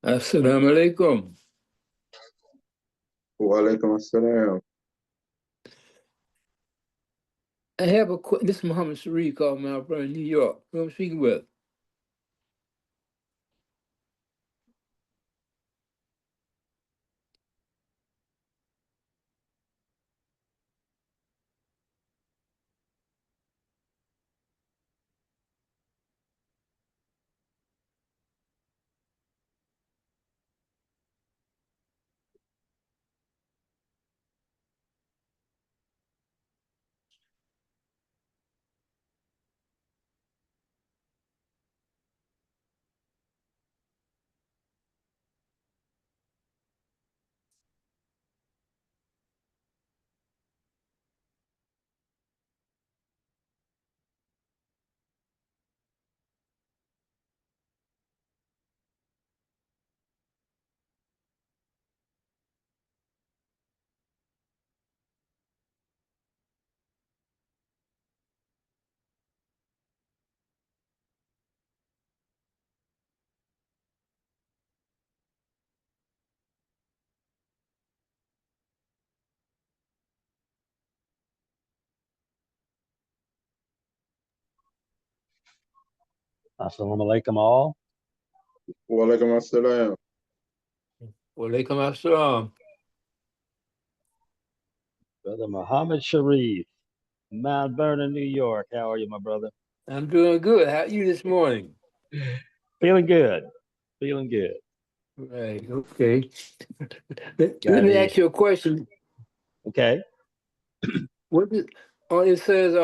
Assalamu alaikum. Wa alaikum assalam. I have a this is Muhammad Sharif calling Mount Vernon, New York. Who I'm speaking with? Assalamu alaikum all. Wa alaikum assalam. Wa alaikum assalam. Brother Muhammad Sharif, Mount Vernon, New York. How are you, my brother? I'm doing good. How are you this morning? Feeling good. Feeling good. Right. Okay. Let me ask you a question. Okay. What is, it says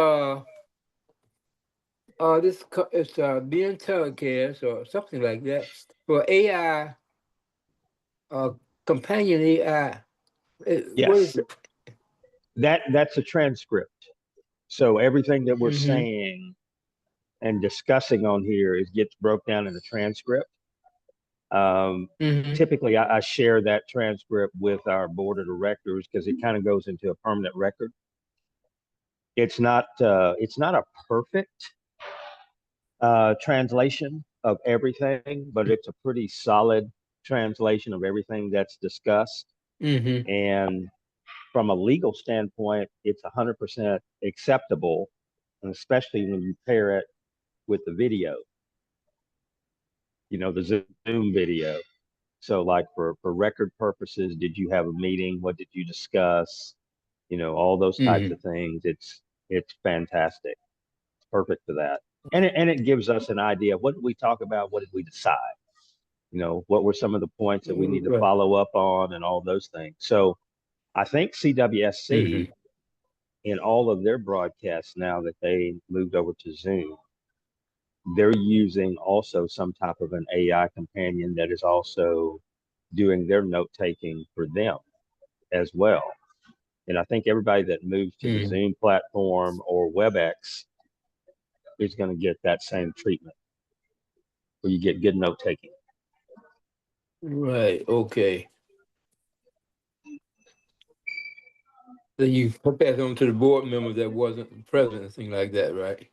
it's being telecast or something like that for AI companion AI. What is Yes. it? That's a transcript. So everything that we're Mm-hmm. saying and discussing on here gets broke down in the transcript. Mm-hmm. Typically, I share that transcript with our board of directors because it kind of goes into a permanent record. It's not a perfect translation of everything, but it's a pretty solid translation of everything that's discussed. Mm-hmm. And from a legal standpoint, it's 100% acceptable, and especially when you pair it with the video, the Zoom video. So like for record purposes, did you have a meeting? What did you discuss? All those types of things. It's fantastic. It's perfect for that. And it gives us an idea. What did we talk about? What did we decide? What were some of the points that we need to follow up on and all those things. So I think CWSC in all of their broadcasts now that they moved over to Zoom, they're using also some type of an AI companion that is also doing their note taking for them as well. And I think everybody that moves to the Zoom platform or WebEx is going to get that same treatment where you get good note taking. Right. Okay. Then you pass it on to the board member that wasn't present, and things like that, right?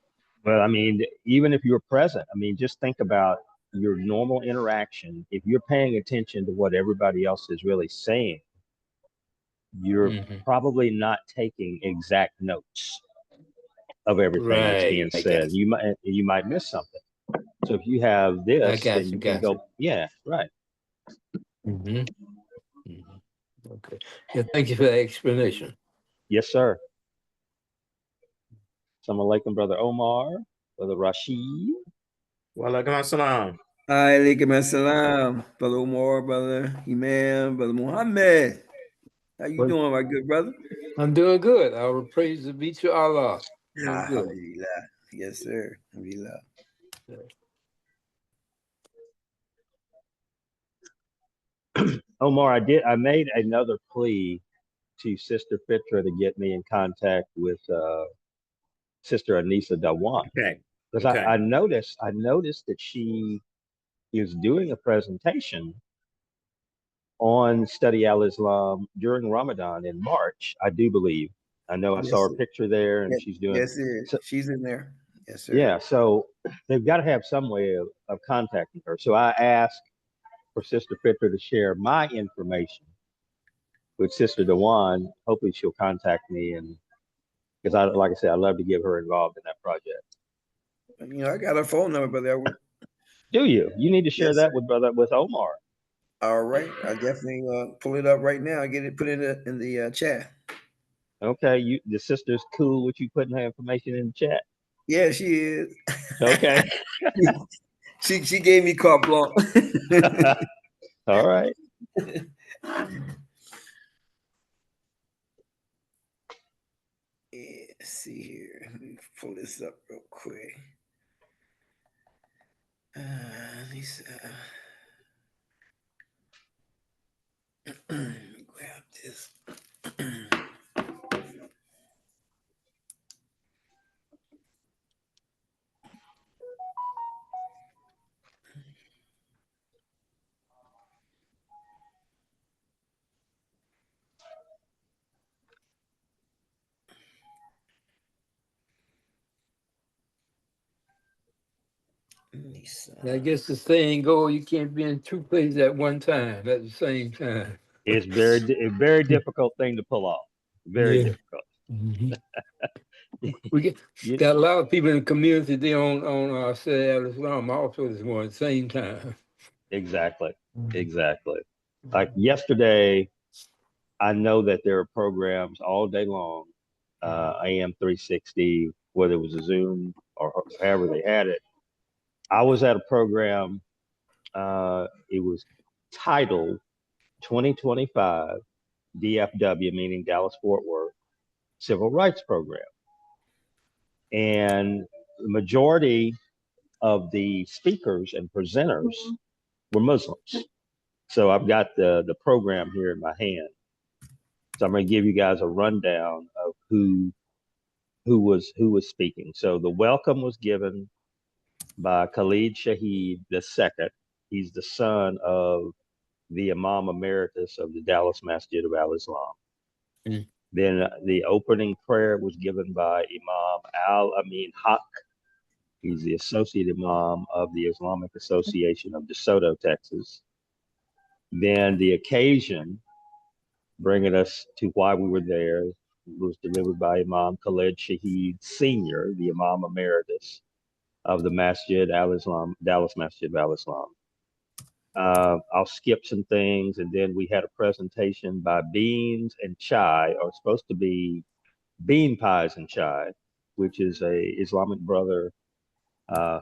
Well, I mean, even if you're present, I mean, just think about your normal interaction. If you're paying attention to what everybody else is really saying, you're probably not taking exact notes. of everything that's being Right. I said. got You might miss something. So if you have you. I this, got then you. you can Got you. go, yeah, right. Mm-hmm. Mm-hmm. Okay. Yeah. Thank you for that explanation. Yes, sir. Assalamu alaikum, Brother Omar, Brother Rashid. Walaikum assalam. Alaikum assalam, Brother Umar, Brother Imam, Brother Muhammad. How you Well, doing, my good brother? I'm doing good. Our praise be to Allah. Doing good. Alhamdulillah. Yes, sir. Alhamdulillah. Omar, I made another plea to Sister Fitra to get me in contact with Sister Anissa Dawan. Okay. Because Okay. I noticed that she is doing a presentation on Study Al-Islam during Ramadan in March, I do believe. I know I saw Yes, her sir. picture there and Yes, she's doing yes, sir. so, She's in there. Yes, sir. yeah, so they've got to have some way of contacting her. So I asked for Sister Fitra to share my information with Sister Dewan. Hopefully she'll contact me, and because like I said, I'd love to get her involved in that project. You know, I got her phone number, Brother. Do you? You need to share Yes, that sir. with Omar. All right. I definitely pull it up right now. Get it put in the chat. Okay, the sister's cool with you putting her information in the chat. Yeah, she is. Okay. she gave me carte blanche. All right. Yeah, let's see here. Let me pull this up real quick. Lisa. Let me grab this. Lisa. I guess the saying go, you can't be in two places at one time at the same time. It's a very difficult thing to pull off. Very Yeah. difficult. Mm-hmm. We You, got a lot of people in the community there on Study Al-Islam also this morning at the same time. exactly. Exactly. Like yesterday, I know that there are programs all day long, AM 360, whether it was a Zoom or however they had it. I was at a program, it was titled 2025 DFW, meaning Dallas Fort Worth Civil Rights Program. And the majority of the speakers and presenters were Muslims. So I've got the program here in my hand. So I'm going to give you guys a rundown of who was speaking. So the welcome was given by Khalid Shaheed II. He's the son of the Imam Emeritus of the Dallas Masjid of Al-Islam. Mm. Then the opening prayer was given by Imam Al-Amin Haq. He's the associate imam of the Islamic Association of DeSoto, Texas. Then the occasion, bringing us to why we were there, was delivered by Imam Khalid Shaheed Sr., the Imam Emeritus of the Masjid Al-Islam, Dallas Masjid Al-Islam. I'll skip some things, and then we had a presentation by Beans and Chai, or it's supposed to be Bean Pies and Chai, which is a Islamic brother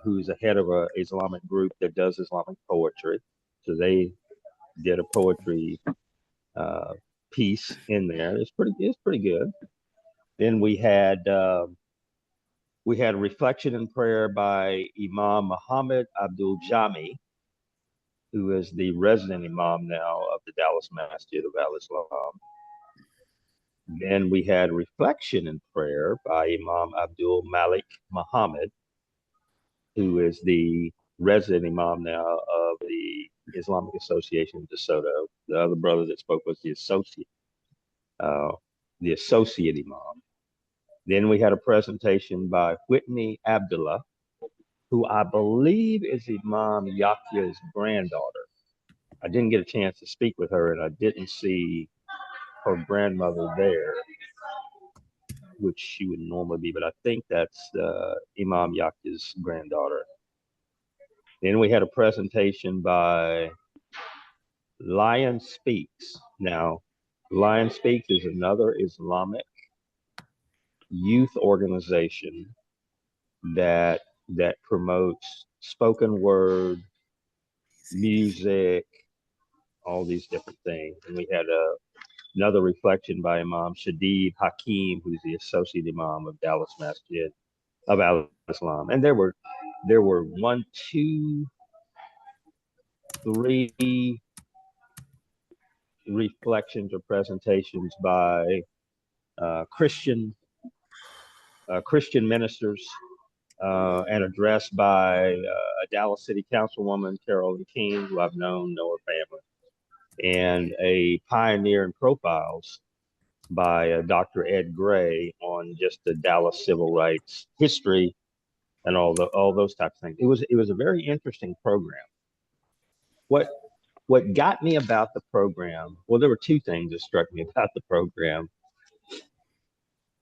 who's the head of an Islamic group that does Islamic poetry. So they did a poetry piece in there. It's pretty good. Then we had a reflection and prayer by Imam Muhammad Abdul Jami, who is the resident imam now of the Dallas Masjid of Al-Islam. Then we had reflection and prayer by Imam Abdul Malik Muhammad, who is the resident imam now of the Islamic Association of DeSoto. The other brother that spoke was uh, the associate imam. Then we had a presentation by Whitney Abdullah, who I believe is Imam Yahya's granddaughter. I didn't get a chance to speak with her, and I didn't see her grandmother there. which she would normally be, but I think that's Imam Yakta's granddaughter. Then we had a presentation by Lion Speaks. Now, Lion Speaks is another Islamic youth organization that promotes spoken word, music, all these different things. And we had another reflection by Imam Shadid Hakim, who's the associate imam of Dallas Masjid of Al Islam. And there were 1, 2, 3 reflections or presentations by Christian ministers, an address by a Dallas City Councilwoman, Carolyn King, who I've know her family, and a pioneer in profiles by Dr. Ed Gray on just the Dallas civil rights history and all those types of things. It was a very interesting program. What got me about the program, well, there were 2 things that struck me about the program,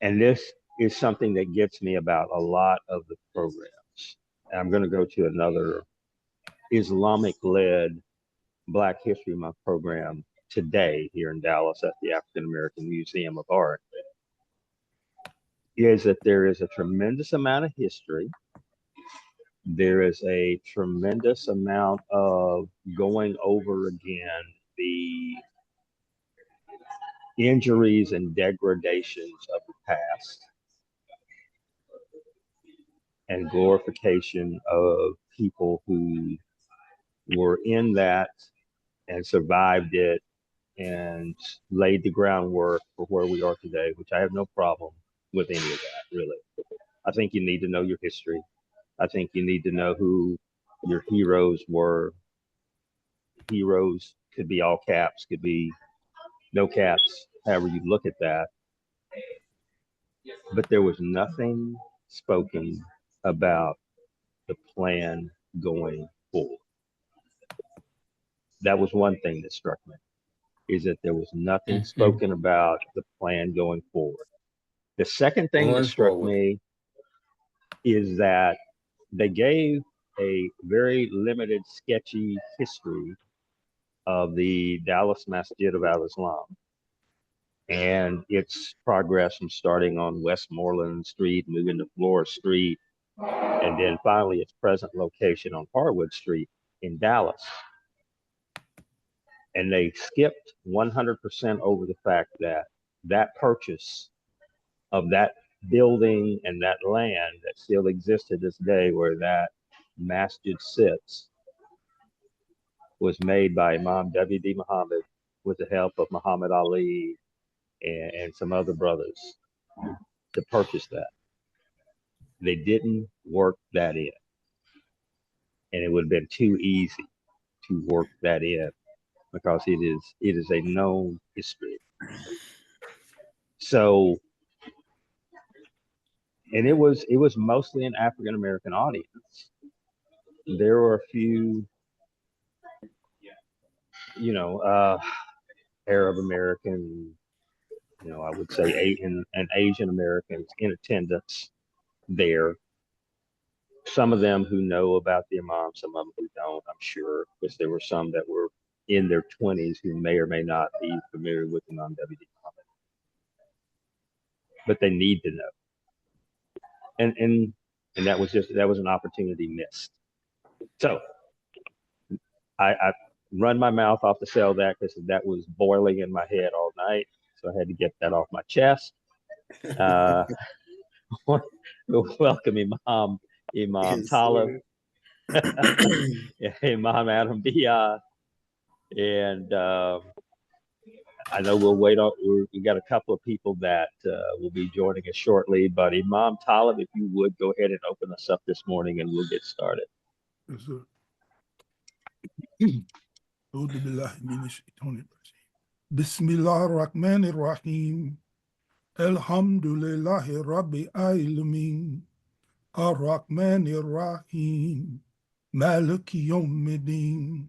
and this is something that gets me about a lot of the programs. And I'm going to go to another Islamic-led Black History Month program today here in Dallas at the African American Museum of Art, is that there is a tremendous amount of history. There is a tremendous amount of going over again the injuries and degradations of the past and glorification of people who were in that and survived it and laid the groundwork for where we are today, which I have no problem with any of that, really. I think you need to know your history. I think you need to know who your heroes were. Heroes could be all caps, could be no caps, however you look at that. But there was nothing spoken about the plan going forward. That was one thing that struck me, is that there was nothing spoken about the plan going forward. The second thing that struck me is that they gave a very limited, sketchy history of the Dallas Masjid of Al Islam and its progress from starting on Westmoreland Street, moving to Flora Street, and then finally its present location on Harwood Street in Dallas. And they skipped 100% over the fact that that purchase of that building and that land that still exists to this day where that masjid sits was made by Imam W.D. Muhammad with the help of Muhammad Ali and some other brothers to purchase that. They didn't work that in. And it would have been too easy to work that in because it is a known history. So, and it was mostly an African American audience. There were a few, Arab American, I would say Asian Americans in attendance there. Some of them who know about the Imam, some of them who don't, I'm sure, because there were some that were in their 20s who may or may not be familiar with Imam W.D. Muhammad. But they need to know. And that was an opportunity missed. So I run my mouth off to sell that because that was boiling in my head all night. So I had to get that off my chest. Welcome Imam Talib, Imam Adam Dia, and I know we'll wait on. We got a couple of people that will be joining us shortly, but Imam Talib, if you would go ahead and open us up this morning, and we'll get started. Yes, sir. Bismillah ar-Rahman ar-Rahim. Alhamdulillahi Rabbi Alameen. Ar-Rahman ar-Rahim. Maliki Yawmiddin.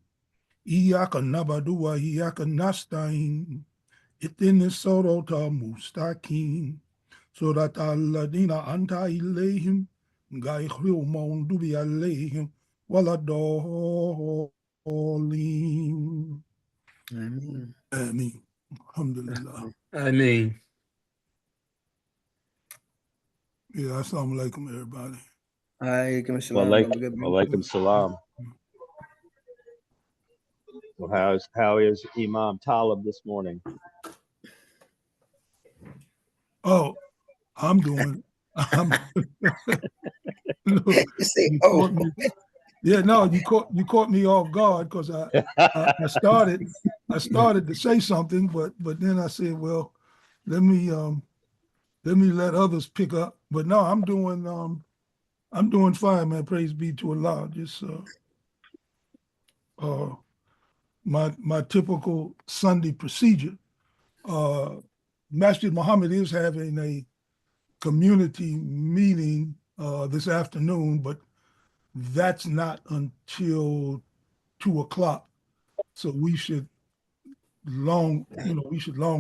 Iyaka nabadu wa iyaka nasta'in. Ihdina sirata mustaqim. Surat al-ladina anta ilayhim ga'ikhriu maundubi alayhim waladolin. Ameen. Ameen. Alhamdulillah. I mean, Yeah, assalamu alaikum, everybody. Alaikum Well, assalam. Have a good day. alaikum salam. Well, how is Imam Talib this morning? Oh, I'm doing. Look, You say, you oh, caught me. Yeah, no, you caught me off guard because I started to say something, but then I said, well, let me let others pick up. But no, I'm doing fine, man. Praise be to Allah. Just my typical Sunday procedure. Masjid Muhammad is having a community meeting this afternoon, but that's not until 2:00. So we should long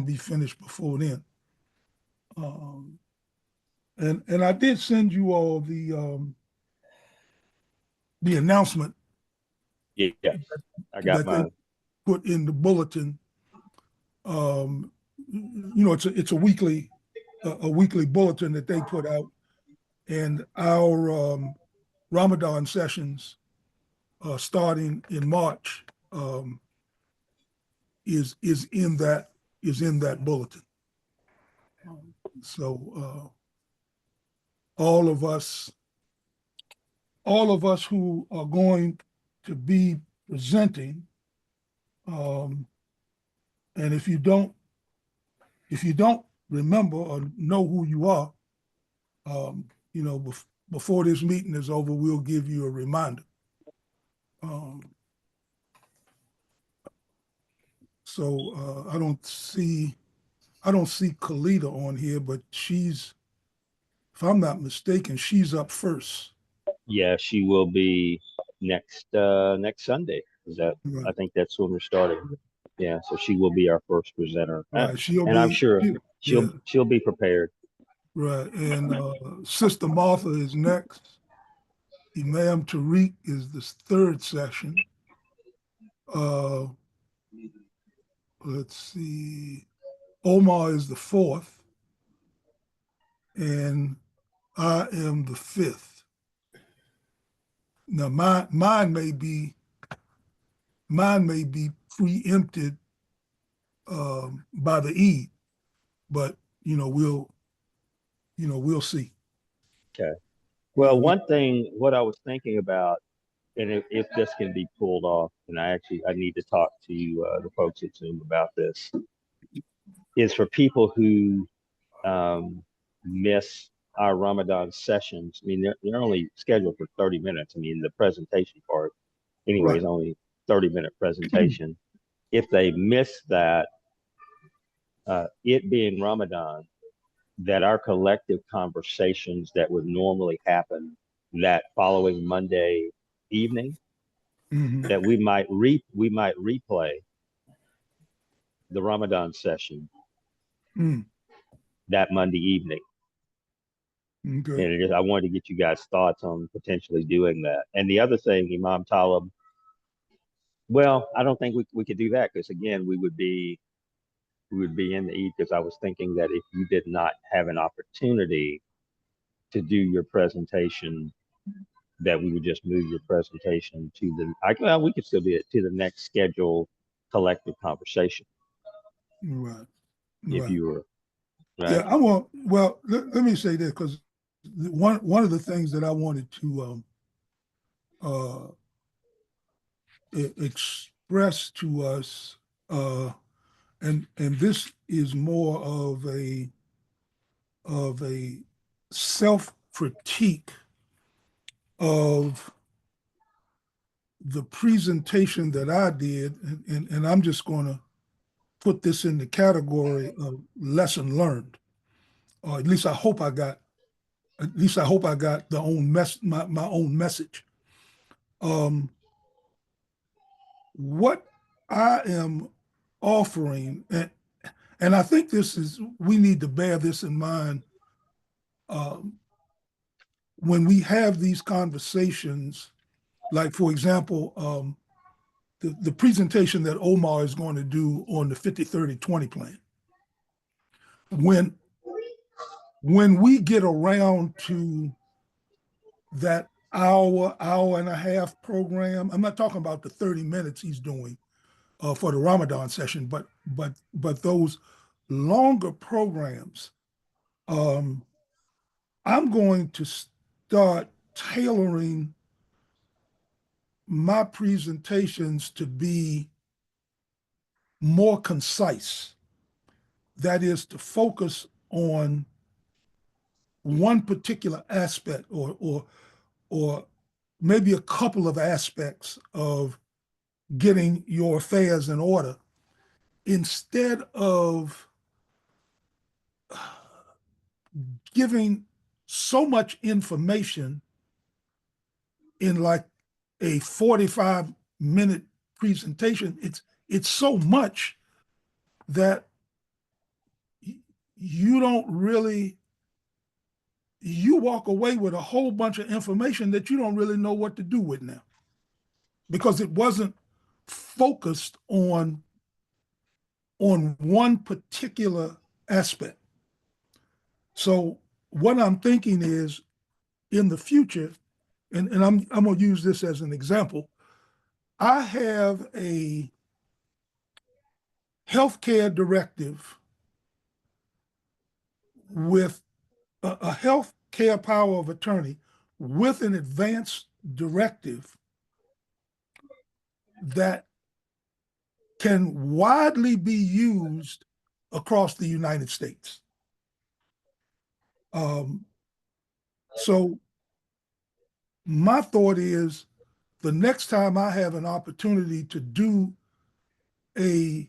be finished before then. And I did send you all the announcement Yes, I got that they mine. put in the bulletin. It's a weekly bulletin that they put out, and our Ramadan sessions starting in March is in that bulletin. So all of us who are going to be presenting, and if you don't remember or know who you are, before this meeting is over, we'll give you a reminder. So I don't see Kalita on here, but she's, if I'm not mistaken, she's up first. Yeah, she will be next Sunday. Is that? Right. I think that's when we're starting. Yeah, so she will be our first presenter, Right. and I'm sure yeah. she'll be prepared. Right. And Sister Martha is next. Imam Tariq is the third session. Let's see. Omar is the fourth. And I am the fifth. Now mine may be preempted by the Eid, but we'll see. Okay. Well, one thing, what I was thinking about, and if this can be pulled off, and I need to talk to you, the folks at Zoom about this, is for people who miss our Ramadan sessions. I mean, they're only scheduled for 30 minutes. I mean, the presentation part, anyway, is only 30-minute presentation. If they miss that, it being Ramadan, that our collective conversations that would normally happen that following Monday evening, that we might replay the Ramadan session that Monday evening. Okay. And I wanted to get you guys' thoughts on potentially doing that. And the other thing, Imam Talib, well, I don't think we could do that because again, we would be in the Eid, because I was thinking that if you did not have an opportunity to do your presentation, that we would just move your presentation to we could still do it to the next scheduled collective conversation. Right. If you were, right? Yeah, well, let me say this, because one of the things that I wanted to express to us, and this is more of a self-critique of the presentation that I did, and I'm just going to put this in the category of lesson learned, or at least I hope I got my own message. What I am offering, and I think we need to bear this in mind when we have these conversations, like for example, the presentation that Omar is going to do on the 50-30-20 plan, when we get around to that hour and a half program, I'm not talking about the 30 minutes he's doing for the Ramadan session, but those longer programs, I'm going to start tailoring my presentations to be more concise. That is, to focus on one particular aspect or maybe a couple of aspects of getting your affairs in order, instead of giving so much information in like a 45-minute presentation. It's so much that you don't really, you walk away with a whole bunch of information that you don't really know what to do with now, because it wasn't focused on one particular aspect. So what I'm thinking is, in the future, and I'm going to use this as an example, I have a healthcare directive with a healthcare power of attorney with an advance directive that can widely be used across the United States. So my thought is, the next time I have an opportunity to do a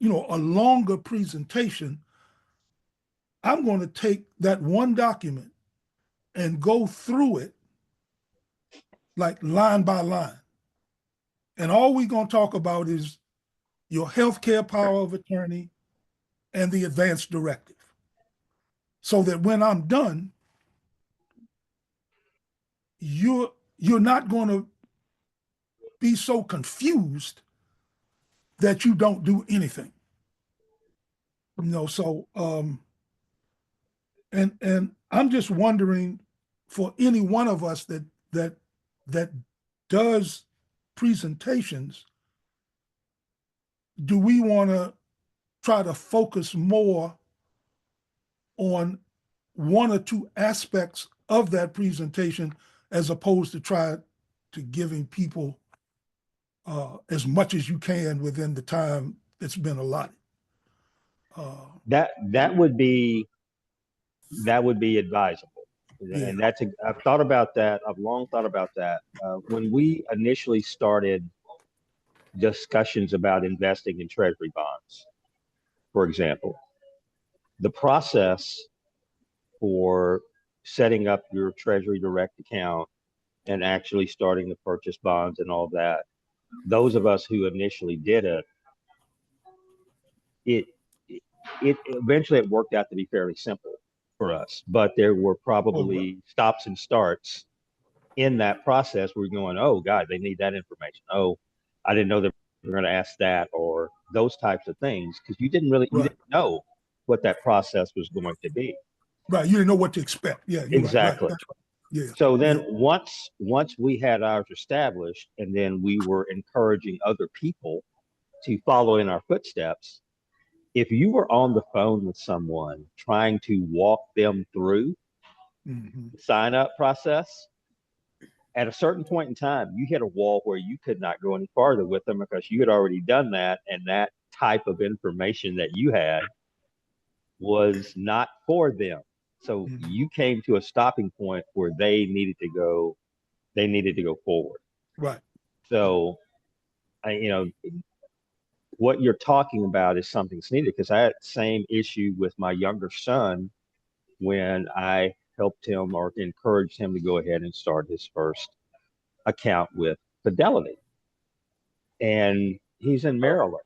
longer presentation, I'm going to take that one document and go through it like line by line. And all we're going to talk about is your healthcare power of attorney and the advance directive. So that when I'm done, you're not going to be so confused that you don't do anything. So and I'm just wondering, for any one of us that does presentations, do we want to try to focus more on one or two aspects of that presentation, as opposed to try to giving people as much as you can within the time that's been allotted? That would be advisable. Yeah. And I've thought about that. I've long thought about that. When we initially started discussions about investing in treasury bonds, for example, the process for setting up your Treasury Direct account and actually starting to purchase bonds and all that, those of us who initially did it eventually it worked out to be fairly simple for us, but there were probably stops and starts in that process. We're going, oh God, they need that information. Oh, I didn't know they were going to ask that, or those types of things, because you didn't know what that process was going to be. Right, you didn't know what to expect. Yeah, exactly. Right. Yeah. So then once we had ours established, and then we were encouraging other people to follow in our footsteps, if you were on the phone with someone trying to walk them through the sign up process, at a certain point in time, you hit a wall where you could not go any farther with them, because you had already done that. And that type of information that you had was not for them. So you came to a stopping point where they needed to go forward. Right. So, what you're talking about is something that's needed, because I had the same issue with my younger son when I helped him or encouraged him to go ahead and start his first account with Fidelity. And he's in Maryland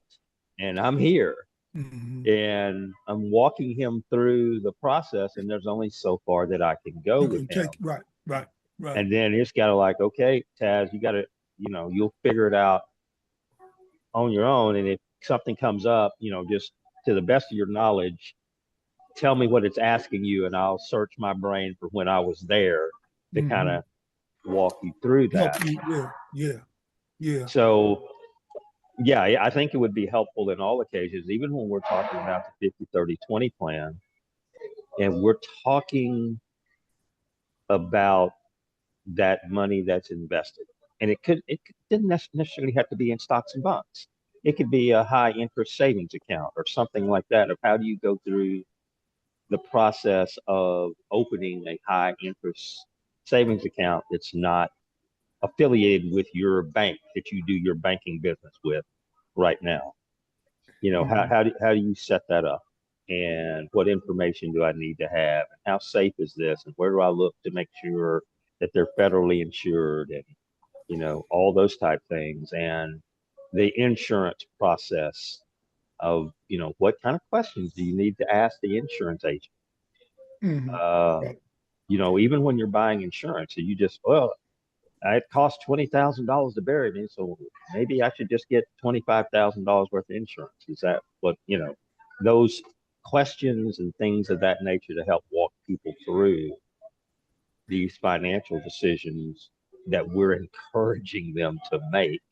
and I'm here. And I'm walking him through the process, and there's only so far that I can go You with can him. take, right. And then it's got to like, okay, Taz, you got to, you'll figure it out on your own. And if something comes up, just to the best of your knowledge, tell me what it's asking you, and I'll search my brain for when I was there to kind of walk you through that. Yeah. So, yeah, I think it would be helpful in all occasions, even when we're talking about the 50-30-20 plan, and we're talking about that money that's invested. And it didn't necessarily have to be in stocks and bonds. It could be a high interest savings account or something like that. Of how do you go through the process of opening a high interest savings account that's not affiliated with your bank that you do your banking business with right now? How do you set that up? And what information do I need to have? And how safe is this? And where do I look to make sure that they're federally insured, and all those type things, and the insurance process of what kind of questions do you need to ask the insurance agent? Even when you're buying insurance, and you just, well, it costs $20,000 to bury me, so maybe I should just get $25,000 worth of insurance. Is that what those questions and things of that nature to help walk people through these financial decisions that we're encouraging them to make,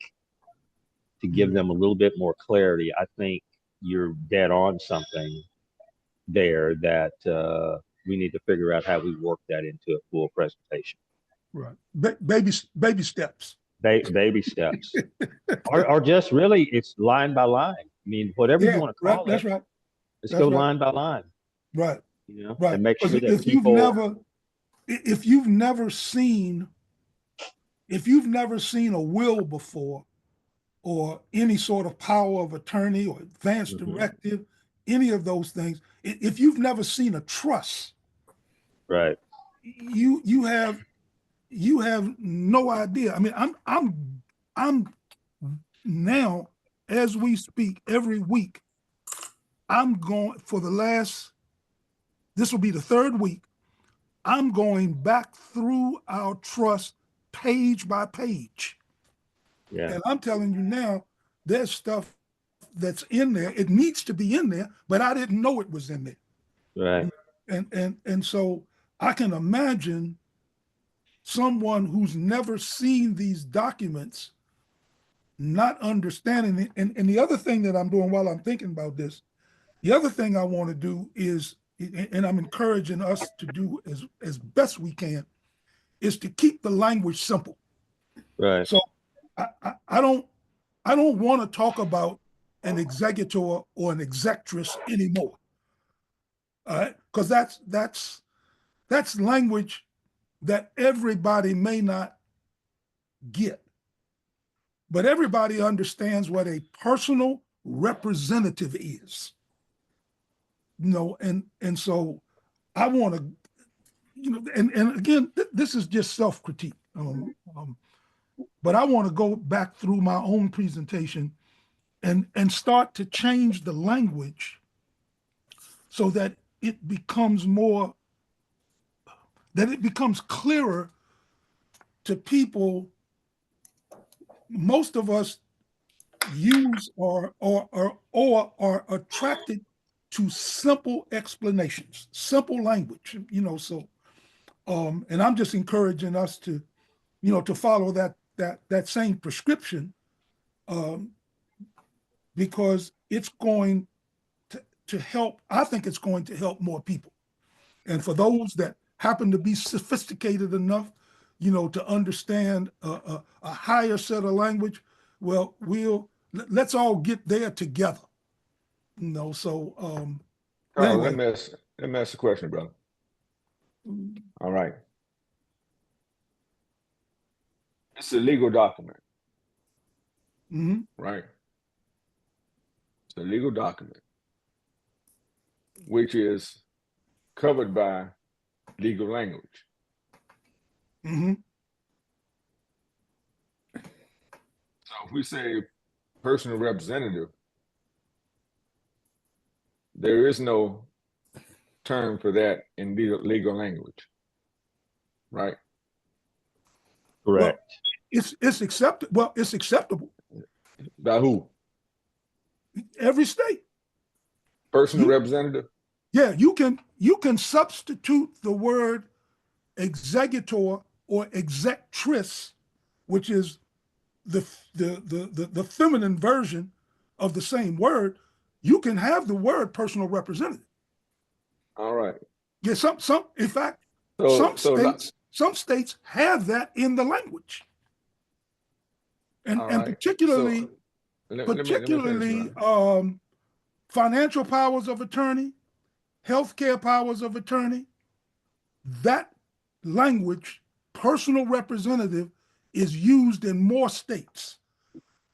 to give them a little bit more clarity. I think you're dead on something there that we need to figure out how we work that into a full presentation. Right. Baby steps. Baby steps. or just really, it's line by line. I mean, whatever you want to call it. That's right. Let's go line by line. Right. And make sure that if you've never seen a will before, or any sort of power of attorney or advance directive, any of those things, if you've never seen a trust, right, you have no idea. I mean, I'm now, as we speak, every week, I'm going this will be the third week, I'm going back through our trust page by page. Yeah. And I'm telling you now, there's stuff that's in there. It needs to be in there, but I didn't know it was in there. Right. And so I can imagine someone who's never seen these documents not understanding it. And the other thing that I'm doing while I'm thinking about this, the other thing I want to do is, and I'm encouraging us to do as best we can, is to keep the language simple. Right. So I don't want to talk about an executor or an executress anymore. All right, because that's language that everybody may not get, but everybody understands what a personal representative is. And so I want to, and again, this is just self-critique. But I want to go back through my own presentation and start to change the language so that it becomes clearer to people. Most of us use or are attracted to simple explanations, simple language, so and I'm just encouraging us to follow that same prescription, because it's going to help. I think it's going to help more people. And for those that happen to be sophisticated enough, to understand a higher set of language, well, let's all get there together. So Carl, anyway. let me ask a question, brother. All right. It's a legal document. Right? It's a legal document, which is covered by legal language. So if we say personal representative, there is no term for that in legal language, right? Correct. It's accepted. Well, it's acceptable. By who? Every state. Personal representative? Yeah, you can substitute the word executor or exectress, which is the feminine version of the same word. You can have the word personal representative. All right. Yeah, in fact, So some states have that in the language. And all right. particularly So, let me finish, financial powers of attorney, healthcare powers of attorney, that language, personal representative, is used in more states.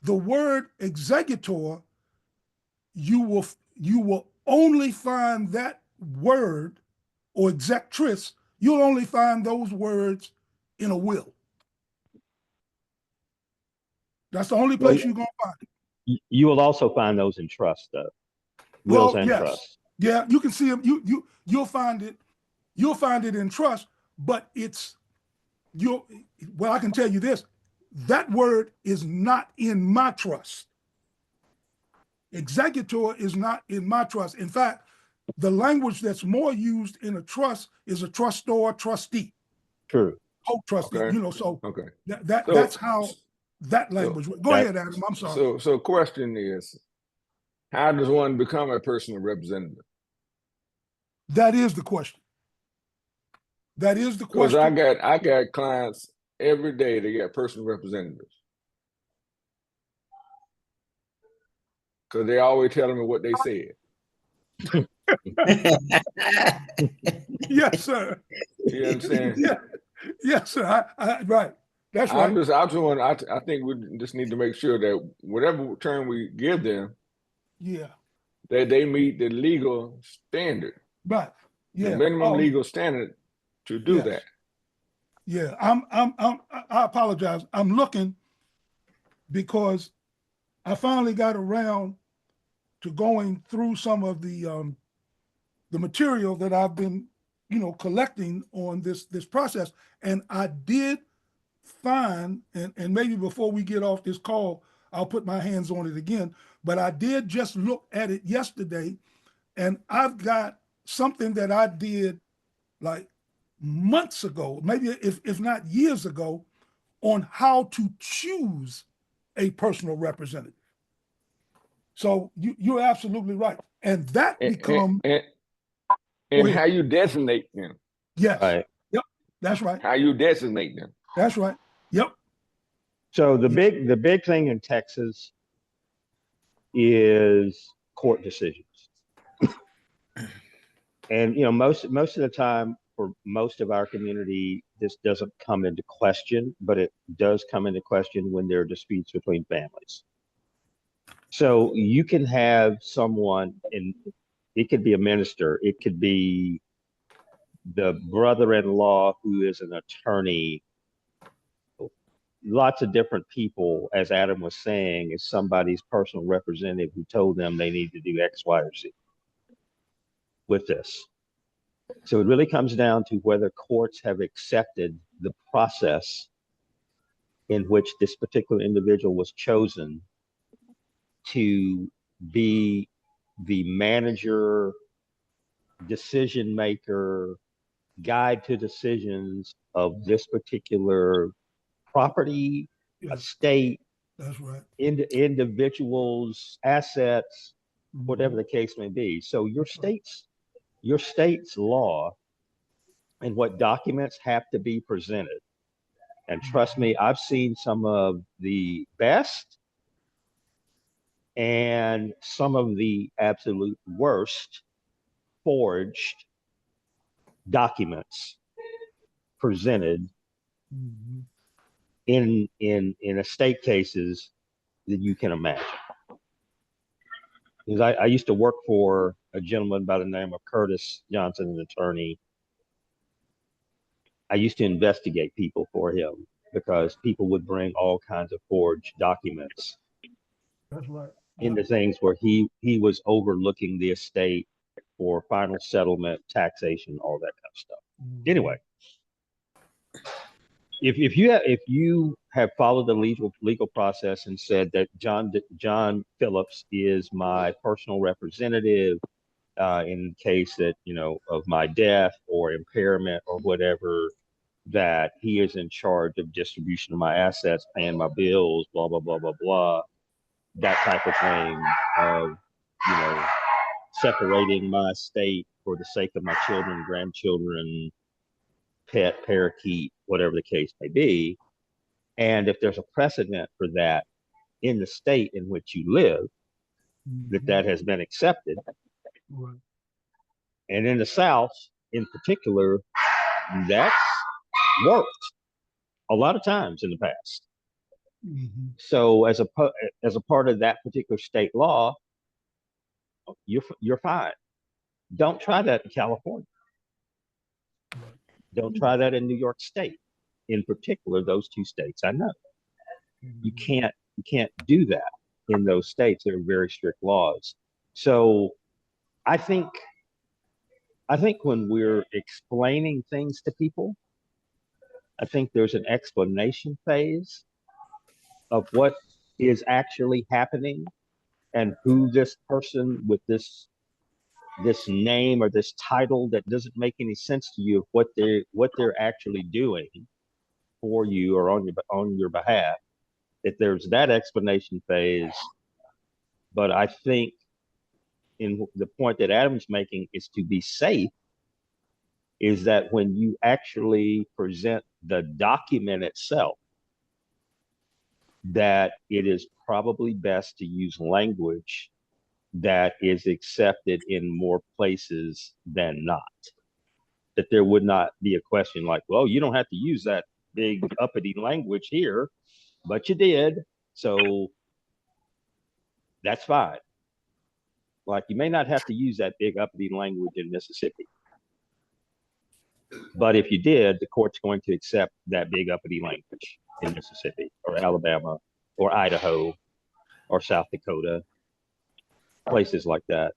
The word executor, you will only find that word, or exectress, you'll only find those words in a will. That's the only place you're gonna find it. You will also find those in trust, though. Wills and trusts. Yeah, you can see them. You'll find it. You'll find it in trust, but well, I can tell you this: that word is not in my trust. Executor is not in my trust. In fact, the language that's more used in a trust is a trustor, trustee. True. Co-trustee. Okay. So okay. That's how that language. Go ahead, Adam. I'm sorry. So question is, how does one become a personal representative? That is the question. That is the question. Because I got clients every day that get personal representatives. Because they always telling me what they said. Yes, sir. You understand? Yeah. Yes, sir. Right. That's right. I think we just need to make sure that whatever term we give them, that they meet the legal standard. Right. Yeah. The minimum legal standard to do that. Yeah. I apologize. I'm looking because I finally got around to going through some of the material that I've been, collecting on this process, and I did find, and maybe before we get off this call, I'll put my hands on it again. But I did just look at it yesterday, and I've got something that I did like months ago, maybe if not years ago, on how to choose a personal representative. So you're absolutely right, and that becomes and how you designate them. Yes. Right. Yep. That's right. How you designate them. That's right. Yep. So the big thing in Texas is court decisions. And most of the time for most of our community, this doesn't come into question, but it does come into question when there are disputes between families. So you can have someone, and it could be a minister, it could be the brother-in-law who is an attorney, lots of different people, as Adam was saying, is somebody's personal representative who told them they need to do X, Y, or Z with this. So it really comes down to whether courts have accepted the process in which this particular individual was chosen to be the manager, decision maker, guide to decisions of this particular property, estate, that's right, individuals, assets, whatever the case may be. So your state's law and what documents have to be presented. And trust me, I've seen some of the best and some of the absolute worst forged documents presented in estate cases that you can imagine. Because I used to work for a gentleman by the name of Curtis Johnson, an attorney. I used to investigate people for him because people would bring all kinds of forged documents. That's right. into things where he was overlooking the estate for final settlement, taxation, all that kind of stuff. Anyway, if you have followed the legal process and said that John Phillips is my personal representative in case that of my death or impairment or whatever, that he is in charge of distribution of my assets, paying my bills, blah blah blah blah blah, that type of thing, of separating my estate for the sake of my children, grandchildren, pet, parakeet, whatever the case may be. And if there's a precedent for that in the state in which you live, that has been accepted. Right. And in the South, in particular, that's worked a lot of times in the past. So as a part of that particular state law, you're fine. Don't try that in California. Don't try that in New York State. In particular, those two states I know. You can't do that in those states. There are very strict laws. So I think when we're explaining things to people, I think there's an explanation phase of what is actually happening and who this person with this name or this title that doesn't make any sense to you, of what they're actually doing for you or on your behalf. That there's that explanation phase. But I think in the point that Adam's making is to be safe, is that when you actually present the document itself, that it is probably best to use language that is accepted in more places than not. That there would not be a question like, well, you don't have to use that big uppity language here, but you did, so that's fine. Like, you may not have to use that big uppity language in Mississippi, but if you did, the court's going to accept that big uppity language in Mississippi or Alabama or Idaho or South Dakota, places like that.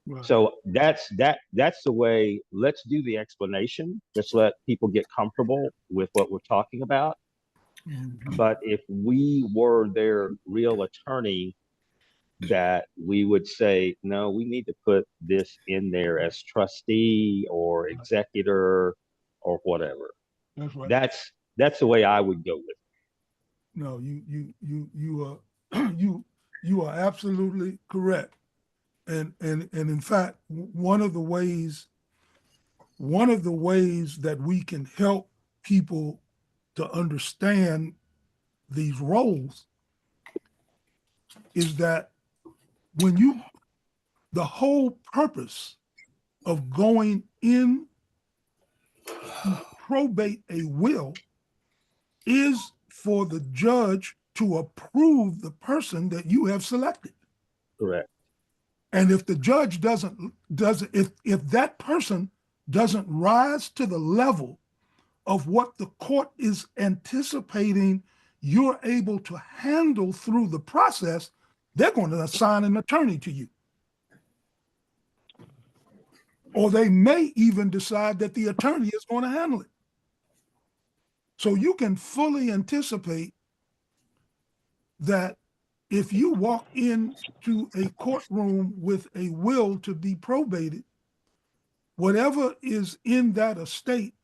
Right. So that's the way. Let's do the explanation. Let's let people get comfortable with what we're talking about. But if we were their real attorney, that we would say, no, we need to put this in there as trustee or executor or whatever. That's right. That's the way I would go with it. No, you are absolutely correct. And in fact, one of the ways that we can help people to understand these roles is that the whole purpose of going in to probate a will is for the judge to approve the person that you have selected. Correct. And if the judge if that person doesn't rise to the level of what the court is anticipating you're able to handle through the process, they're going to assign an attorney to you. Or they may even decide that the attorney is going to handle it. So you can fully anticipate that if you walk into a courtroom with a will to be probated, whatever is in that estate,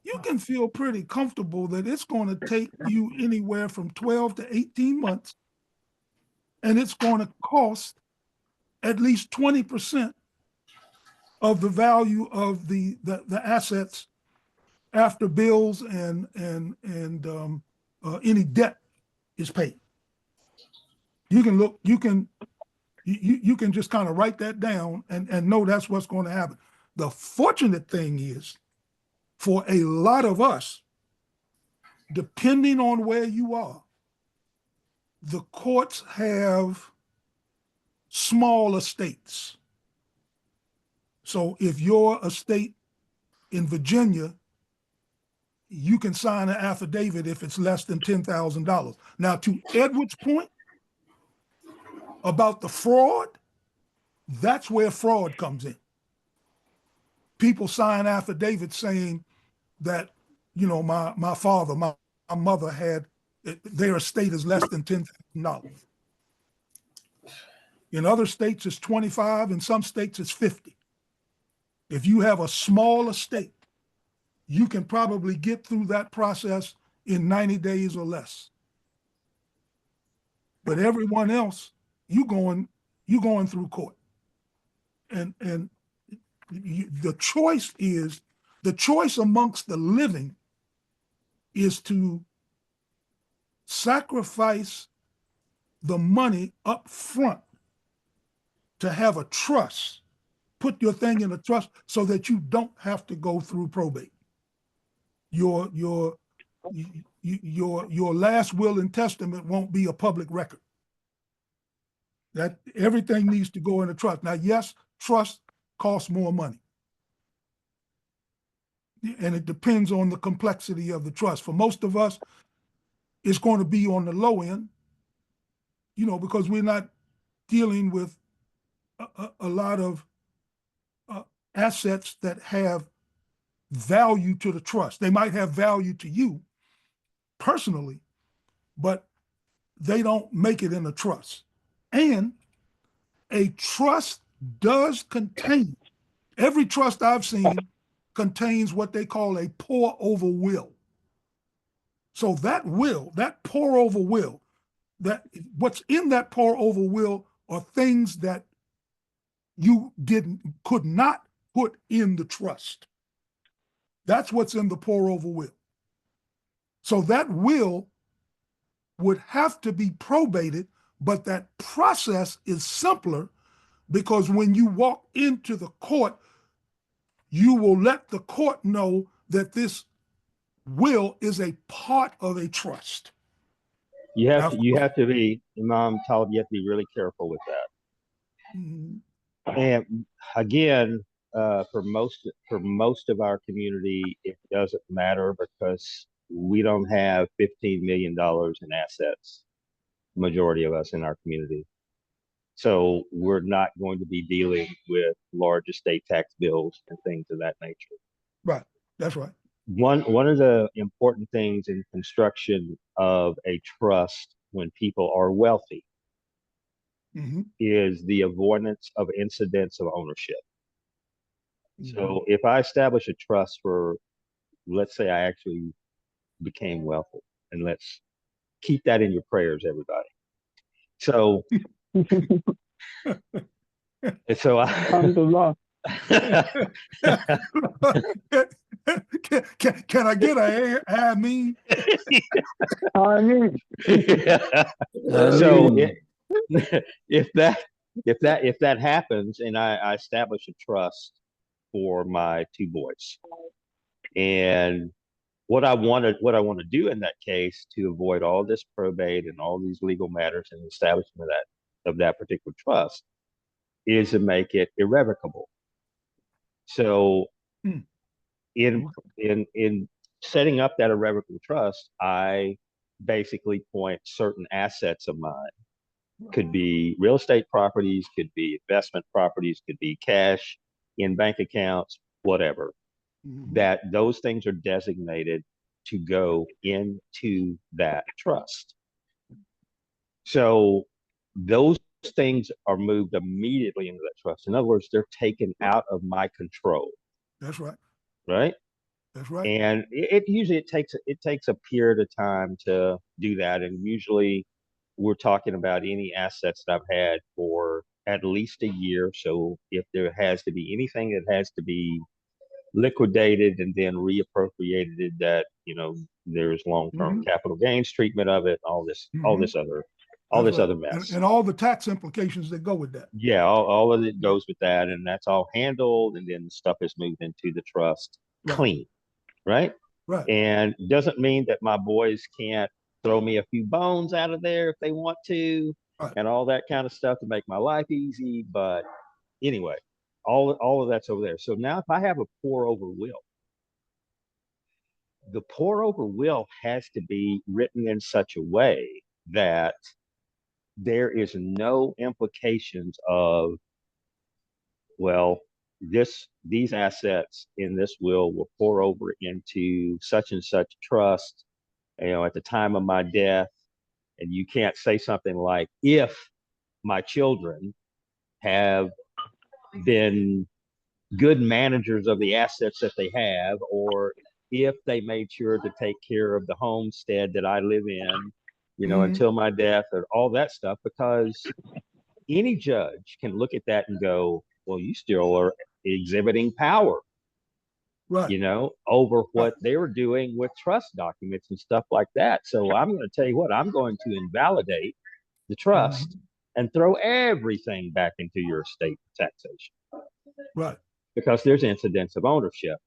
you can feel pretty comfortable that it's going to take you anywhere from 12 to 18 months, and it's going to cost at least 20% of the value of the assets after bills and any debt is paid. You can just kind of write that down and know that's what's going to happen. The fortunate thing is, for a lot of us, depending on where you are, the courts have small estates. So if your estate in Virginia, you can sign an affidavit if it's less than $10,000. Now, to Edward's point, about the fraud, that's where fraud comes in. People sign affidavits saying that, you know, my father, my mother had, their estate is less than $10,000. In other states, it's 25. In some states, it's 50. If you have a small estate, you can probably get through that process in 90 days or less. But everyone else, you going through court. And the choice amongst the living is to sacrifice the money up front to have a trust, put your thing in a trust so that you don't have to go through probate. Your last will and testament won't be a public record. That everything needs to go in a trust. Now, yes, trust costs more money. And it depends on the complexity of the trust. For most of us, it's going to be on the low end, you know, because we're not dealing with a lot of assets that have value to the trust. They might have value to you personally, but they don't make it in a trust. And a trust does contain, every trust I've seen contains what they call a pour over will. So that will, that pour over will, that what's in that pour over will are things that you could not put in the trust. That's what's in the pour over will. So that will would have to be probated, but that process is simpler because when you walk into the court, you will let the court know that this will is a part of a trust. You have to be, Imam Talib, you have to be really careful with that. Mm-hmm. And again, for most of our community, it doesn't matter because we don't have $15 million in assets, majority of us in our community. So we're not going to be dealing with large estate tax bills and things of that nature. Right, that's right. One of the important things in construction of a trust when people are wealthy Mm-hmm. is the avoidance of incidents of ownership. Mm-hmm. So if I establish a trust for, let's say I actually became wealthy, and let's keep that in your prayers, everybody. So, and so can I get a Amin? So if that happens, and I establish a trust for my two boys, and what I want to do in that case to avoid all this probate and all these legal matters and establishment of that particular trust is to make it irrevocable. So in setting up that irrevocable trust, I basically point certain assets of mine. Could be real estate properties, could be investment properties, could be cash in bank accounts, whatever. That those things are designated to go into that trust. So those things are moved immediately into that trust. In other words, they're taken out of my control. That's right. Right? That's right. And it usually takes a period of time to do that. And usually we're talking about any assets that I've had for at least a year. So if there has to be anything that has to be liquidated and then reappropriated, that, you know, there's long-term capital gains treatment of it, all this other mess. And all the tax implications that go with that. Yeah, all of it goes with that, and that's all handled, and then the stuff is moved into the trust clean. Right? Right. And doesn't mean that my boys can't throw me a few bones out of there if they want to, and all that kind of stuff to make my life easy. But anyway, all of that's over there. So now if I have a pour over will, the pour over will has to be written in such a way that there is no implications of, well, these assets in this will pour over into such and such trust, at the time of my death. And you can't say something like, if my children have been good managers of the assets that they have, or if they made sure to take care of the homestead that I live in, until my death, or all that stuff, because any judge can look at that and go, well, you still are exhibiting power, Right. Over what they were doing with trust documents and stuff like that. So I'm going to tell you what, I'm going to invalidate the trust and throw everything back into your estate for taxation. Right. Because there's incidents of ownership.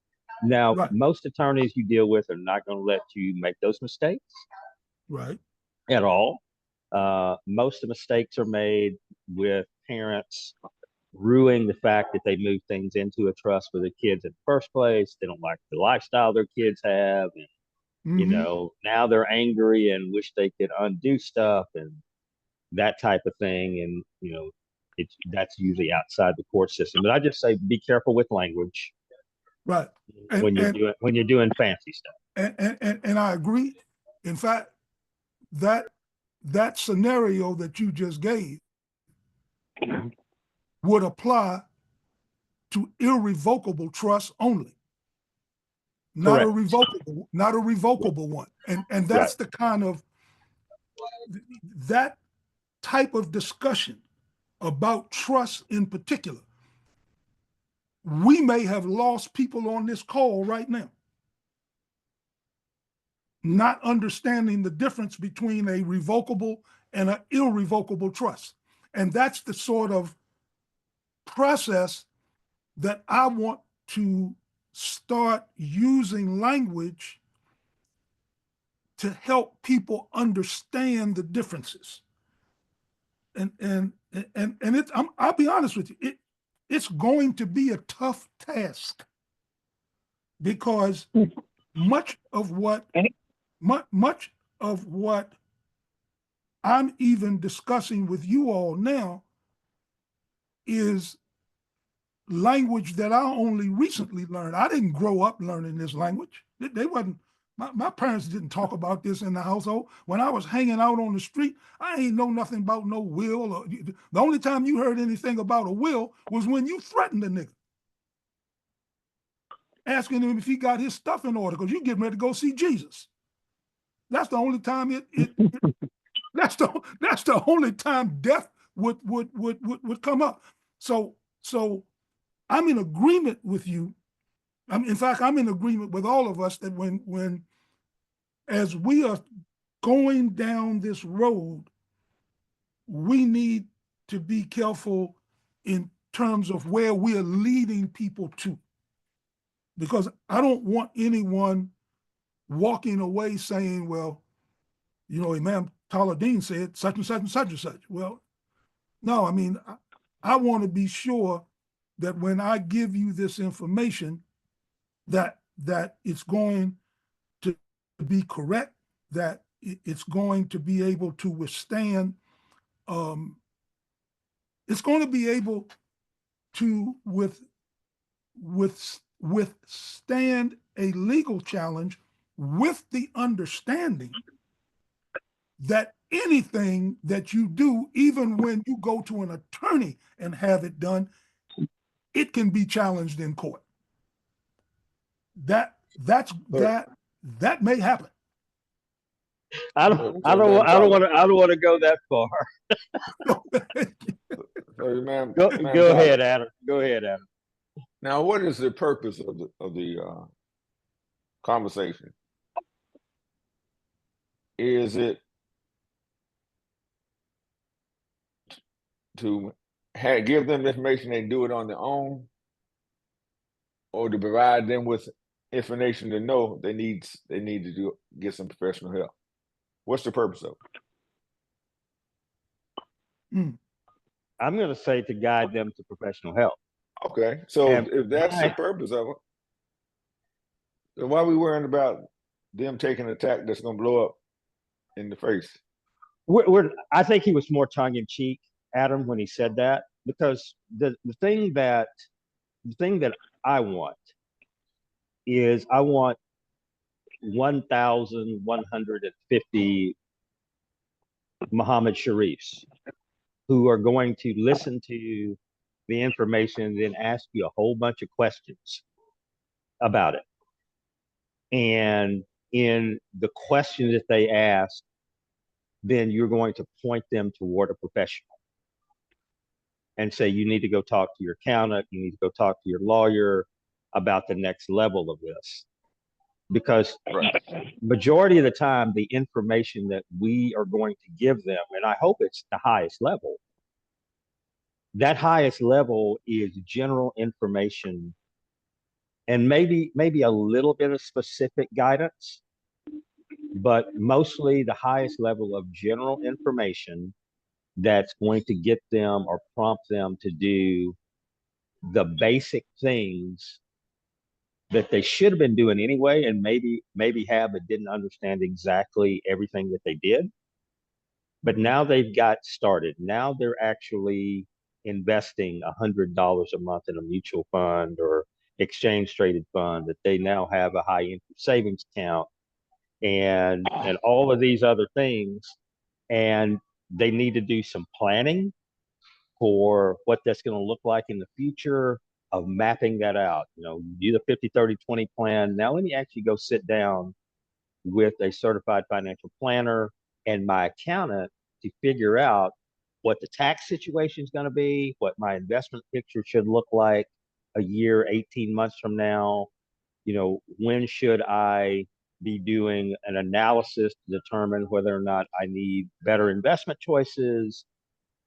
Now, Right. most attorneys you deal with are not going to let you make those mistakes. Right. At all. Most of the mistakes are made with parents ruining the fact that they move things into a trust for the kids in the first place. They don't like the lifestyle their kids have. And, now they're angry and wish they could undo stuff and that type of thing. And, that's usually outside the court system. But I just say, be careful with language. Right. When you're doing fancy stuff. And I agree. In fact, that scenario that you just gave would apply to irrevocable trust only, not a revocable one. And that's the kind of that type of discussion about trust in particular. We may have lost people on this call right now, not understanding the difference between a revocable and an irrevocable trust. And that's the sort of process that I want to start using language to help people understand the differences. And I'll be honest with you, it's going to be a tough task, because much of what I'm even discussing with you all now is language that I only recently learned. I didn't grow up learning this language. They wasn't, my parents didn't talk about this in the household. When I was hanging out on the street, I ain't know nothing about no will. The only time you heard anything about a will was when you threatened a nigga, asking him if he got his stuff in order, because you getting ready to go see Jesus. That's the only time that's the only time death would come up. So I'm in agreement with you. In fact, I'm in agreement with all of us that when as we are going down this road, we need to be careful in terms of where we are leading people to. Because I don't want anyone walking away saying, well, Imam Taladeen said such and such and such and such. Well, no, I want to be sure that when I give you this information, that it's going to be correct, that it's going to be able to withstand, it's going to be able to withstand a legal challenge with the understanding that anything that you do, even when you go to an attorney and have it done, it can be challenged in court. That may happen. I don't want to go that far. Sorry, ma'am. Go ahead, Adam. Go ahead, Adam. Now, what is the purpose of the conversation? Is it to give them information they do it on their own, or to provide them with information to know they need to get some professional help? What's the purpose of it? I'm going to say to guide them to professional help. Okay, so if that's the purpose of it, then why are we worrying about them taking an attack that's going to blow up in the face? I think he was more tongue in cheek, Adam, when he said that, because the thing that I want is I want 1,150 Muhammad Sharifs who are going to listen to the information and then ask you a whole bunch of questions about it. And in the question that they ask, then you're going to point them toward a professional and say, you need to go talk to your accountant, you need to go talk to your lawyer about the next level of this. Because majority of the time, the information that we are going to give them, and I hope it's the highest level, that highest level is general information and maybe a little bit of specific guidance, but mostly the highest level of general information that's going to get them or prompt them to do the basic things that they should have been doing anyway, and maybe have but didn't understand exactly everything that they did. But now they've got started. Now they're actually investing $100 a month in a mutual fund or exchange traded fund, that they now have a high interest savings account and all of these other things. And they need to do some planning for what that's going to look like in the future, of mapping that out. Do the 50-30-20 plan. Now let me actually go sit down with a certified financial planner and my accountant to figure out what the tax situation is going to be, what my investment picture should look like a year, 18 months from now. When should I be doing an analysis to determine whether or not I need better investment choices,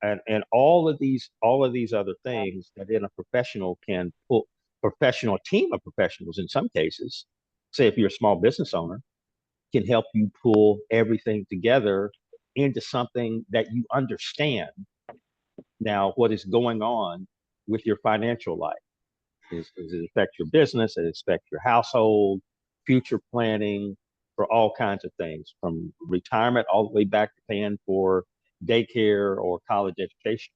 and all of these other things that in a professional can pull, professional team of professionals in some cases, say if you're a small business owner, can help you pull everything together into something that you understand. Now, what is going on with your financial life? Does it affect your business? Does it affect your household, future planning for all kinds of things, from retirement all the way back to paying for daycare or college education.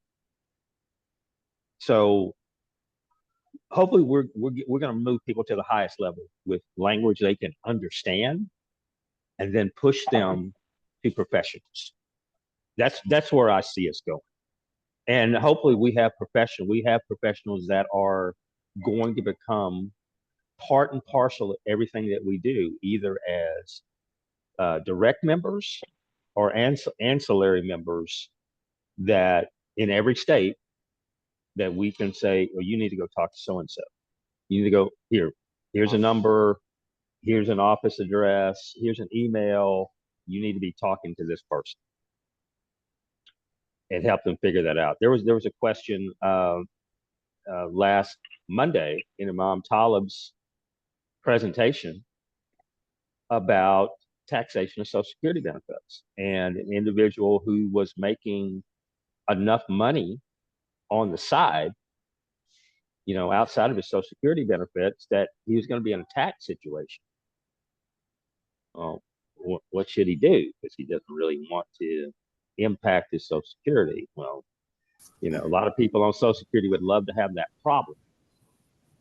So hopefully we're going to move people to the highest level with language they can understand, and then push them to professionals. That's where I see us going. And hopefully we have professionals that are going to become part and parcel of everything that we do, either as direct members or ancillary members, that in every state that we can say, well, you need to go talk to so-and-so. You need to go here. Here's a number. Here's an office address. Here's an email. You need to be talking to this person, and help them figure that out. There was a question last Monday in Imam Talib's presentation about taxation of Social Security benefits, and an individual who was making enough money on the side, outside of his Social Security benefits, that he was going to be in a tax situation. Well, what should he do? Because he doesn't really want to impact his Social Security. Well, a lot of people on Social Security would love to have that problem.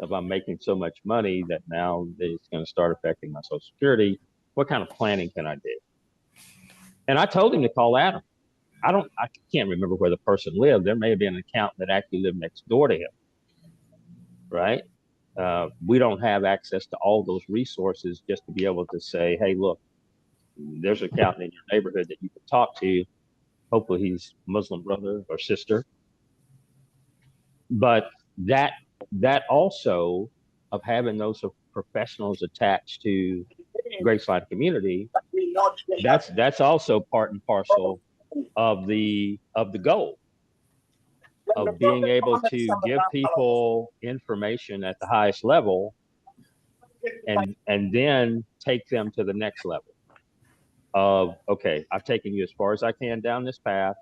If I'm making so much money that now it's going to start affecting my Social Security, what kind of planning can I do? And I told him to call Adam. I can't remember where the person lived. There may have been an accountant that actually lived next door to him, right? We don't have access to all those resources just to be able to say, hey, look, there's an accountant in your neighborhood that you can talk to. Hopefully he's Muslim brother or sister. But that also, of having those professionals attached to Graceline Community, that's also part and parcel of the goal of being able to give people information at the highest level, and then take them to the next level of, okay, I've taken you as far as I can down this path.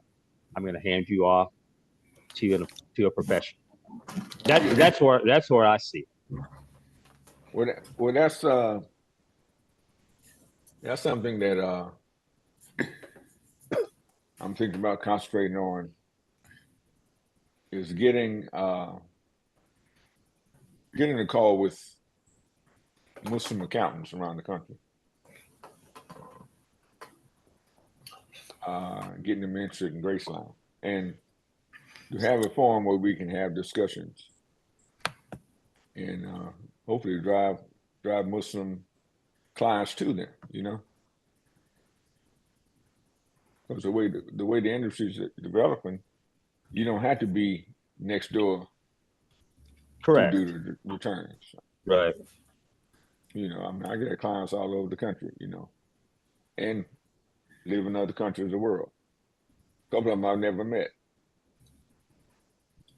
I'm going to hand you off to a professional. That's where I see it. Well, that's something that I'm thinking about concentrating on is getting a call with Muslim accountants around the country, getting them interested in Graceline, and to have a forum where we can have discussions and hopefully drive Muslim clients to them, you know, because the way the industry is developing, you don't have to be next door Correct. to do the returns. Right. You know, I mean, I get clients all over the country, you know, and live in other countries of the world. A couple of them I've never met,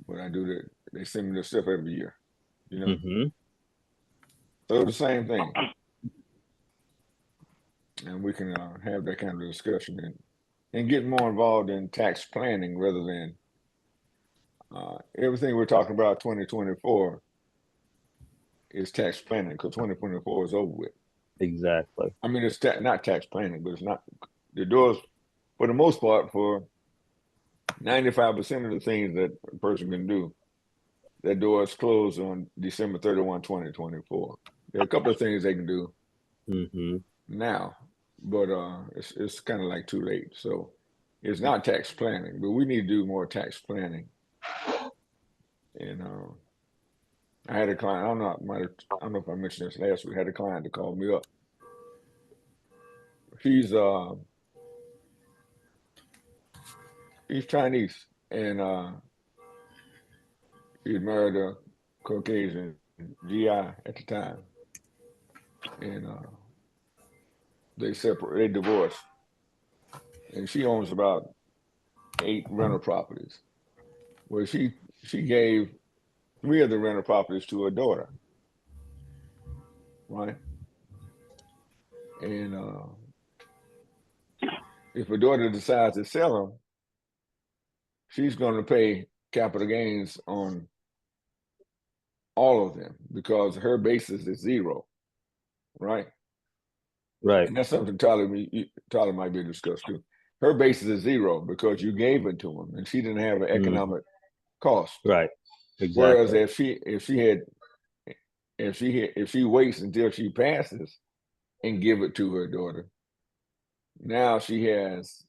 but I do that. They send me their stuff every year, you know. Mm-hmm. So the same thing, and we can have that kind of discussion and get more involved in tax planning rather than everything we're talking about 2024 is tax planning, because 2024 is over with. Exactly. I mean, it's not tax planning, but it's not the doors for the most part for 95% of the things that a person can do. That door is closed on December 31, 2024. There are a couple of things they can do Mm-hmm. now, but it's kind of like too late. So it's not tax planning, but we need to do more tax planning. And I had a client. I don't know if I mentioned this last week. I had a client that called me up. He's Chinese, and he married a Caucasian GI at the time, and they divorced, and she owns about 8 rental properties. Well, she gave 3 of the rental properties to her daughter, right? And if her daughter decides to sell them, she's going to pay capital gains on all of them because her basis is 0, right? Right. And that's something Tyler might be discussed too. Her basis is 0 because you gave it to him, and she didn't have an economic cost. Right. Exactly. Whereas if she waits until she passes and give it to her daughter, now she has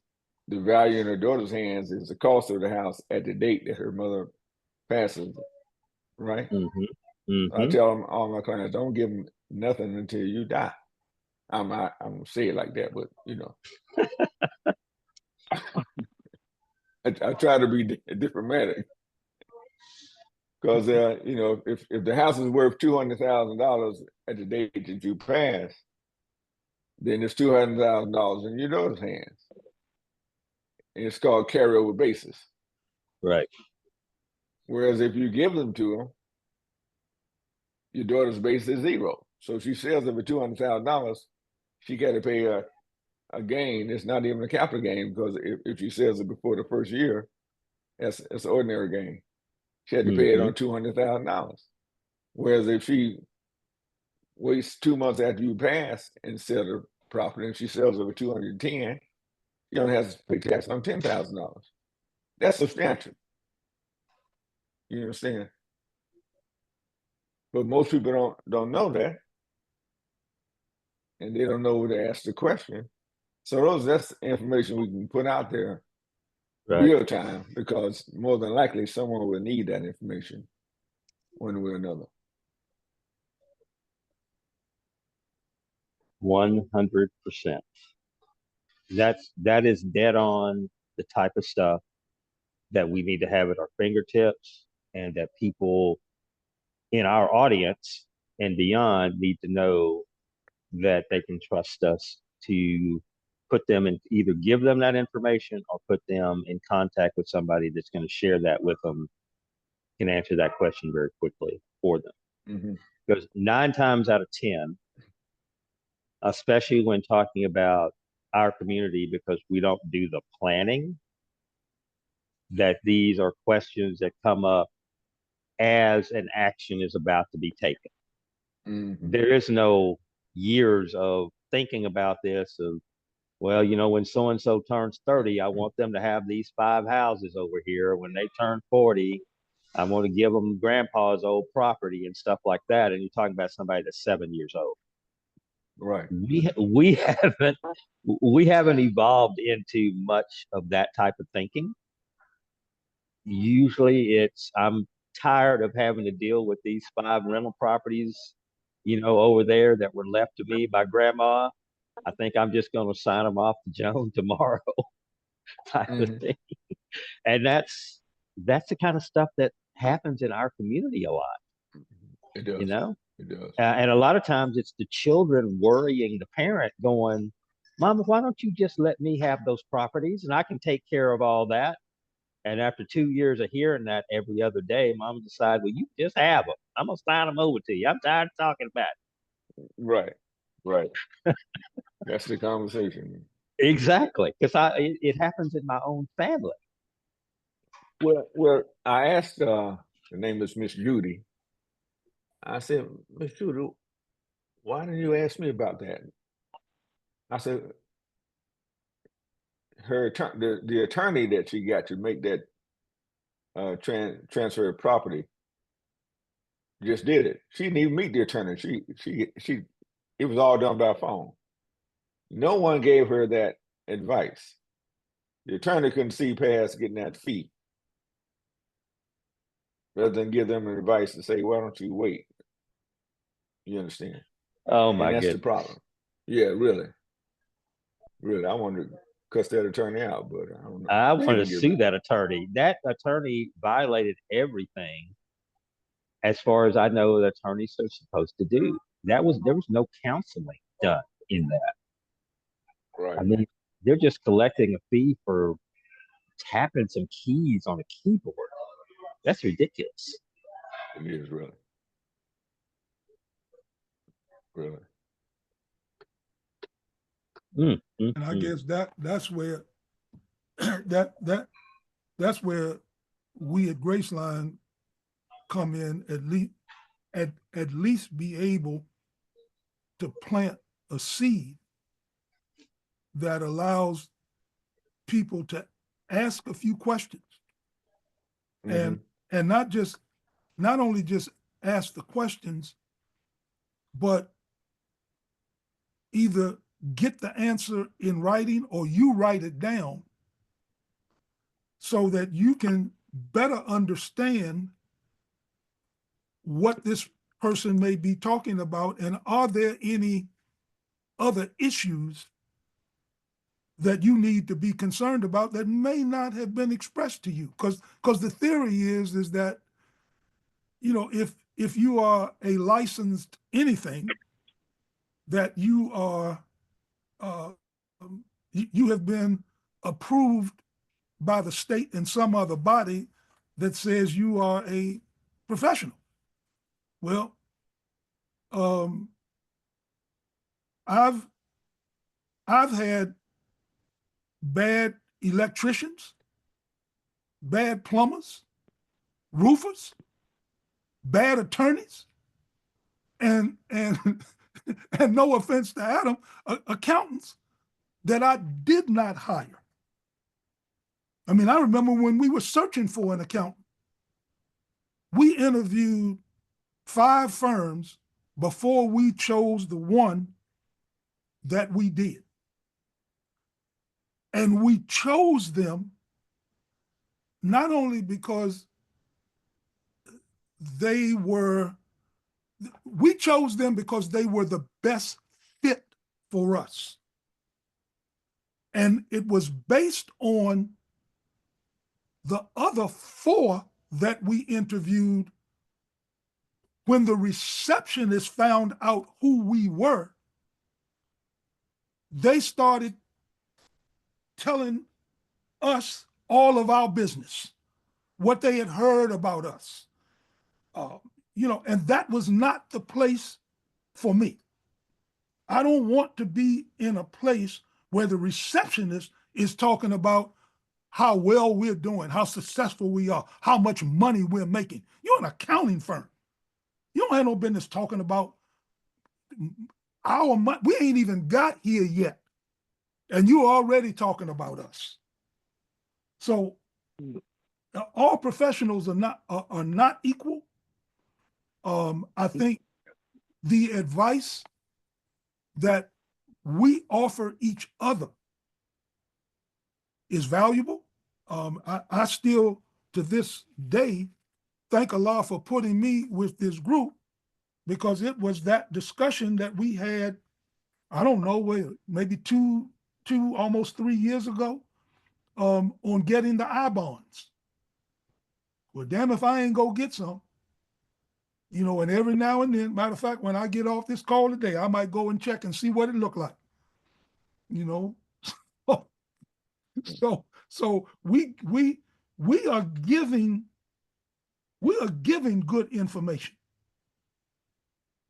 the value in her daughter's hands is the cost of the house at the date that her mother passes, right? Mm-hmm. Mm-hmm. I tell all my clients, don't give them nothing until you die. I'm gonna say it like that, but you know, I try to be diplomatic because you know, if the house is worth $200,000 at the date that you pass, then it's $200,000 in your daughter's hands, and it's called carryover basis. Right. Whereas if you give them to them, your daughter's base is 0. So if she sells it for $200,000, she got to pay a gain. It's not even a capital gain because if she sells it before the first year, that's an ordinary gain. She had to pay it on $200,000. Whereas if she waits 2 months after you pass and sell the property and she sells it for 210, she only has to pay tax on $10,000. That's substantial. You understand? But most people don't know that, and they don't know where to ask the question. So that's information we can put out there real time, because more than likely someone will need that information one way or another. 100%. That is dead on the type of stuff that we need to have at our fingertips, and that people in our audience and beyond need to know that they can trust us to put them in, either give them that information or put them in contact with somebody that's going to share that with them, can answer that question very quickly for them. Mm-hmm. Because 9 times out of 10, especially when talking about our community, because we don't do the planning, that these are questions that come up as an action is about to be taken. Mm-hmm. There is no years of thinking about this, of, well, you know, when so and so turns 30, I want them to have these 5 houses over here. When they turn 40, I want to give them grandpa's old property and stuff like that. And you're talking about somebody that's 7 years old. Right. We haven't evolved into much of that type of thinking. Usually it's I'm tired of having to deal with these 5 rental properties, you know, over there that were left to me by grandma. I think I'm just going to sign them off to Joan tomorrow type of Mhm. thing. And that's the kind of stuff that happens in our community a lot, It you does. know? It does. And a lot of times it's the children worrying the parent going, Mama, why don't you just let me have those properties and I can take care of all that? And after 2 years of hearing that every other day, Mama decided, well, you just have them. I'm going to sign them over to you. I'm tired of talking about Right. Right. That's the conversation. it. Exactly. Because it happens in my own family. Well, I asked, the name is Miss Judy. I said, Miss Judy, why didn't you ask me about that? I said, the attorney that she got to make that transfer of property just did it. She didn't even meet the attorney. It was all done by phone. No one gave her that advice. The attorney couldn't see past getting that fee, rather than give them advice to say, why don't you wait? You understand? Oh, And my that's the goodness. problem. Yeah, really. Really. I wanted to cuss that attorney out, but I don't know. I She want to didn't give sue that attorney. That attorney violated everything as far as I know the attorneys are supposed to do. There was no counseling done in that. right. I mean, they're just collecting a fee for tapping some keys on a keyboard. That's ridiculous. It is really. Really. And I guess that's where that's where we at Graceline come in, at least be able to plant a seed that allows people to ask a few questions Mhm. and not only just ask the questions, but either get the answer in writing or you write it down so that you can better understand what this person may be talking about and are there any other issues that you need to be concerned about that may not have been expressed to you, because the theory is that, you know, if you are a licensed anything, that you are you have been approved by the state and some other body that says you are a professional. Well, um, I've had bad electricians, bad plumbers, roofers, bad attorneys, and and no offense to Adam, accountants that I did not hire. I mean, I remember when we were searching for an accountant, we interviewed 5 firms before we chose the one that we did. And we chose them not only because we chose them because they were the best fit for us. And it was based on the other 4 that we interviewed. When the receptionist found out who we were, they started telling us all of our business, what they had heard about us. You know, and that was not the place for me. I don't want to be in a place where the receptionist is talking about how well we're doing, how successful we are, how much money we're making. You're an accounting firm. You don't have no business talking about our money. We ain't even got here yet. and you're already talking about us. So all professionals are not equal. I think the advice that we offer each other is valuable. I still, to this day, thank Allah for putting me with this group, because it was that discussion that we had, I don't know, maybe two, almost 3 years ago, on getting the I bonds. Well, damn if I ain't go get some. You know, and every now and then, matter of fact, when I get off this call today, I might go and check and see what it looked like. You know, so we are giving good information.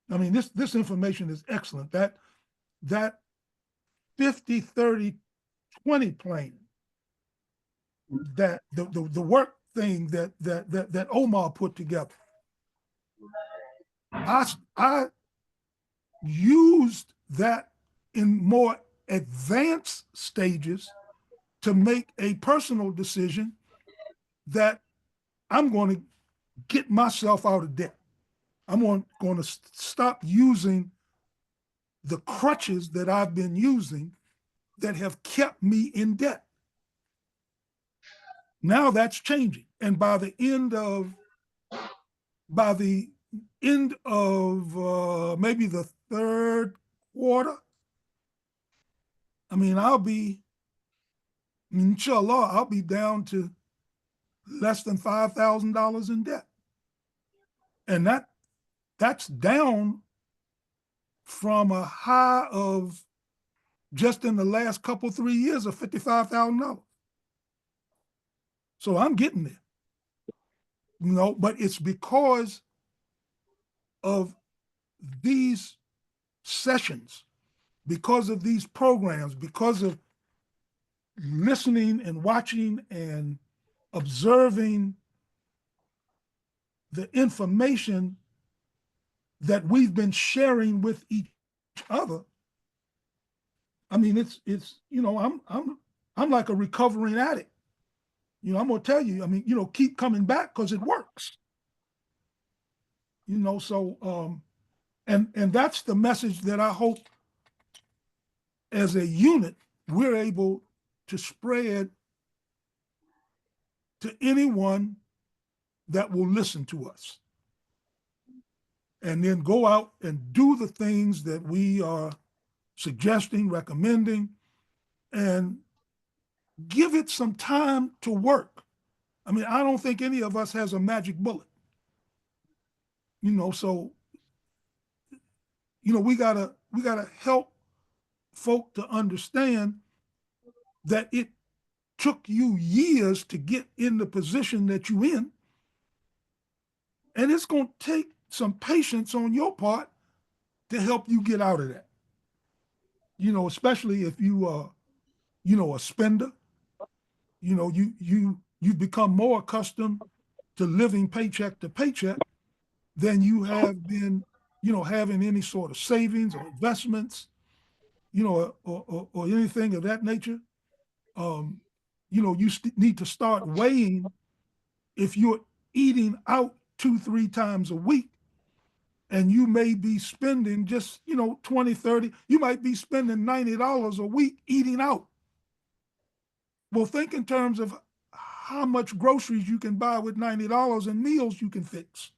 I mean, this information is excellent. That 50-30-20 plan, that the work thing that Omar put together. I used that in more advanced stages to make a personal decision that I'm going to get myself out of debt. I'm going to stop using the crutches that I've been using that have kept me in debt. Now that's changing. And by the end of maybe the third quarter, I mean, inshallah, I'll be down to less than $5,000 in debt. And that's down from a high of, just in the last couple, 3 years, of $55,000. So I'm getting there. You know, but it's because of these sessions, because of these programs, because of listening and watching and observing the information that we've been sharing with each other. I mean, it's you know, I'm like a recovering addict. You know, I'm gonna tell you, I mean, you know, keep coming back because it works. You know, so and that's the message that I hope as a unit we're able to spread to anyone that will listen to us. And then go out and do the things that we are suggesting, recommending, and give it some time to work. I mean, I don't think any of us has a magic bullet. You know, so, you know, we gotta help folk to understand that it took you years to get in the position that you in, and it's gonna take some patience on your part to help you get out of that. You know, especially if you are, you know, a spender. You know, you've become more accustomed to living paycheck to paycheck than you have been, you know, having any sort of savings or investments, you know, or anything of that nature. You know, you need to start weighing if you're eating out 2-3 times a week, and you may be spending just, you know, 20-30, you might be spending $90 a week eating out. Well, think in terms of how much groceries you can buy with $90 and meals you can fix.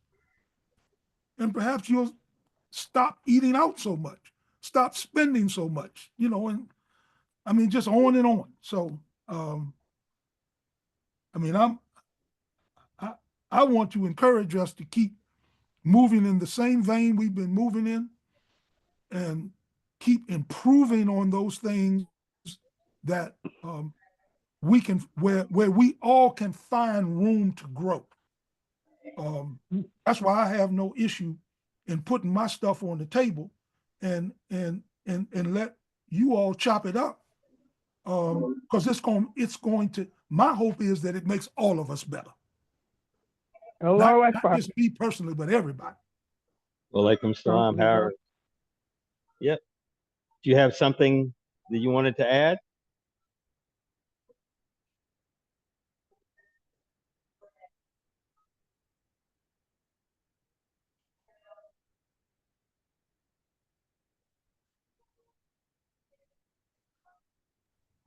And perhaps you'll stop eating out so much, stop spending so much, you know, and I mean, just on and on. So, I mean, I want to encourage us to keep moving in the same vein we've been moving in, and keep improving on those things that we can, where we all can find room to grow. That's why I have no issue in putting my stuff on the table and let you all chop it up. Because it's going to, my hope is that it makes all of us better. Not just me personally, but everybody. Walaikum salam, Harris. Yep. Do you have something that you wanted to add?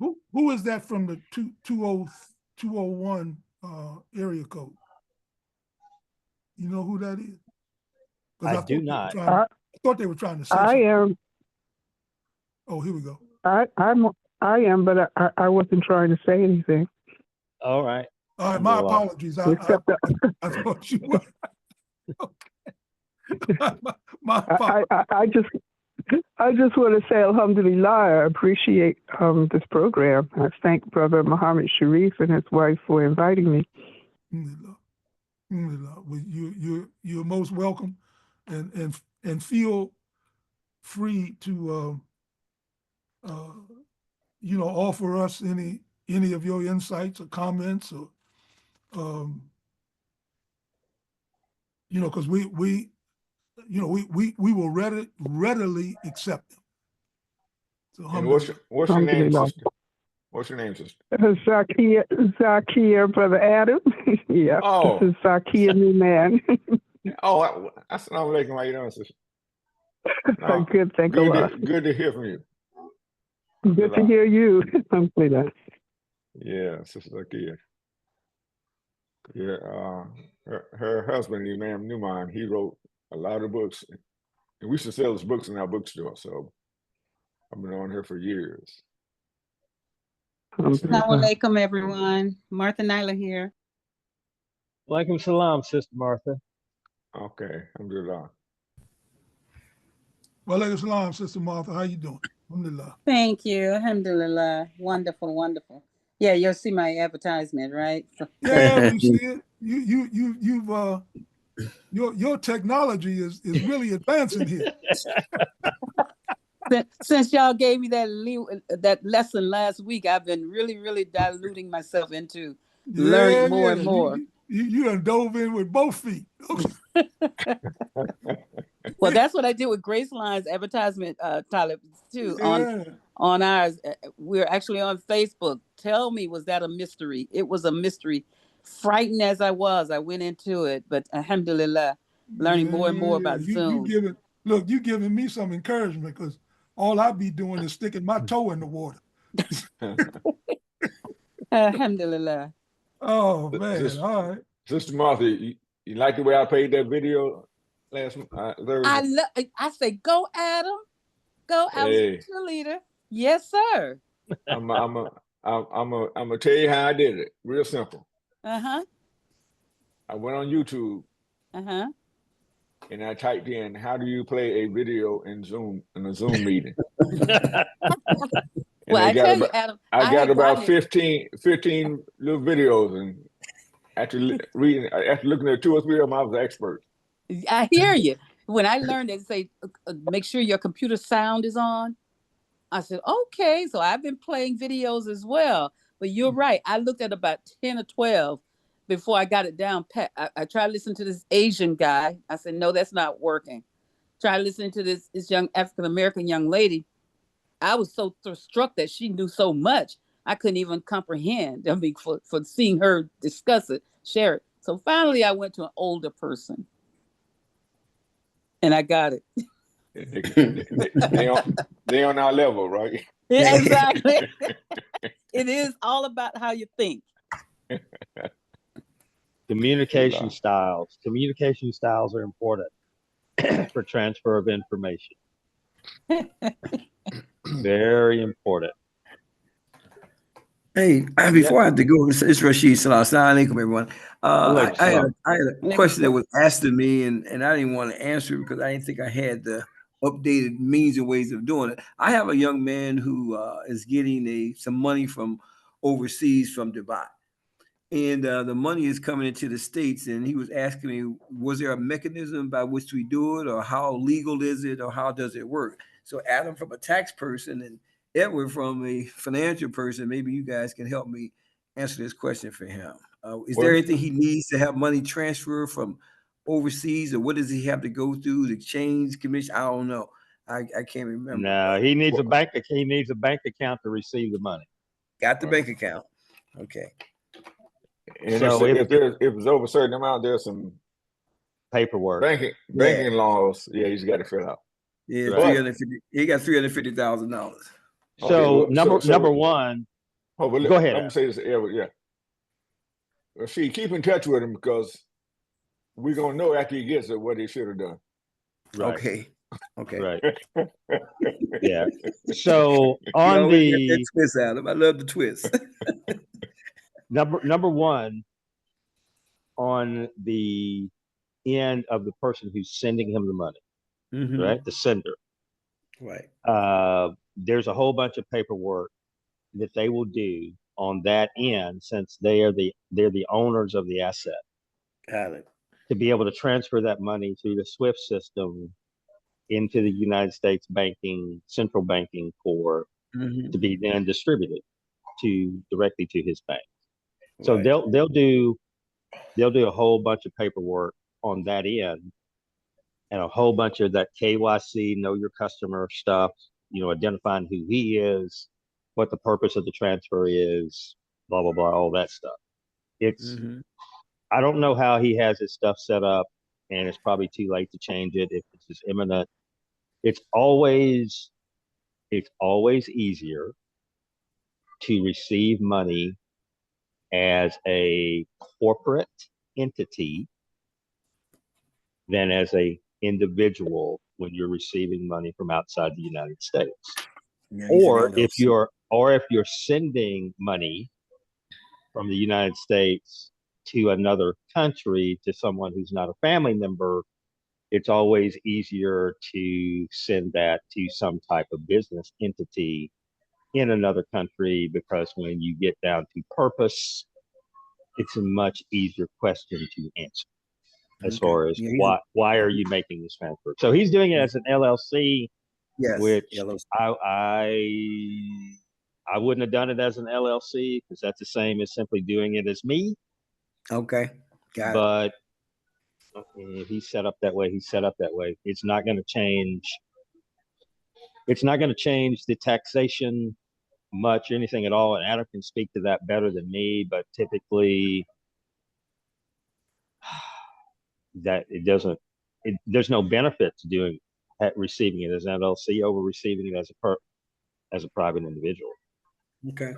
Who is that from the 201 area code? You know who that is? I do not. I thought they were trying to say I something. am. Oh, here we go. I am, but I wasn't trying to say anything. All right. All right, my apologies. I thought you were. Okay. my apologies. I just want to say, alhamdulillah, I appreciate this program. I thank Brother Muhammad Sharif and his wife for inviting me. Well, you're most welcome, and feel free to offer us any of your insights or comments, or because we will readily accept them. So, And what's your name, sister? What's your name, sister? Zakia, Brother Adam. Yeah, Oh. This is Zakia, new man. Oh, assalamu alaikum. How you doing, sister? No, Good, thank Allah. Good to hear from you. Good to hear you. Alhamdulillah. Yeah, sister Zakia. Yeah, her husband, Imam Newman, he wrote a lot of books, and we should sell his books in our bookstore. So I've been on here for years. Assalamu alaikum, everyone. Martha Nyla here. Walaikum salam, Sister Martha. Okay, alhamdulillah. Walaikum salam, Sister Martha. How you doing? Alhamdulillah. Thank you. Alhamdulillah. Wonderful, wonderful. Yeah, you'll see my advertisement, right? Yeah, we see it. Your technology is really advancing here. Since y'all gave me that lesson last week, I've been really diluting myself into learning more and more. You done dove in with both feet. Well, that's what I did with Graceline's advertisement, Talib, too. Yeah. On ours, we're actually on Facebook. Tell me, was that a mystery? It was a mystery. Frightened as I was, I went into it, but alhamdulillah, learning more and more about Zoom. You giving me some encouragement, because all I be doing is sticking my toe in the water. Alhamdulillah. Oh man, all right. Sister Martha, you like the way I played that video last Thursday? I say, go Adam, go. I was a cheerleader. Yes, sir. I'm gonna tell you how I did it. Real simple. I went on YouTube. And I typed in, how do you play a video in a Zoom meeting? Well, I tell you, Adam, I got about 15 little videos, and after looking at 2 or 3 of them, I was an expert. I hear you. When I learned that, say, make sure your computer sound is on, I said, okay. So I've been playing videos as well. But you're right. I looked at about 10 or 12 before I got it down pat. I tried to listen to this Asian guy. I said, no, that's not working. Tried listening to this young African-American young lady. I was so struck that she knew so much. I couldn't even comprehend. I mean, for seeing her discuss it, share it. So finally I went to an older person and I got it. They on our level, right? Yeah, exactly. It is all about how you think. Communication styles. Communication styles are important for transfer of information. Very important. Hey, before I have to go, it's Rashid Salah. Assalamu alaikum, everyone. I had a question that was asked of me, and I didn't want to answer it because I didn't think I had the updated means and ways of doing it. I have a young man who is getting some money from overseas from Dubai. And the money is coming into the States, and he was asking me, was there a mechanism by which we do it, or how legal is it, or how does it work? So Adam, from a tax person, and Edward from a financial person, maybe you guys can help me answer this question for him. Is there anything he needs to have money transfer from overseas, or what does he have to go through, the exchange commission? I don't know. I can't remember. No, he needs a bank. He needs a bank account to receive the money. Got the bank account. Okay. And so if it's over a certain amount, there's some paperwork, banking laws. Yeah, he's got to fill out. Yeah, he got $350,000. So number one, Oh, but Go ahead. Let me say this, Edward. Yeah. Well, see, keep in touch with him because we're gonna know after he gets it what he should have done. Right. Okay. Okay. Right. Yeah. So You on always get that the twist out of. I love the twist. number one, on the end of the person who's sending him the money, right? The sender. Right. There's a whole bunch of paperwork that they will do on that end, since they're the owners of the asset, Got it. to be able to transfer that money through the SWIFT system into the United States central banking core, to be then distributed directly to his bank. So Right. they'll do a whole bunch of paperwork on that end, and a whole bunch of that KYC, know your customer stuff, identifying who he is, what the purpose of the transfer is, blah, blah, blah, all that stuff. I don't know how he has his stuff set up, and it's probably too late to change it if it's just imminent. It's always easier to receive money as a corporate entity than as a individual when you're receiving money from outside the United States. Yeah, Or if you're sending money from the United States to another country to someone who's not a family member, it's always easier to send that to some type of business entity in another country, because when you get down to purpose, it's a much easier question to answer as far as why are you making this transfer. So he's doing it as an LLC, which LLC. I wouldn't have done it as an LLC, because that's the same as simply doing it as me. Okay, got but if he's set up that way, he's set up that way. It's not going to change. It's not going to change the taxation much or anything at all. And Adam can speak to that better than me, but typically that it doesn't, there's no benefit to receiving it as an LLC over receiving it as a private individual. Okay.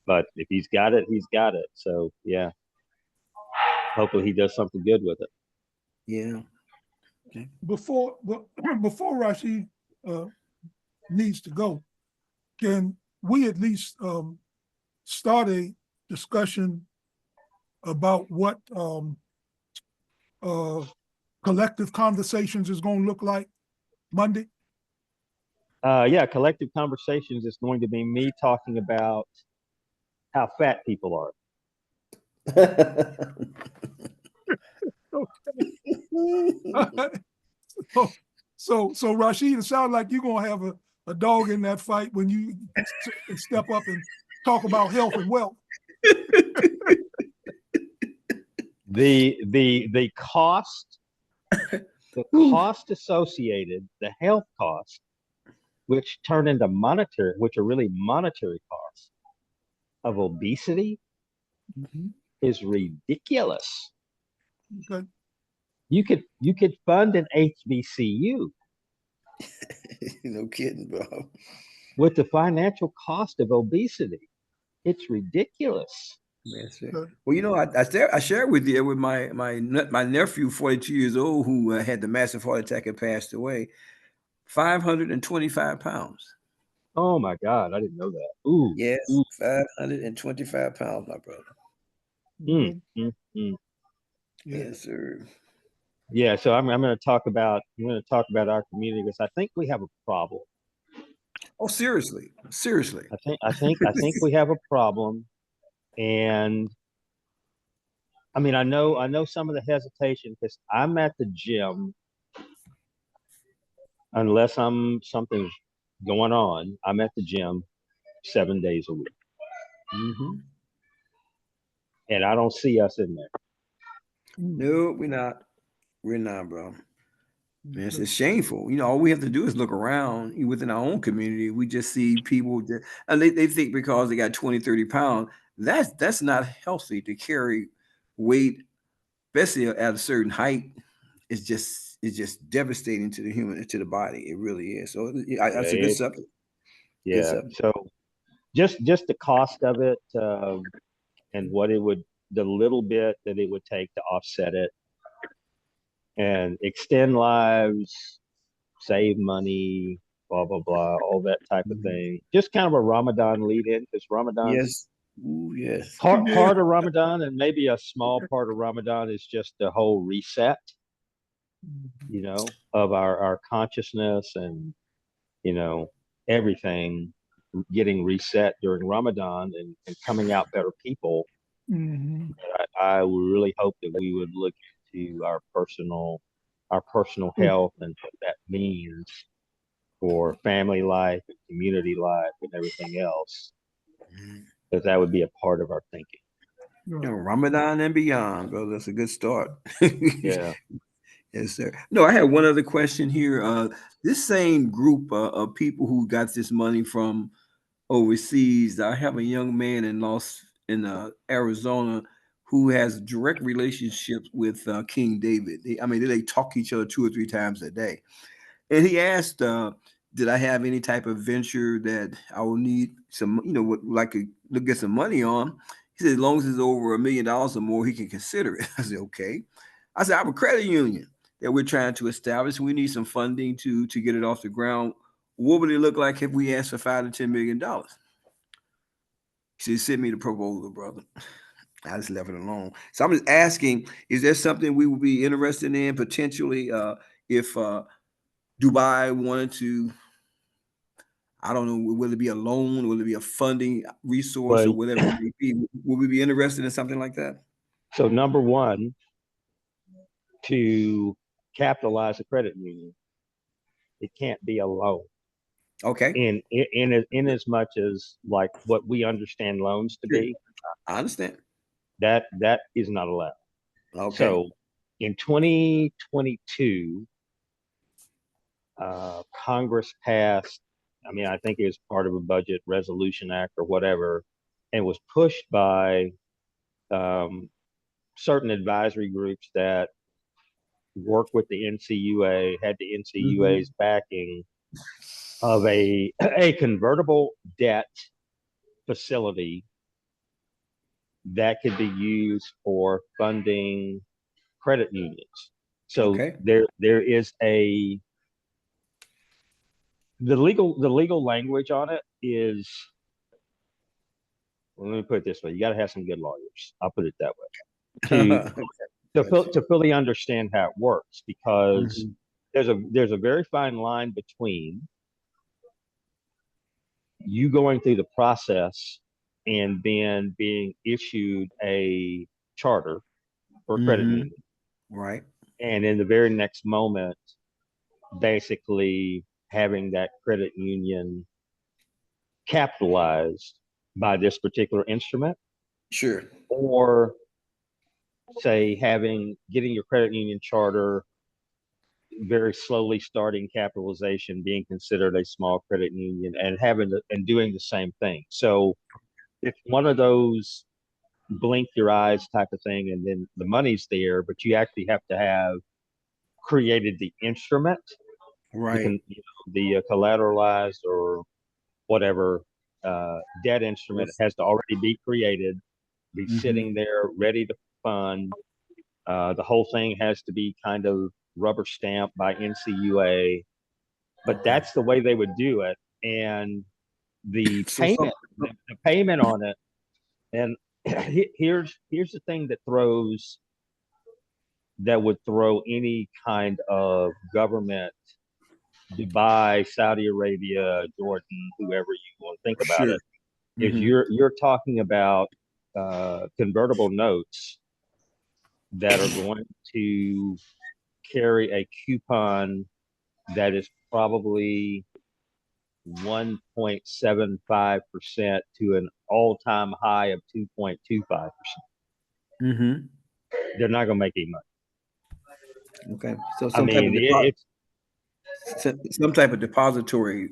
But if he's got it, he's got it. So yeah, hopefully he does something good with it. Yeah. Okay. Before Rashid needs to go, can we at least start a discussion about what collective conversations is going to look like Monday? Yeah, collective conversations is going to be me talking about how fat people are. So Rashid, it sounds like you're gonna have a dog in that fight when you step up and talk about health and wealth. The cost, associated, the health cost, which turn into which are really monetary costs of obesity, is ridiculous. Okay. You could fund an HBCU. No kidding, bro. With the financial cost of obesity, it's ridiculous. Yes, sir. Well, I shared with you with my nephew, 42 years old, who had the massive heart attack and passed away. 525 pounds. Oh my God, I didn't know that. Ooh. Yes, ooh. 525 pounds, my brother. Yes, sir. Yeah, so I'm going to talk about our community, because I think we have a problem. Oh, seriously. I think we have a problem, and I mean, I know some of the hesitation, because I'm at the gym unless something's going on. I'm at the gym 7 days a week, and I don't see us in there. No, we're not. We're not, bro. It's shameful. All we have to do is look around within our own community. We just see people and they think because they got 20, 30 pounds, that's not healthy to carry weight, especially at a certain height. It's just devastating to the body. It really is. So that's a good subject. Yeah. So just the cost of it, and what it would, the little bit that it would take to offset it and extend lives, save money, blah, blah, blah, all that type of thing. Just kind of a Ramadan lead in, because Ramadan's Yes. Ooh, yes. part of Ramadan, and maybe a small part of Ramadan is just the whole reset, you know, of our consciousness and, you know, everything getting reset during Ramadan and coming out better people. Mhm. I would really hope that we would look into our personal health and what that means for family life and community life and everything else, because that would be a part of our thinking. Ramadan and beyond, bro. That's a good start. Yeah. Yes, sir. No, I had one other question here. This same group of people who got this money from overseas, I have a young man in Arizona who has direct relationships with King David. They talk to each other 2 or 3 times a day. And he asked, did I have any type of venture that I will need some, like to get some money on? He said, as long as it's over $1 million or more, he can consider it. I said, okay. I said, I have a credit union that we're trying to establish. We need some funding to get it off the ground. What would it look like if we asked for $5 to $10 million? He said, send me the proposal, brother. I just left it alone. So I'm just asking, is there something we would be interested in potentially if Dubai wanted to, I don't know, will it be a loan? Will it be a funding resource or whatever it may be? Will we be interested in something like that? So number one, to capitalize a credit union, it can't be a loan. Okay. In as much as like what we understand loans to be. I understand. That is not allowed. Okay. So in 2022, Congress passed, I think it was part of a budget resolution act or whatever, and was pushed by certain advisory groups that work with the NCUA, had the NCUA's backing of a convertible debt facility that could be used for funding credit unions. So there is the legal language on it is, let me put it this way, you got to have some good lawyers. I'll put it that way to fully understand how it works, because there's a very fine line between you going through the process and then being issued a charter for a credit union. Right. And in the very next moment, basically having that credit union capitalized by this particular instrument. Sure. Or say getting your credit union charter, very slowly starting capitalization, being considered a small credit union, and doing the same thing. So it's one of those blink your eyes type of thing, and then the money's there, but you actually have to have created the instrument, right? The collateralized or whatever debt instrument has to already be created, be sitting there ready to fund. The whole thing has to be kind of rubber stamped by NCUA, but that's the way they would do it. And the payment on it. And here's the thing that would throw any kind of government, Dubai, Saudi Arabia, Jordan, whoever you want to think about it, is you're talking about convertible notes that are going to carry a coupon that is probably 1.75% to an all-time high of 2.25%. They're not going to make any money. Okay, so some type of depository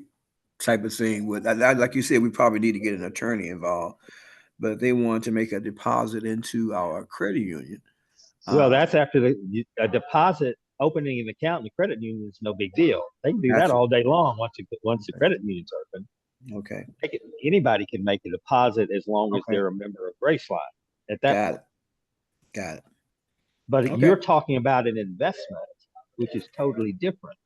type of thing would, like you said, we probably need to get an attorney involved. But if they want to make a deposit into our credit union, well, that's after a deposit. Opening an account in the credit union is no big deal. They can do that all day long once the credit union's open. Okay. Anybody can make a deposit as long as Okay. they're a member of Graceline at that point. Got it. But Okay. you're talking about an investment, which is totally different.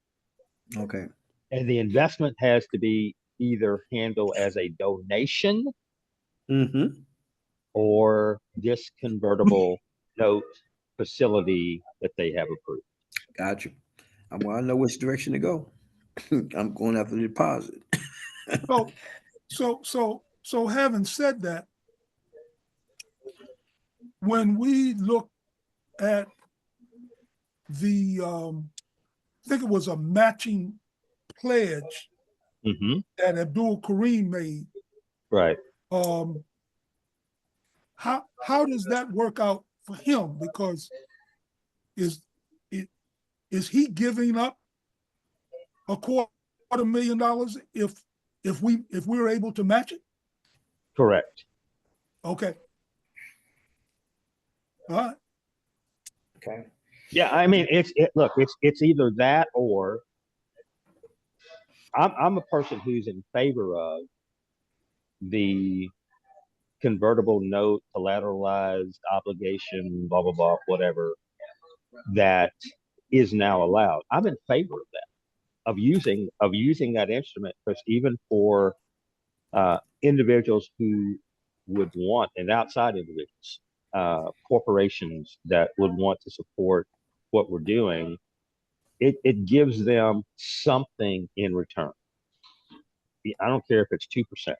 Okay. And the investment has to be either handled as a donation or this convertible note facility that they have approved. Got you. I want to know which direction to go. I'm going after the deposit. So having said that, when we look at the, I think it was a matching pledge that Abdul Kareem made. Right. How does that work out for him? Because is he giving up $250,000 if we're able to match it? Correct. Okay. All right. Okay. Yeah, I mean, it's either that or I'm a person who's in favor of the convertible note, collateralized obligation, blah blah blah, whatever that is now allowed. I'm in favor of that, of using that instrument, because even for individuals who would want, and outside individuals, corporations that would want to support what we're doing, it gives them something in return. I don't care if it's 2%.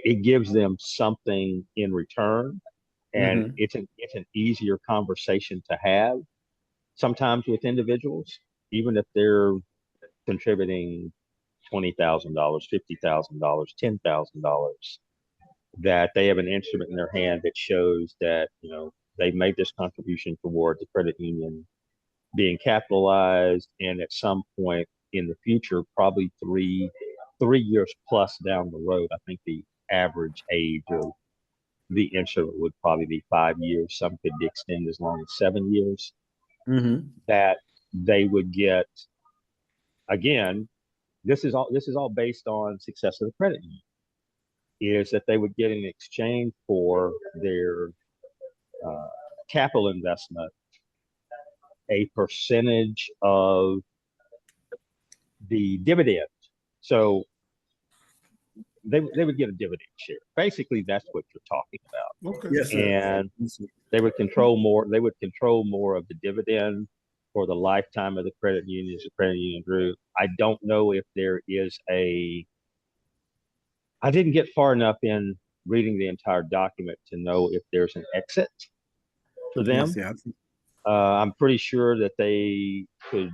It gives them something in return, and it's an easier conversation to have sometimes with individuals, even if they're contributing $20,000, $50,000, $10,000, that they have an instrument in their hand that shows that, they've made this contribution toward the credit union being capitalized, and at some point in the future, probably three years plus down the road, I think the average age of the instrument would probably be 5 years. Some could be extended as long as 7 years. That they would get, again, this is all based on success of the credit union, is that they would get in exchange for their capital investment a percentage of the dividend. So they would get a dividend share. Basically, that's what you're talking about. Okay. Yes, sir. And they would control more. They would control more of the dividend for the lifetime of the credit union as a credit union group. I don't know if there is I didn't get far enough in reading the entire document to know if there's an exit for them. Yes, I'm pretty sure that they could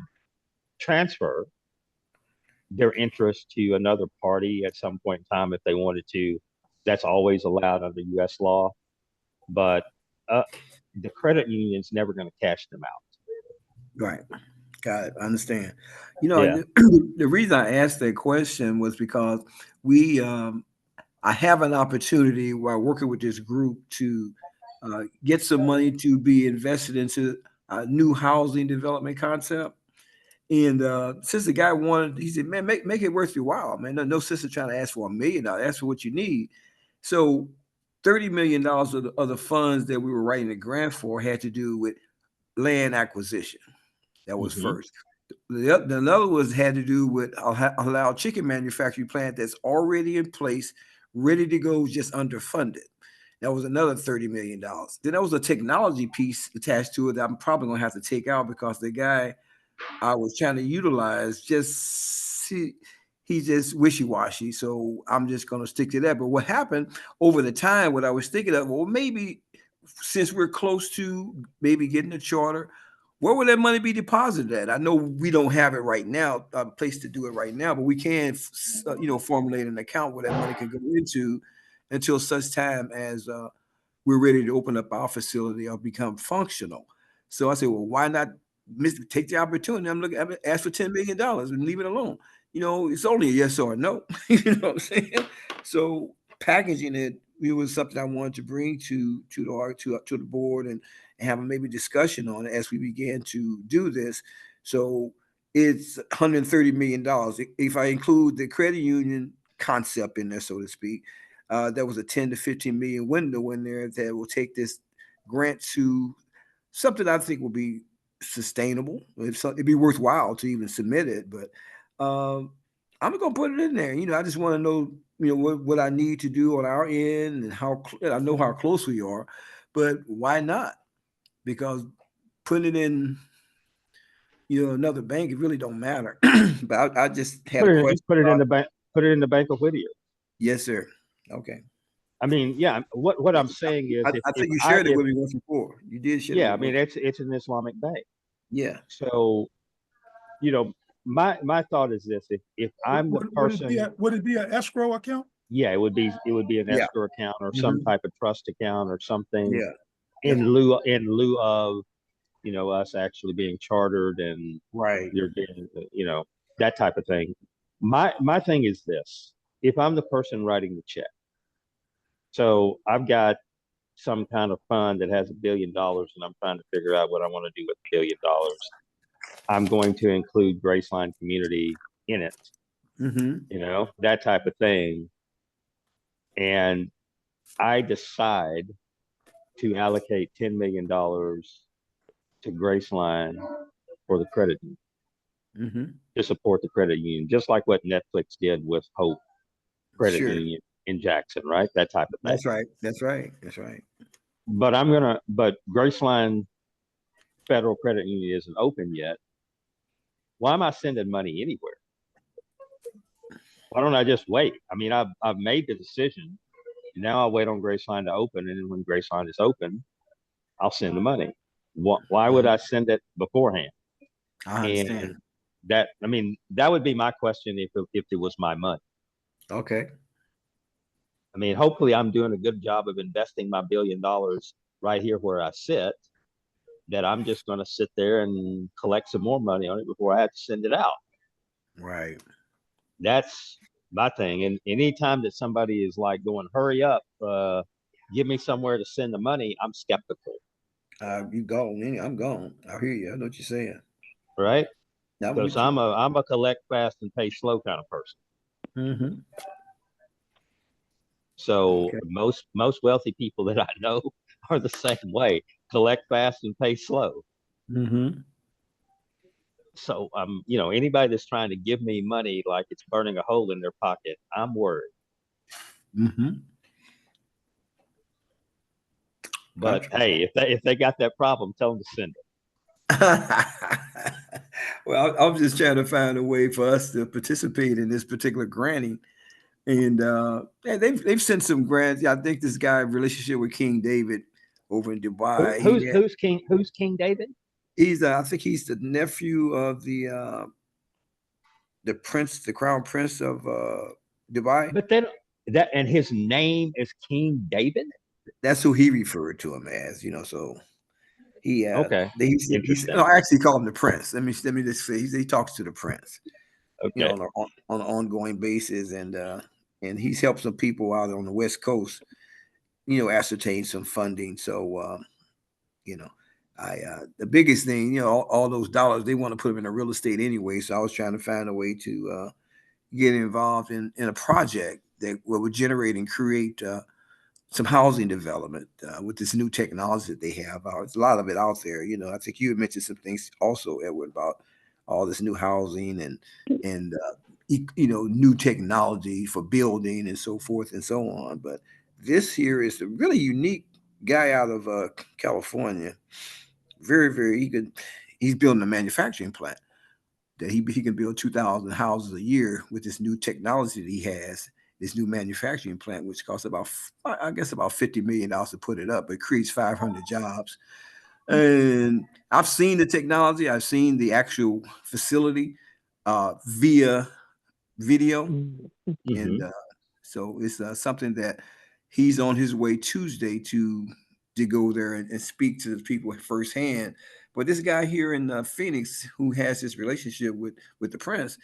transfer their interest to another party at some point in time if they wanted to. That's always allowed under U.S. law. But the credit union's never going to cash them out. Right. Got it. I understand. Yeah. The reason I asked that question was because I have an opportunity while working with this group to get some money to be invested into a new housing development concept. And since the guy he said, man, make it worth your while, man. No sense in trying to ask for $1 million. Ask for what you need. So $30 million of the funds that we were writing the grant for had to do with land acquisition. That was first. The other had to do with allow chicken manufacturing plant that's already in place, ready to go, just underfunded. That was another $30 million. Then there was a technology piece attached to it that I'm probably going to have to take out because the guy I was trying to utilize he's just wishy-washy. So I'm just going to stick to that. But what happened over the time, what I was thinking of, well, maybe since we're close to maybe getting a charter, where would that money be deposited at? I know we don't have it right now, a place to do it right now, but we can, formulate an account where that money can go into until such time as we're ready to open up our facility or become functional. So I said, well, why not take the opportunity? I'm ask for $10 million and leave it alone. It's only a yes or a no. You know what I'm saying? So packaging it was something I wanted to bring to the board and have a maybe discussion on it as we began to do this. So it's $130 million. If I include the credit union concept in there, so to speak. There was a 10 to 15 million window in there that will take this grant to something I think will be sustainable. It'd be worthwhile to even submit it, but I'm gonna put it in there. I just want to know, what I need to do on our end and I know how close we are, but why not? Because putting it in, another bank, it really don't matter. But I just had a question. Put it in the bank. Put it in the Bank of Whittier. Yes, sir. Okay. I mean, yeah. What I'm saying is, I think you shared it with me once before. You did share. Yeah, I mean, it's an Islamic bank. Yeah. So, my thought is this: if I'm the person, would it be an escrow account? Yeah, it would be an escrow account or some type of trust account or something. Yeah. In lieu of us actually being chartered and you're getting that type of thing. My thing is this: if I'm the person writing the check, so I've got some kind of fund that has $1 billion and I'm trying to figure out what I want to do with $1 billion. I'm going to include Graceline Community in it, that type of thing. And I decide to allocate $10 million to Graceline for the credit union, to support the credit union, just like what Netflix did with Hope Credit Union in Jackson, right? That type of thing. That's right. But Graceline Federal Credit Union isn't open yet. Why am I sending money anywhere? Why don't I just wait? I mean, I've made the decision. Now I'll wait on Graceline to open, and then when Graceline is open, I'll send the money. Why would I send it beforehand? I understand. And that would be my question if it was my money. Okay. I mean, hopefully I'm doing a good job of investing my $1 billion right here where I sit, that I'm just going to sit there and collect some more money on it before I have to send it out. Right. That's my thing. And anytime that somebody is like going, hurry up, give me somewhere to send the money, I'm skeptical. You gone? I'm gone. I hear you. I know what you're saying. Right? Because I'm a collect fast and pay slow kind of person. So most wealthy people that I know are the same way: collect fast and pay slow. So anybody that's trying to give me money like it's burning a hole in their pocket, I'm worried. But hey, if they got that problem, tell them to send it. Well, I'm just trying to find a way for us to participate in this particular granting. And they've sent some grants. Yeah, I think this guy relationship with King David over in Dubai. Who's King David? I think he's the nephew of the prince, the crown prince of Dubai. But then and his name is King David. That's who he referred to him as. So he okay. I actually call him the prince. Let me just say he talks to the prince. Okay. On an ongoing basis, and he's helped some people out on the West Coast, ascertain some funding. So, the biggest thing, all those dollars, they want to put them in a real estate anyway. So I was trying to find a way to get involved in a project that would generate and create some housing development with this new technology that they have. There's a lot of it out there. I think you had mentioned some things also, Edward, about all this new housing and new technology for building and so forth and so on. But this here is a really unique guy out of California. Very, very he's building a manufacturing plant that he can build 2,000 houses a year with this new technology that he has. This new manufacturing plant, which costs about $50 million to put it up, but creates 500 jobs. And I've seen the technology. I've seen the actual facility via video. And so it's something that he's on his way Tuesday to go there and speak to the people firsthand. But this guy here in Phoenix, who has this relationship with the prince,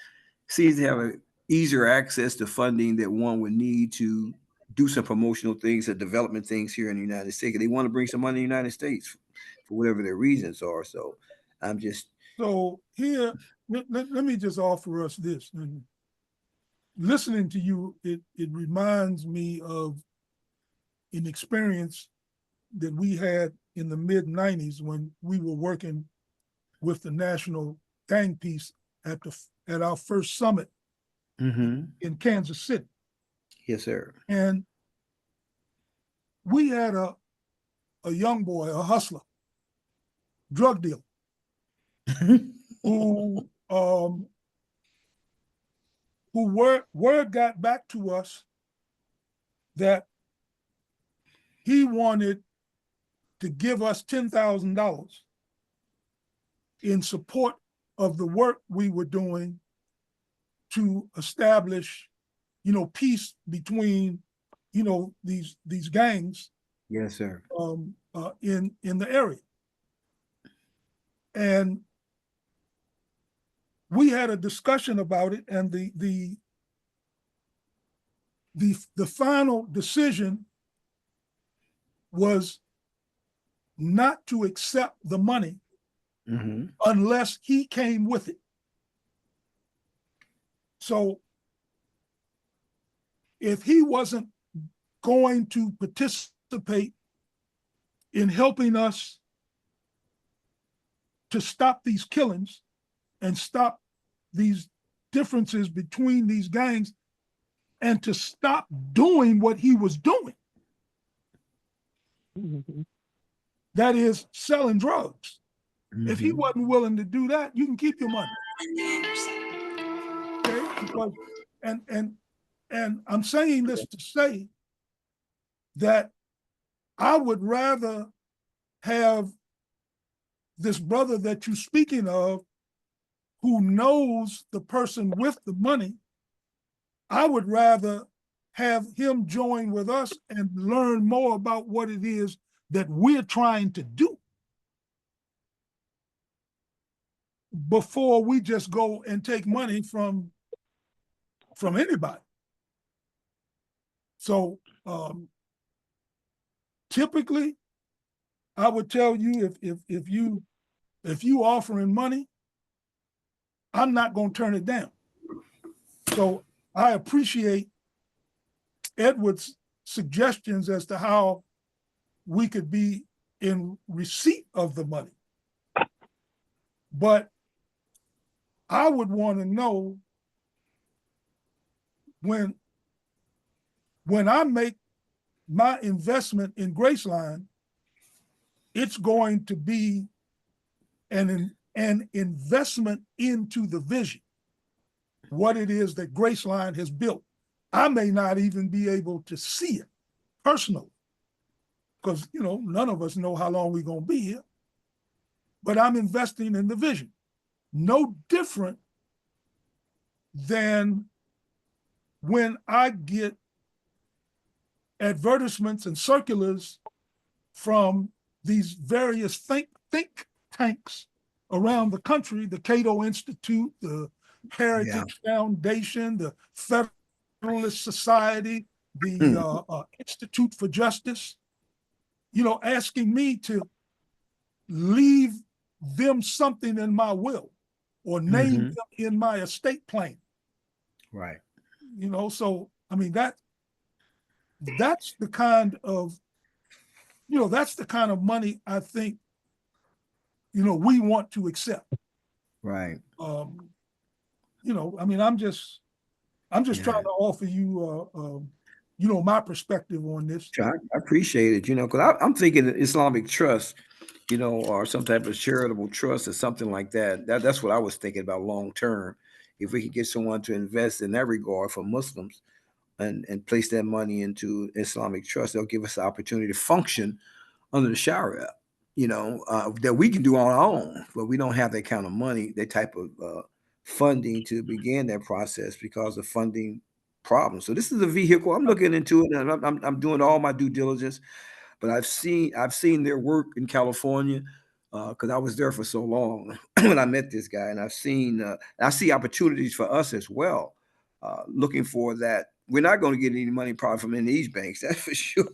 seems to have an easier access to funding that one would need to do some promotional things or development things here in the United States. They want to bring some money in the United States for whatever their reasons are. So So here, let me just offer us this. listening to you, it reminds me of an experience that we had in the mid-90s when we were working with the National Gang Peace at our first summit in Kansas City. Yes, sir. And we had a young boy, a hustler, drug dealer, who word got back to us that he wanted to give us $10,000 in support of the work we were doing to establish, peace between, these gangs. Yes, sir. In the area. And we had a discussion about it, and the final decision was not to accept the money unless he came with it. So if he wasn't going to participate in helping us to stop these killings and stop these differences between these gangs and to stop doing what he was doing, that is selling drugs. If he wasn't willing to do that, you can keep your money. Okay? Because, and I'm saying this to say that I would rather have this brother that you're speaking of, who knows the person with the money, I would rather have him join with us and learn more about what it is that we're trying to do before we just go and take money from anybody. So typically, I would tell you if you offering money, I'm not going to turn it down. So I appreciate Edward's suggestions as to how we could be in receipt of the money. But I would want to know when I make my investment in Graceline, it's going to be an investment into the vision, what it is that Graceline has built. I may not even be able to see it personally, because none of us know how long we're going to be here, but I'm investing in the vision. No different than when I get advertisements and circulars from these various think tanks around the country, the Cato Institute, the Heritage Foundation, the Federalist Society, the Institute for Justice, asking me to leave them something in my will or name them in my estate plan. Right. So I mean that's the kind of money I think we want to accept. Right. I mean, I'm just trying to offer you my perspective on this. I appreciate it, because I'm thinking Islamic trust, or some type of charitable trust or something like that. That's what I was thinking about long term. If we could get someone to invest in that regard for Muslims and place that money into Islamic trust, they'll give us the opportunity to function under the Sharia, that we can do on our own, but we don't have that kind of money, that type of funding to begin that process because of funding problems. So this is a vehicle. I'm looking into it, and I'm doing all my due diligence. But I've seen their work in California because I was there for so long when I met this guy, and I see opportunities for us as well. Looking for that. We're not going to get any money probably from any of these banks, that's for sure.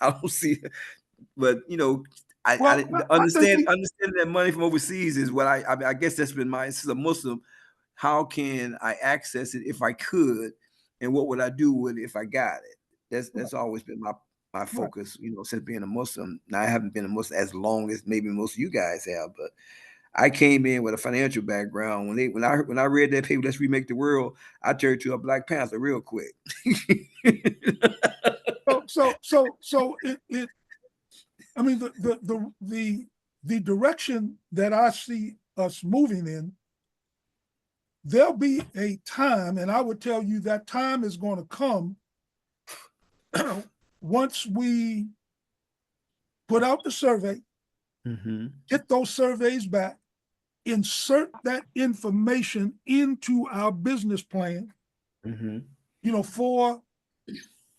I don't see it. But I understand that money from overseas is what I guess that's been it's a Muslim how can I access it if I could, and what would I do with it if I got it? That's always been my focus, you know, since being a Muslim. Now I haven't been a Muslim as long as maybe most of you guys have, but I came in with a financial background. When I read that paper, Let's Remake the World, I turned to a Black Panther real quick. So I mean, the direction that I see us moving in, there'll be a time, and I would tell you that time is going to come once we put out the survey, get those surveys back, insert that information into our business plan, you know, for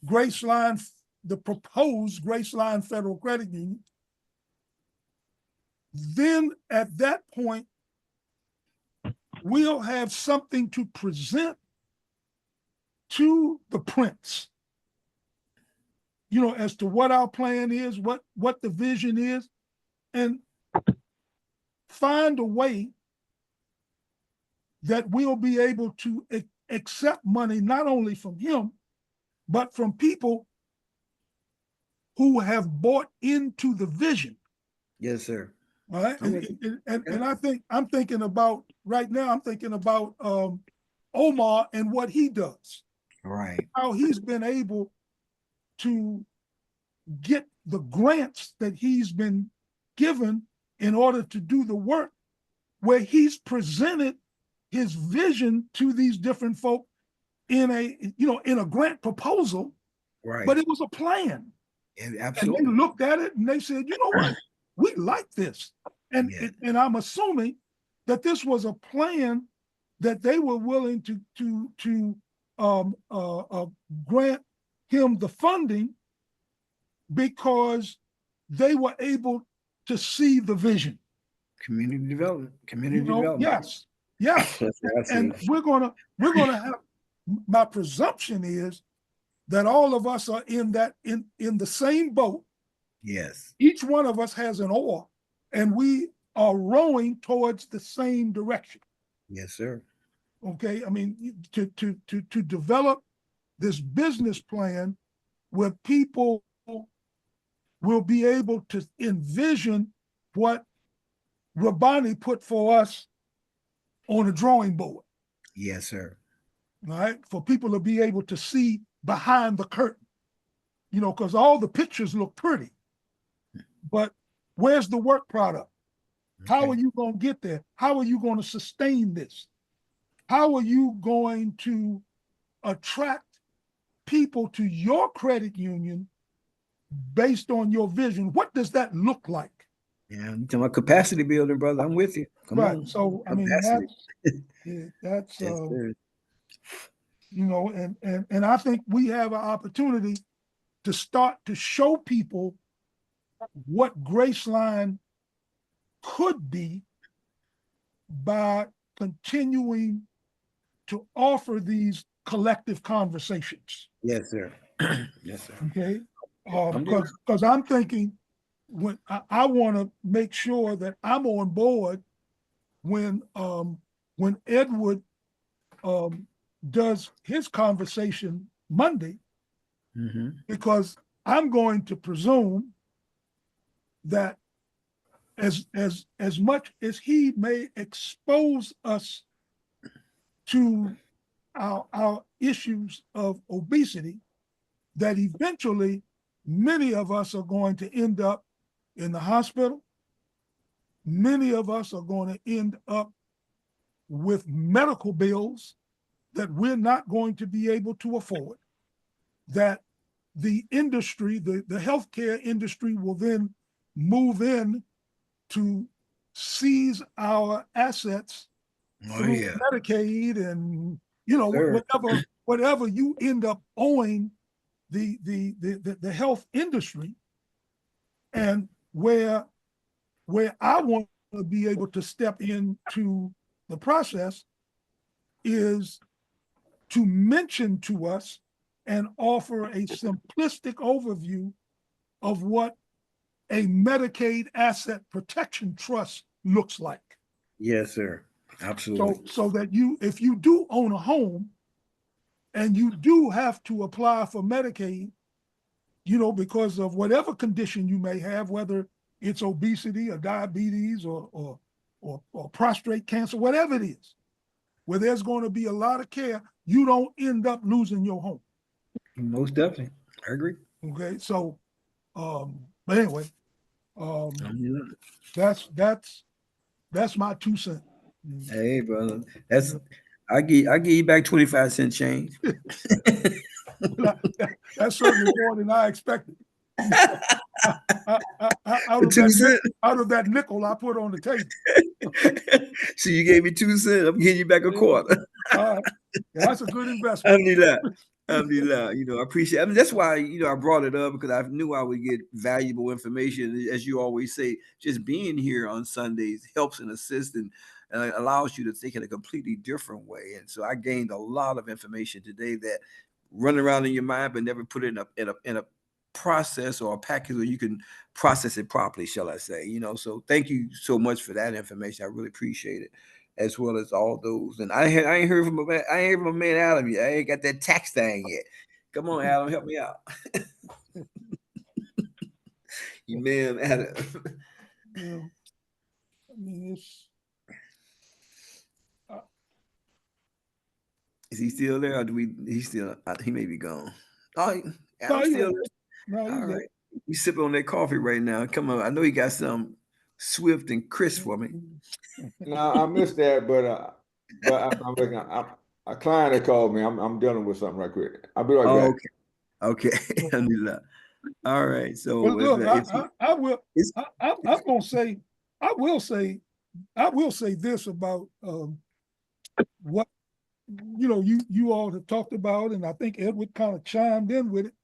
Graceline, the proposed Graceline Federal Credit Union. Then at that point, we'll have something to present to the prince, you know, as to what our plan is, what the vision is, and find a way that we'll be able to accept money not only from him, but from people who have bought into the vision. Yes, sir. All right. And I think I'm thinking about right now, I'm thinking about Omar and what he does. Right. How he's been able to get the grants that he's been given in order to do the work, where he's presented his vision to these different folk in a grant proposal. Right. But it was a plan. Yeah, absolutely. And they looked at it and they said, you know what, we like this. And and I'm assuming that this was a plan that they were willing to grant him the funding because they were able to see the vision. Community development. Development. Yes. And we're gonna have, my presumption is that all of us are in the same boat. Yes. Each one of us has an oar, and we are rowing towards the same direction. Yes, sir. Okay. I mean, to develop this business plan where people will be able to envision what Rabani put for us on a drawing board. Yes, sir. All right. For people to be able to see behind the curtain, you know, because all the pictures look pretty, but where's the work product? Okay. How are you going to get there? How are you going to sustain this? How are you going to attract people to your credit union based on your vision? What does that look like? Yeah, I'm talking about capacity building, brother. I'm with you. Come on. So capacity. that's you know, and I think we have an opportunity to start to show people what Graceline could be by continuing to offer these collective conversations. Yes, sir. Yes, sir. Okay, because I'm thinking, when I want to make sure that I'm on board when Edward does his conversation Monday, because I'm going to presume that as much as he may expose us to our issues of obesity, that eventually many of us are going to end up in the hospital. Many of us are going to end up with medical bills that we're not going to be able to afford, that the industry, the healthcare industry will then move in to seize our assets through Medicaid and, you know, whatever you end up owing the health industry. And where I want to be able to step into the process is to mention to us and offer a simplistic overview of what a Medicaid asset protection trust looks like. Yes, sir. Absolutely. So that if you do own a home and you do have to apply for Medicaid, because of whatever condition you may have, whether it's obesity or diabetes or prostate cancer, whatever it is, where there's going to be a lot of care, you don't end up losing your home. Most definitely. I agree. Okay. So, but anyway, that's my 2 cents. Hey, brother, I give you back 25 cent change. That's certainly more than I expected. Out of that nickel I put on the table. So you gave me 2 cents. I'm giving you back a quarter. Yeah, that's a good investment. I appreciate it. I mean, that's why, I brought it up, because I knew I would get valuable information. As you always say, just being here on Sundays helps and assists and allows you to think in a completely different way. And so I gained a lot of information today that run around in your mind, but never put it in a process or a package where you can process it properly, shall I say. So thank you so much for that information. I really appreciate it, as well as all those. And I ain't heard from a man Adam yet. I ain't got that tax thing yet. Come on, Adam, help me out. You man, Adam. I mean, it's. Is he still there, or do we? He's still. He may be gone. Oh, No, still there. No, all right. He's sipping on that coffee right now. Come on, I know he got some swift and crisp for me. No, I missed that, but I'm looking. A client that called me. I'm dealing with something right quick. I'll be right back. Okay. All right. So well, look, I will. I'm gonna say. I will say this about what you all have talked about, and I think Edward kind of chimed in with it.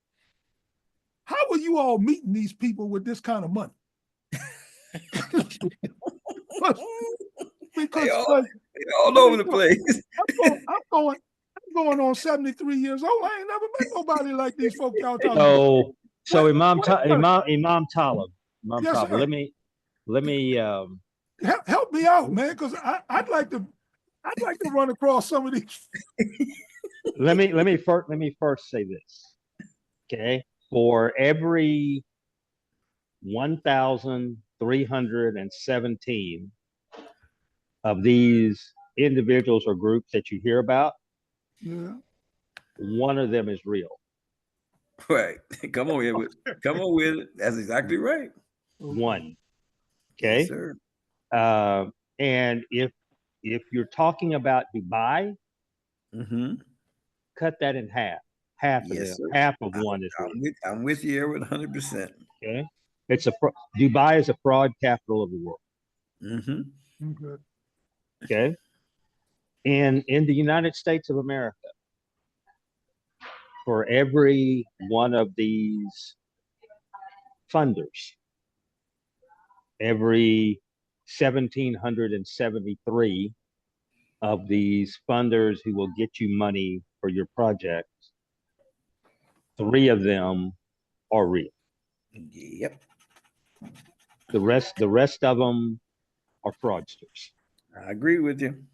How are you all meeting these people with this kind of money? Because they're all over the place. I'm going on 73 years old. I ain't never met nobody like these folks y'all talking about. So Imam Talib. Yes, Talib. Let me help me out, man, because I'd like to run across some of these. let me first say this. Okay. For every 1,317 of these individuals or groups that you hear about, one of them is real. Right. Come on with it. That's exactly right. One. Okay. Yes, sir. And if you're talking about Dubai, cut that in half. Half of them. Half of one is real. I'm with you with 100%. Okay. Dubai is a fraud capital of the world. Okay. And in the United States of America, for every one of these funders, every 1,773 of these funders who will get you money for your projects, 3 of them are real. Yep. The rest of them are fraudsters. I agree with you.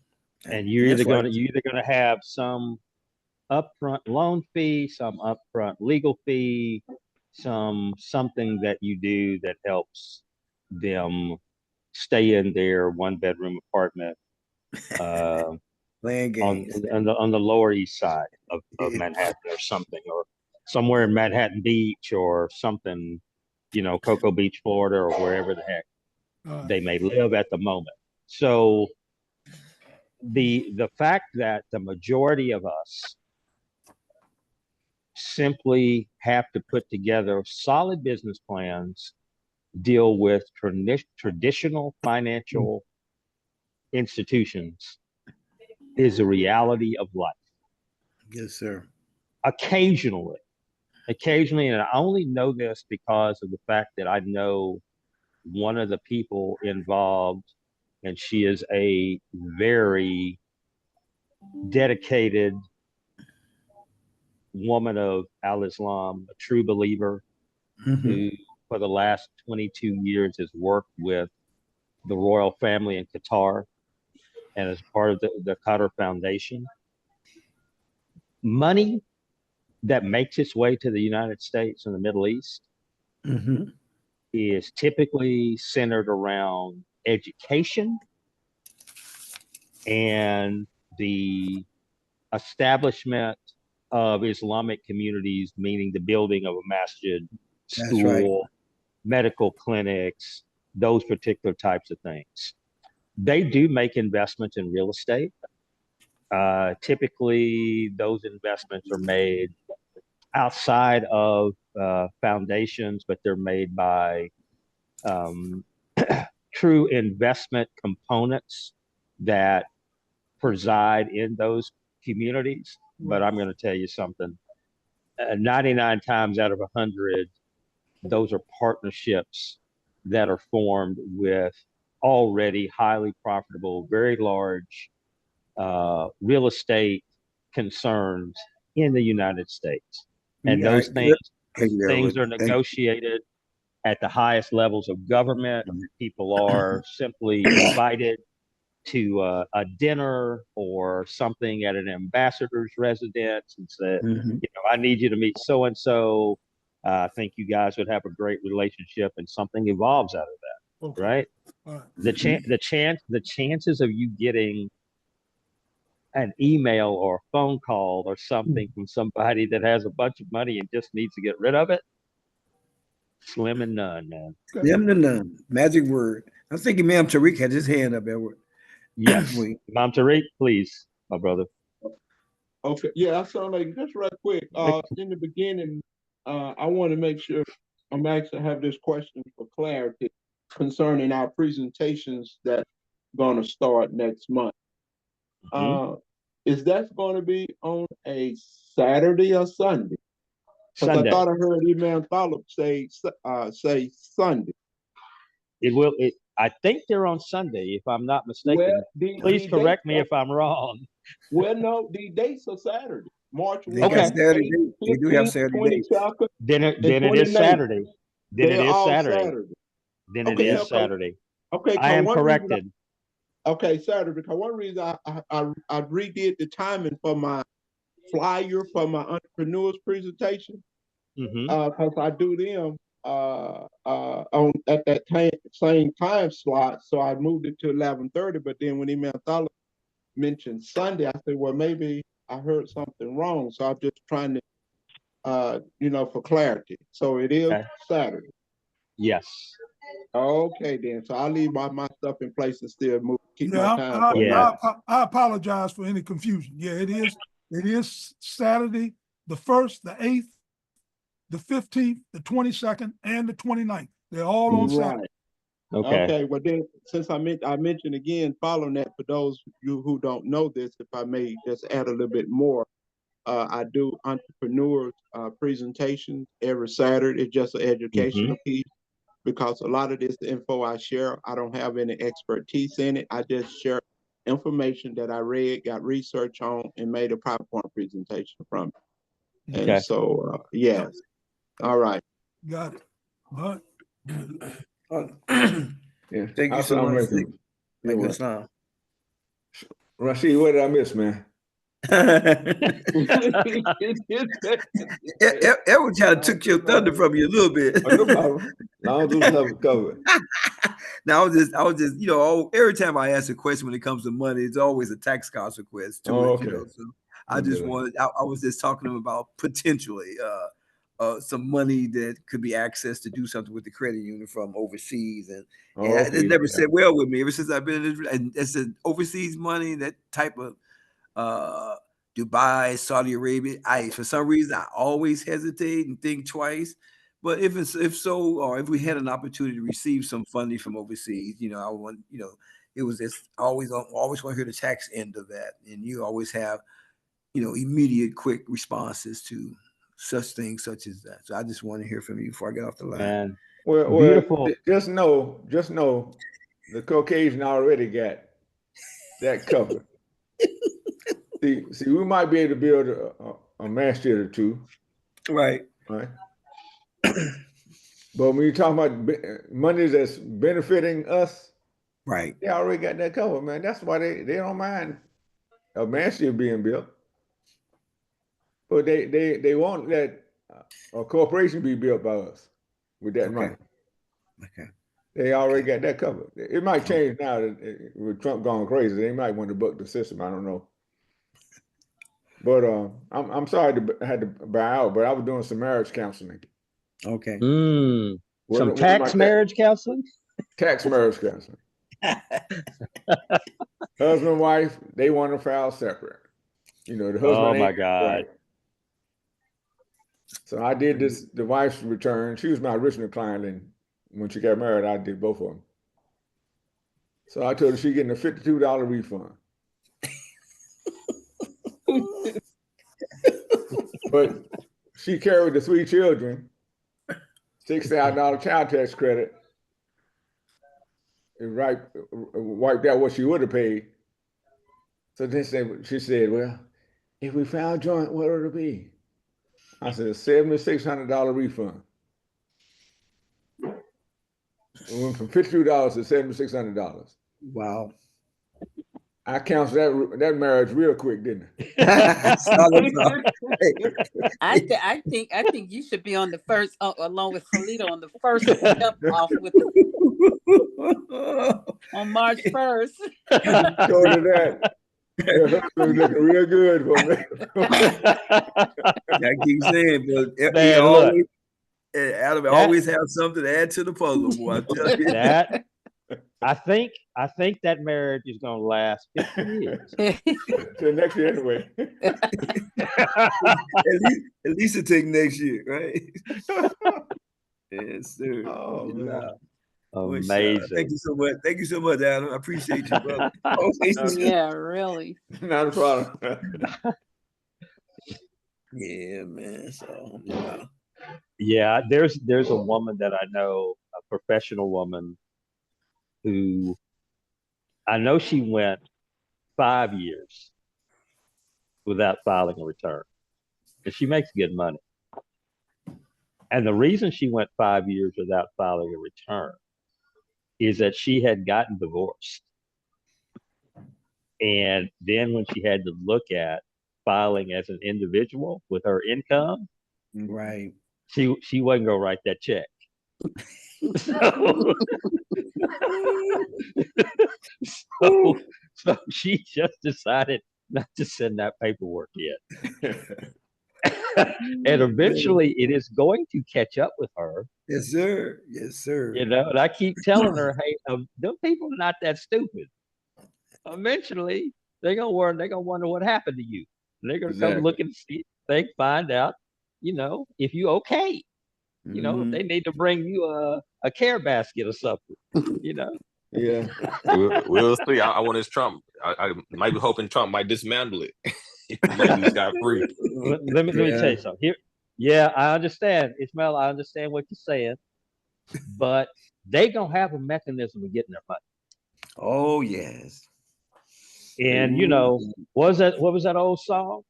And you're either going to have some upfront loan fee, some upfront legal fee, something that you do that helps them stay in their 1-bedroom apartment playing games on the Lower East Side of Manhattan or something, or somewhere in Manhattan Beach or something, Cocoa Beach, Florida, or wherever the heck they may live at the moment. So the fact that the majority of us simply have to put together solid business plans, deal with traditional financial institutions, is a reality of life. Yes, sir. Occasionally, and I only know this because of the fact that I know one of the people involved, and she is a very dedicated woman of Al-Islam, a true believer, who for the last 22 years has worked with the royal family in Qatar and as part of the Qatar Foundation, money that makes its way to the United States and the Middle East is typically centered around education and the establishment of Islamic communities, meaning the building of a masjid, school, medical clinics, those particular types of things. They do make investments in real estate. Typically, those investments are made outside of foundations, but they're made by true investment components that preside in those communities. But I'm going to tell you something, 99 times out of 100, those are partnerships that are formed with already highly profitable, very large real estate concerns in the United States. And those things are negotiated at the highest levels of government. People are simply invited to a dinner or something at an ambassador's residence and said, I need you to meet so-and-so. I think you guys would have a great relationship, and something evolves out of that, right? The chances of you getting an email or a phone call or something from somebody that has a bunch of money and just needs to get rid of it, slim and none, man. Slim and none. Magic word. I'm thinking Ma'am Tariq had his hand up, Edward. Yes. Ma'am Tariq, please, my brother. Okay. Yeah, I sound like just right quick. In the beginning, I want to make sure I'm actually have this question for clarity concerning our presentations that going to start next month. Is that going to be on a Saturday or Sunday? Because I thought I heard Imam Thalib say Sunday. It will. I think they're on Sunday, if I'm not mistaken. Well, please correct me if I'm wrong. Well, no, the dates are Saturday, March 1. Okay. Saturday. They do have Saturday. Then it is Saturday. Then it is Saturday. Then it is Saturday. Okay. I am corrected. Okay, Saturday. Because one reason I redid the timing for my flyer for my entrepreneurs presentation. Because I do them on at that same time slot, so I moved it to 11:30. But then when Imam Thalib mentioned Sunday, I said, well, maybe I heard something wrong. So I'm just trying to, for clarity. So it is Saturday. Yes. Okay, then. So I'll leave my stuff in place and still keep my time. I apologize for any confusion. Yeah, it is. It is Saturday, the 1st, the 8th, the 15th, the 22nd, and the 29th. They're all on Saturday. Okay. Well, then, since I mentioned again, following that, for those of you who don't know this, if I may just add a little bit more, I do entrepreneurs presentations every Saturday. It's just an educational piece, because a lot of this info I share, I don't have any expertise in it. I just share information that I read, got research on, and made a PowerPoint presentation from it. And so, yes. All right. Got it. All right. Thank you so much. Thank you, Islam. Rashid, what did I miss, man? Everyone kind of took your thunder from you a little bit. No problem. I'll do something covered. Now I was just, every time I ask a question when it comes to money, it's always a tax consequence to it. Okay. So I just wanted. I was just talking to them about potentially some money that could be accessed to do something with the credit union from overseas, and it never said well with me ever since I've been in. And it's overseas money, that type of Dubai, Saudi Arabia. For some reason I always hesitate and think twice. But if so, or if we had an opportunity to receive some funding from overseas, I want, it was just always want to hear the tax end of that, and you always have, immediate, quick responses to such things such as that. So I just want to hear from you before I get off the line. Man, well, beautiful. Just know, the Caucasian already got that covered. see, we might be able to build a masjid or two. Right. But when you're talking about money that's benefiting us, Right. They already got that covered, man. That's why they don't mind a mansion being built. But they want that a corporation be built by us with that money. Okay. They already got that covered. It might change now that with Trump going crazy. They might want to buck the system. I don't know. But I'm sorry I had to buy out, but I was doing some marriage counseling. Okay. Some tax marriage counseling? Tax marriage counseling. Husband and wife, they want to file separate. You know, the husband. Oh my God. Right. So I did this, the wife's return. She was my original client, and when she got married, I did both of them. So I told her she's getting a $52 refund. But she carried the 3 children, $6,000 child tax credit. It wiped out what she would have paid. So then she said, well, if we found joint, what would it be? I said, $7,600 refund. It went from $52 to $7,600. Wow. I counseled that marriage real quick, didn't I think you should be on the first, along with Salito, on the first step off with on March 1st. Go to that. Your husband's looking real good for me. I keep saying, but Man, Adam always have something to add to the puzzle, boy. I tell you. That I think that marriage is gonna last 50 years. Till next year anyway. At least it take next year, right? Yes, sir. Oh, man. Amazing. Thank you so much. Thank you so much, Adam. I appreciate you, brother. Yeah, really. Not a problem. Yeah, man. So yeah, there's a woman that I know, a professional woman, who I know she went 5 years without filing a return, and she makes good money. And the reason she went 5 years without filing a return is that she had gotten divorced. And then when she had to look at filing as an individual with her income, right, she wasn't gonna write that check. So she just decided not to send that paperwork yet. And eventually it is going to catch up with her. Yes, sir. Yes, sir. You know, and I keep telling her, hey, them people are not that stupid. Eventually they're gonna wonder what happened to you. They're gonna come look and see, find out, you know, if you okay. You know, they need to bring you a care basket or something, you know. Yeah. We'll see. I want his Trump. I might be hoping Trump might dismantle it. Maybe he's got free. Let me tell you something. Here, yeah, I understand, Ishmael. I understand what you're saying, but they gonna have a mechanism of getting their money. Oh yes. And you know, what was that old song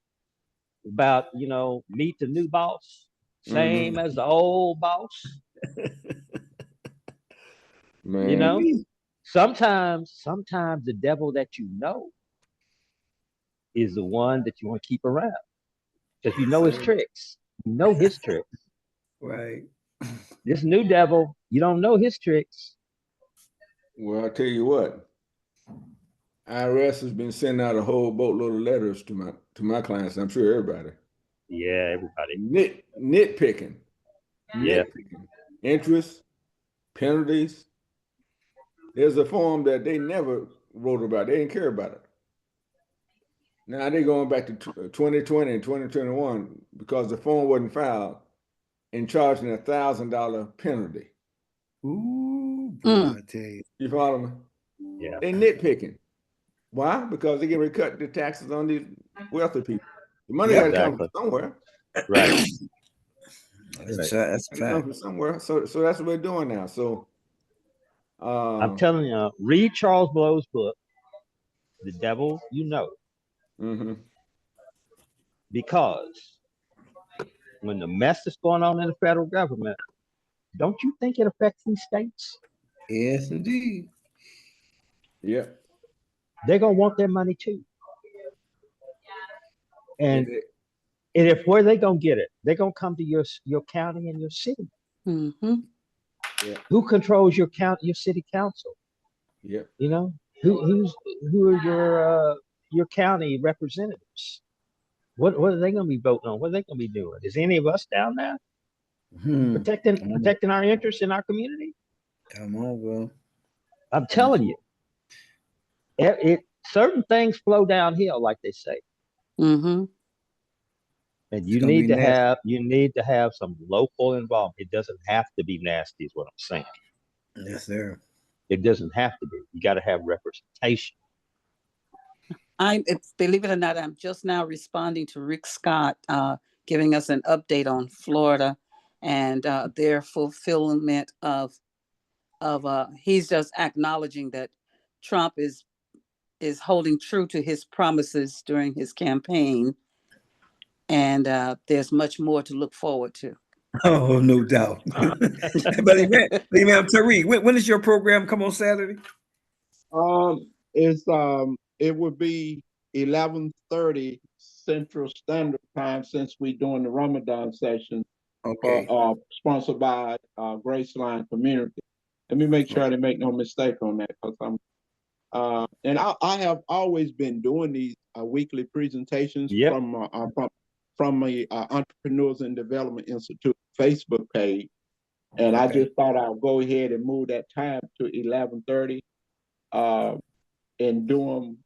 about? You know, meet the new boss, same as the old boss. Man. You know, sometimes the devil that you know is the one that you want to keep around, because you know his tricks. You know his tricks. Right. This new devil, you don't know his tricks. Well, I'll tell you what. IRS has been sending out a whole boatload of letters to my clients. I'm sure everybody. Yeah, everybody. Nitpicking. Yeah. Nitpicking. Interest, penalties. There's a form that they never wrote about. They didn't care about it. Now they're going back to 2020 and 2021 because the form wasn't filed and charging $1,000 penalty. Ooh, boy, I tell you. You follow me? Yeah. They nitpicking. Why? Because they're going to cut the taxes on these wealthy people. The money got to come from somewhere. Right. That's a fact. Come from somewhere. So that's what we're doing now. So I'm telling you, read Charles Blow's book, The Devil You Know. Because when the mess is going on in the federal government, don't you think it affects these states? Yes, indeed. Yeah. They're gonna want their money too. And if where they gonna get it, they're gonna come to your county and your city. Mm-hmm. Yeah. Who controls your city council? Yeah. You know, who are your county representatives? What are they gonna be voting on? What are they gonna be doing? Is any of us down there protecting our interests in our community? Come on, bro. I'm telling you, certain things flow downhill, like they say. Mm-hmm. And you need to have some local involvement. It doesn't have to be nasty, is what I'm saying. Yes, sir. It doesn't have to be. You got to have representation. Believe it or not, I'm just now responding to Rick Scott, giving us an update on Florida and their fulfillment of he's just acknowledging that Trump is holding true to his promises during his campaign, and there's much more to look forward to. Oh, no doubt. But Imam Tariq, when does your program come on Saturday? It would be 11:30 Central Standard Time, since we're doing the Ramadan session. Okay. Sponsored by Graceline Community. Let me make sure I didn't make no mistake on that, because and I have always been doing these weekly presentations from the Entrepreneurs and Development Institute Facebook page, and I just thought I'll go ahead and move that time to 11:30 and do them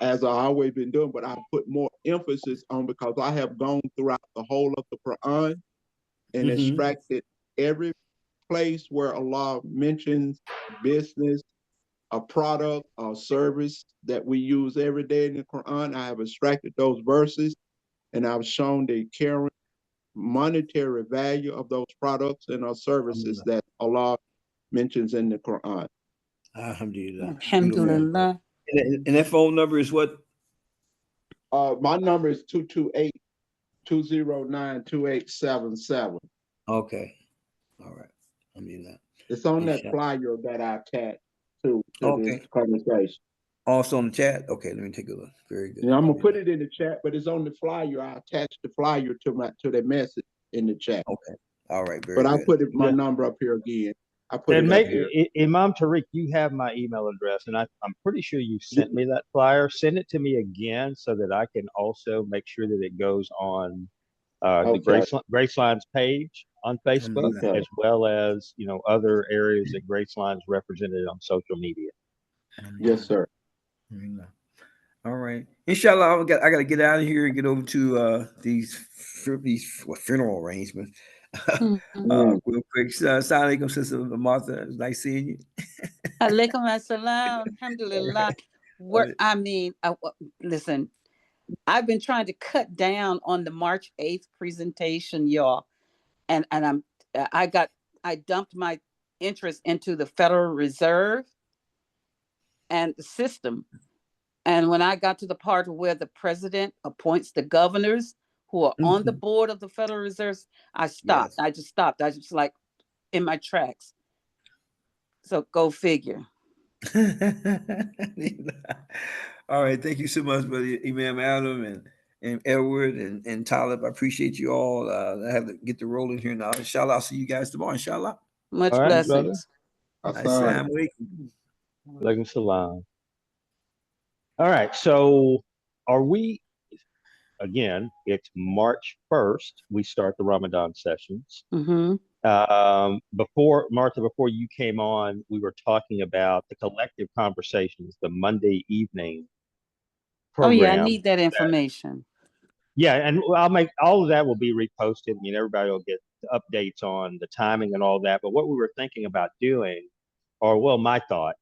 as I always been doing, but I put more emphasis on, because I have gone throughout the whole of the Quran and extracted every place where Allah mentions business, a product, or service that we use every day in the Quran. I have extracted those verses, and I've shown the current monetary value of those products and our services that Allah mentions in the Quran. Alhamdulillah. Alhamdulillah. And that phone number is what? My number is 228-209-2877. Okay. All right. I mean that. It's on that flyer that I attached to this conversation. Also on the chat? Okay, let me take a look. Very good. Yeah, I'm gonna put it in the chat, but it's on the flyer. I attached the flyer to the message in the chat. Okay. All right, very good. But I put my number up here again. I put it up here. Imam Tariq, you have my email address, and I'm pretty sure you sent me that flyer. Send it to me again so that I can also make sure that it goes on the Graceline's page on Facebook, as well as other areas that Graceline's represented on social media. Yes, sir. All right. Inshallah, I got to get out of here and get over to these funeral arrangements. Real quick. Assalamu alaikum, Sister Martha. It's nice seeing you. Alaikum assalam. Alhamdulillah. Listen, I've been trying to cut down on the March 8th presentation, y'all. And I dumped my interest into the Federal Reserve and the system. And when I got to the part where the president appoints the governors who are on the board of the Federal Reserve, I stopped. Yes. I just stopped. I just like in my tracks. So go figure. All right. Thank you so much, brother Imam Adam and Edward and Talib. I appreciate you all. I have to get the rolling here now. Inshallah, I'll see you guys tomorrow. Inshallah. Much blessings. Assalamu alaikum. Alaikum salam. All right. So are we, again, it's March 1st. We start the Ramadan sessions. Before you came on, we were talking about the collective conversations, the Monday evening program. Oh yeah, I need that information. And I'll make all of that will be reposted. I mean, everybody will get updates on the timing and all that. But what we were thinking about doing, my thought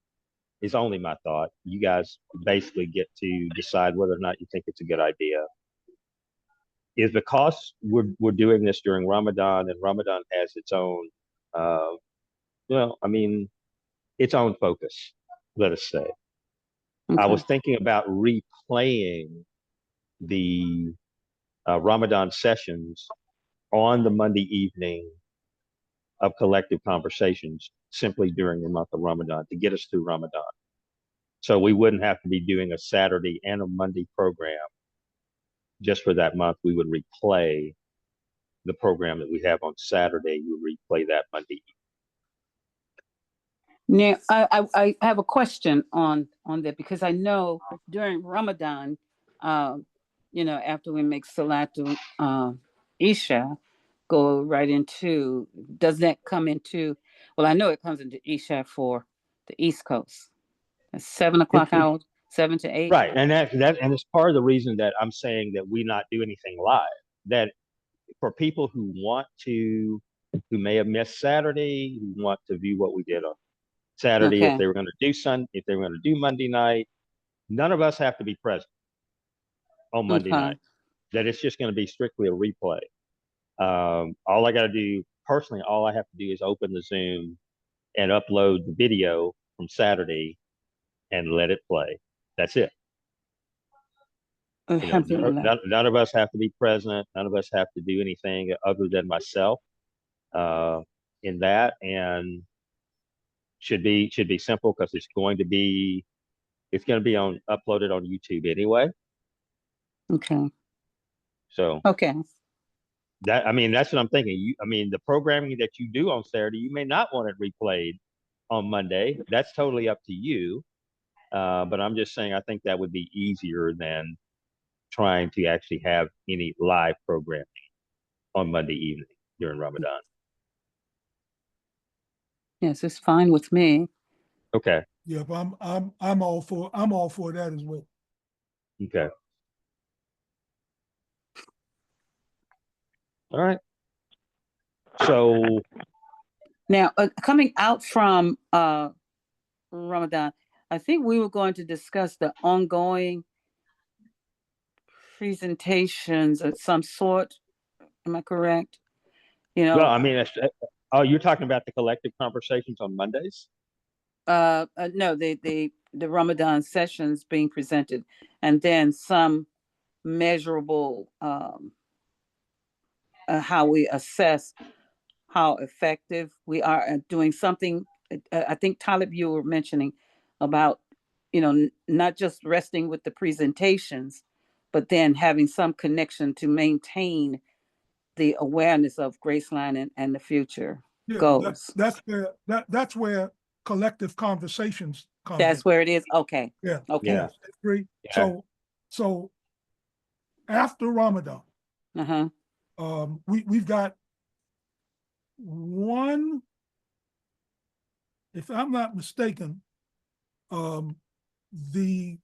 is only my thought. You guys basically get to decide whether or not you think it's a good idea. Is because we're doing this during Ramadan, and Ramadan has its own, its own focus, let us say. Okay. I was thinking about replaying the Ramadan sessions on the Monday evening of collective conversations simply during the month of Ramadan to get us through Ramadan. So we wouldn't have to be doing a Saturday and a Monday program just for that month. We would replay the program that we have on Saturday. We would replay that Monday. Now, I have a question on that, because I know during Ramadan, after we make Salatu Isha, go right into, does that come into, well, I know it comes into Isha for the East Coast. That's 7 o'clock hour, 7 to 8. Right. And and it's part of the reason that I'm saying that we not do anything live. That for people who who may have missed Saturday, who want to view what we did on Saturday, Okay. if they were going to do if they were going to do Monday night, none of us have to be present on Monday Okay. night. That it's just going to be strictly a replay. All I got to do personally, all I have to do is open the Zoom and upload the video from Saturday and let it play. That's it. None of us have to be present. None of us have to do anything other than myself in that, and should be simple, because it's going to be uploaded on YouTube anyway. Okay. So okay. that's what I'm thinking. The programming that you do on Saturday, you may not want it replayed on Monday. That's totally up to you. But I'm just saying, I think that would be easier than trying to actually have any live programming on Monday evening during Ramadan. Yes, it's fine with me. Okay. Yeah, but I'm all for that as well. Okay. All right. So now, coming out from Ramadan, I think we were going to discuss the ongoing presentations of some sort. Am I correct? Well, you're talking about the collective conversations on Mondays? No, the Ramadan sessions being presented, and then some measurable how we assess how effective we are at doing something. I think, Talib, you were mentioning about, not just resting with the presentations, but then having some connection to maintain the awareness of Graceline and the future goals. That's where collective conversations come. That's where it is. Okay. Yeah. Okay. Yeah. Agree. Yeah. So after Ramadan, we've got one, if I'm not mistaken, the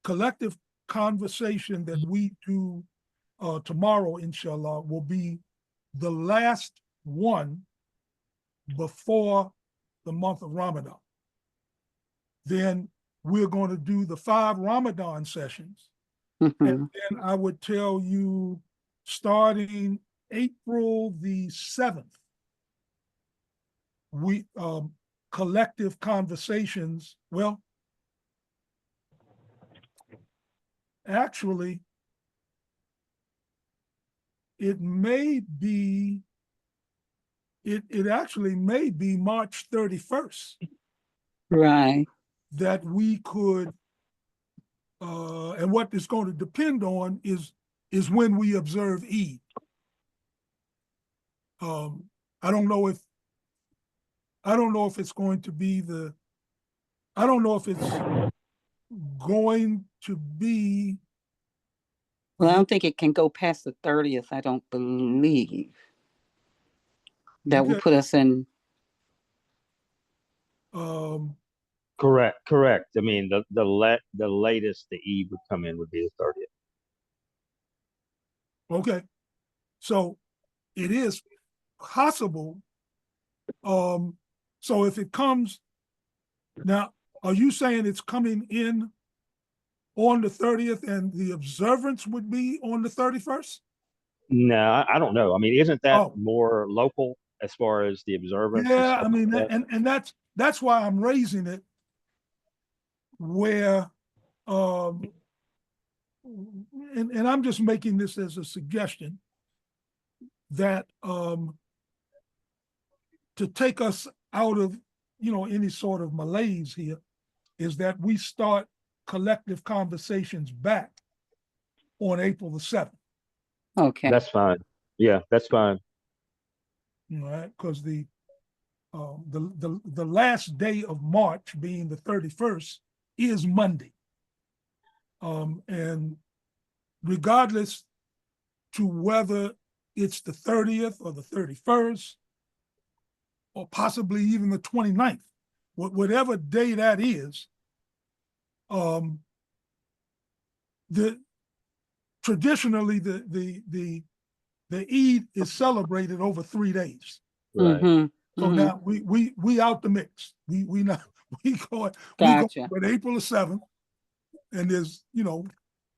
collective conversation that we do tomorrow, inshallah, will be the last one before the month of Ramadan. Then we're going to do the 5 Ramadan sessions. And then I would tell you, starting April the 7th, we collective conversations. Well, actually, it actually may be March 31st. Right. That we could, and what it's going to depend on is when we observe Eid. I don't know if it's going to be I don't know if it's going to be. Well, I don't think it can go past the 30th. I don't believe. That will put us in. Correct. The latest the Eid would come in would be the 30th. Okay. So it is possible. So if it comes now, are you saying it's coming in on the 30th and the observance would be on the 31st? No, I don't know. Isn't that more local as far as the observance? Yeah, and that's why I'm raising it, where and I'm just making this as a suggestion that to take us out of any sort of malaise here, is that we start collective conversations back on April the 7th. Okay. That's fine. Yeah, that's fine. All right, because the last day of March, being the 31st, is Monday. And regardless to whether it's the 30th or the 31st, or possibly even the 29th, whatever day that is, traditionally the Eid is celebrated over 3 days. Right. So now we out the mix. We go Gotcha. with April the 7th, and there's, you know,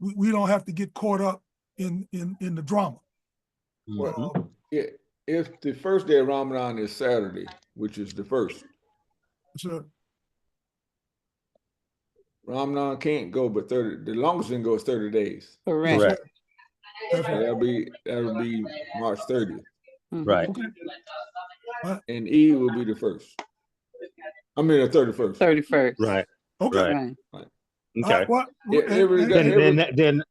we don't have to get caught up in the drama. Well, if the first day of Ramadan is Saturday, which is the first, So Ramadan can't go but 30. The longest it can go is 30 days. Correct. Correct. that's So right. that'll be March 30th, Right. Okay. and Eid will be the first. I mean the 31st. 31st. Right. Okay. Right. Okay. Then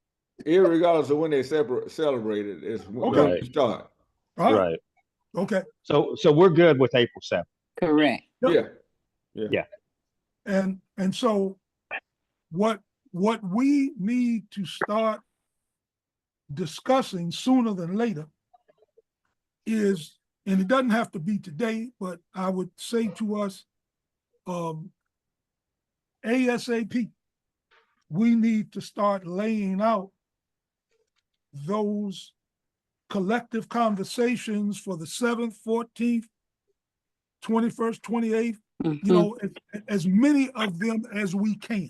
irregardless of when they celebrate it, it's when we start. Right. Okay. So we're good with April 7th. Correct. Yeah. And so what we need to start discussing sooner than later is, and it doesn't have to be today, but I would say to us, ASAP, we need to start laying out those collective conversations for the 7th, 14th, 21st, 28th, you know, as many of them as we can.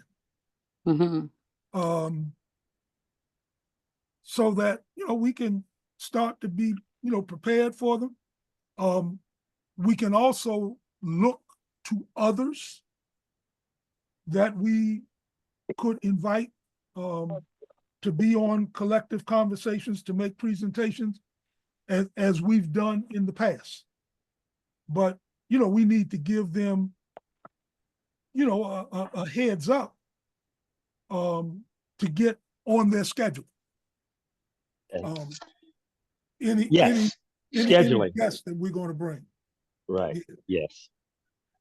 So that, you know, we can start to be, you know, prepared for them. We can also look to others that we could invite to be on collective conversations, to make presentations as we've done in the past. But, you know, we need to give them, you know, a heads up to get on their schedule. Any scheduling guests that we're going to bring. Right. Yes.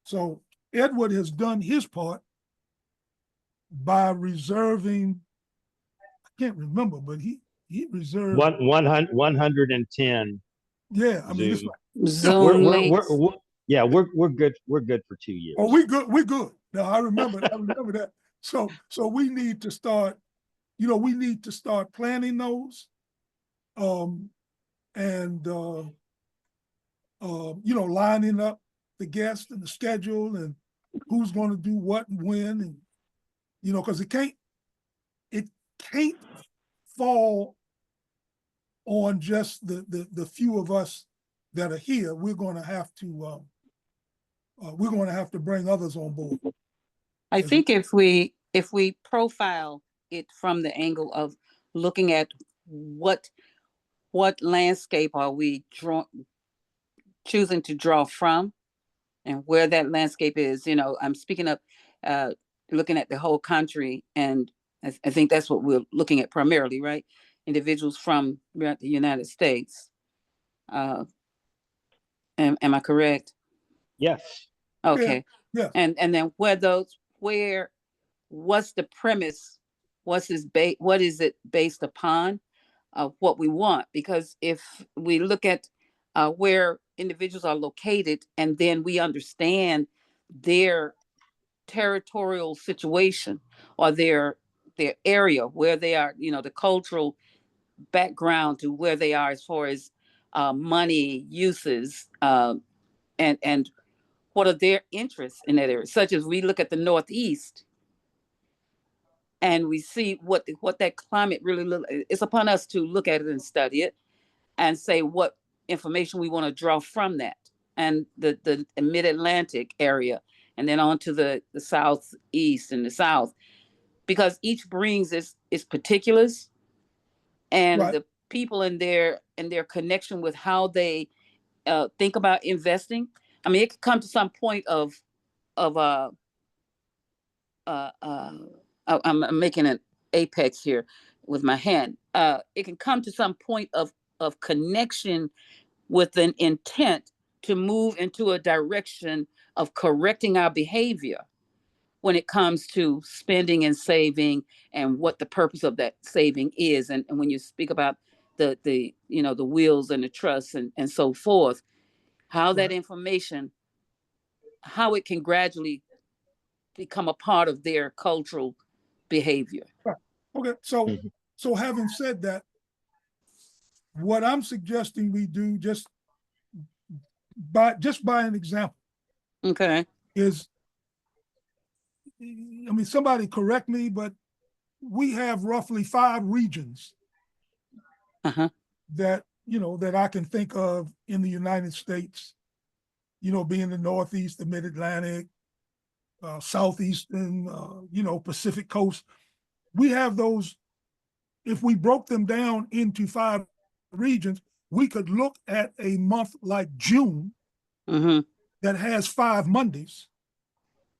So Edward has done his part by reserving, I can't remember, but he reserved 110. Yeah, I mean, it's like Zoom links. We're good. We're good for 2 years. Oh, we're good. Now I remember that. So we need to start, you know, we need to start planning those. You know, lining up the guests and the schedule and who's going to do what and when, and, you know, because it can't fall on just the few of us that are here. We're going to have to bring others on board. I think if we profile it from the angle of looking at what landscape are we choosing to draw from, and where that landscape is, you know, I'm speaking of looking at the whole country, and I think that's what we're looking at primarily, right? Individuals from the United States. Am I correct? Yes. Okay. Yeah. And then what's the premise? What is it based upon? What we want? Because if we look at where individuals are located, and then we understand their territorial situation or their area where they are, you know, the cultural background to where they are as far as money uses, and what are their interests in that area. Such as we look at the Northeast and we see what that climate really looks. It's upon us to look at it and study it and say what information we want to draw from that, and the mid-Atlantic area, and then on to the Southeast and the South, because each brings its particulars and the people in their connection with how they think about investing. I mean, it could come to some point of I'm making an apex here with my hand. It can come to some point of connection with an intent to move into a direction of correcting our behavior when it comes to spending and saving and what the purpose of that saving is. And when you speak about the the wills and the trusts and so forth, how that information, how it can gradually become a part of their cultural behavior. Right. Okay, so having said that, what I'm suggesting we do just by an example, Okay. is, I mean, somebody correct me, but we have roughly 5 regions that, that I can think of in the United States, being the Northeast, the Mid-Atlantic, Southeastern, Pacific Coast. We have those. If we broke them down into 5 regions, we could look at a month like June that has 5 Mondays.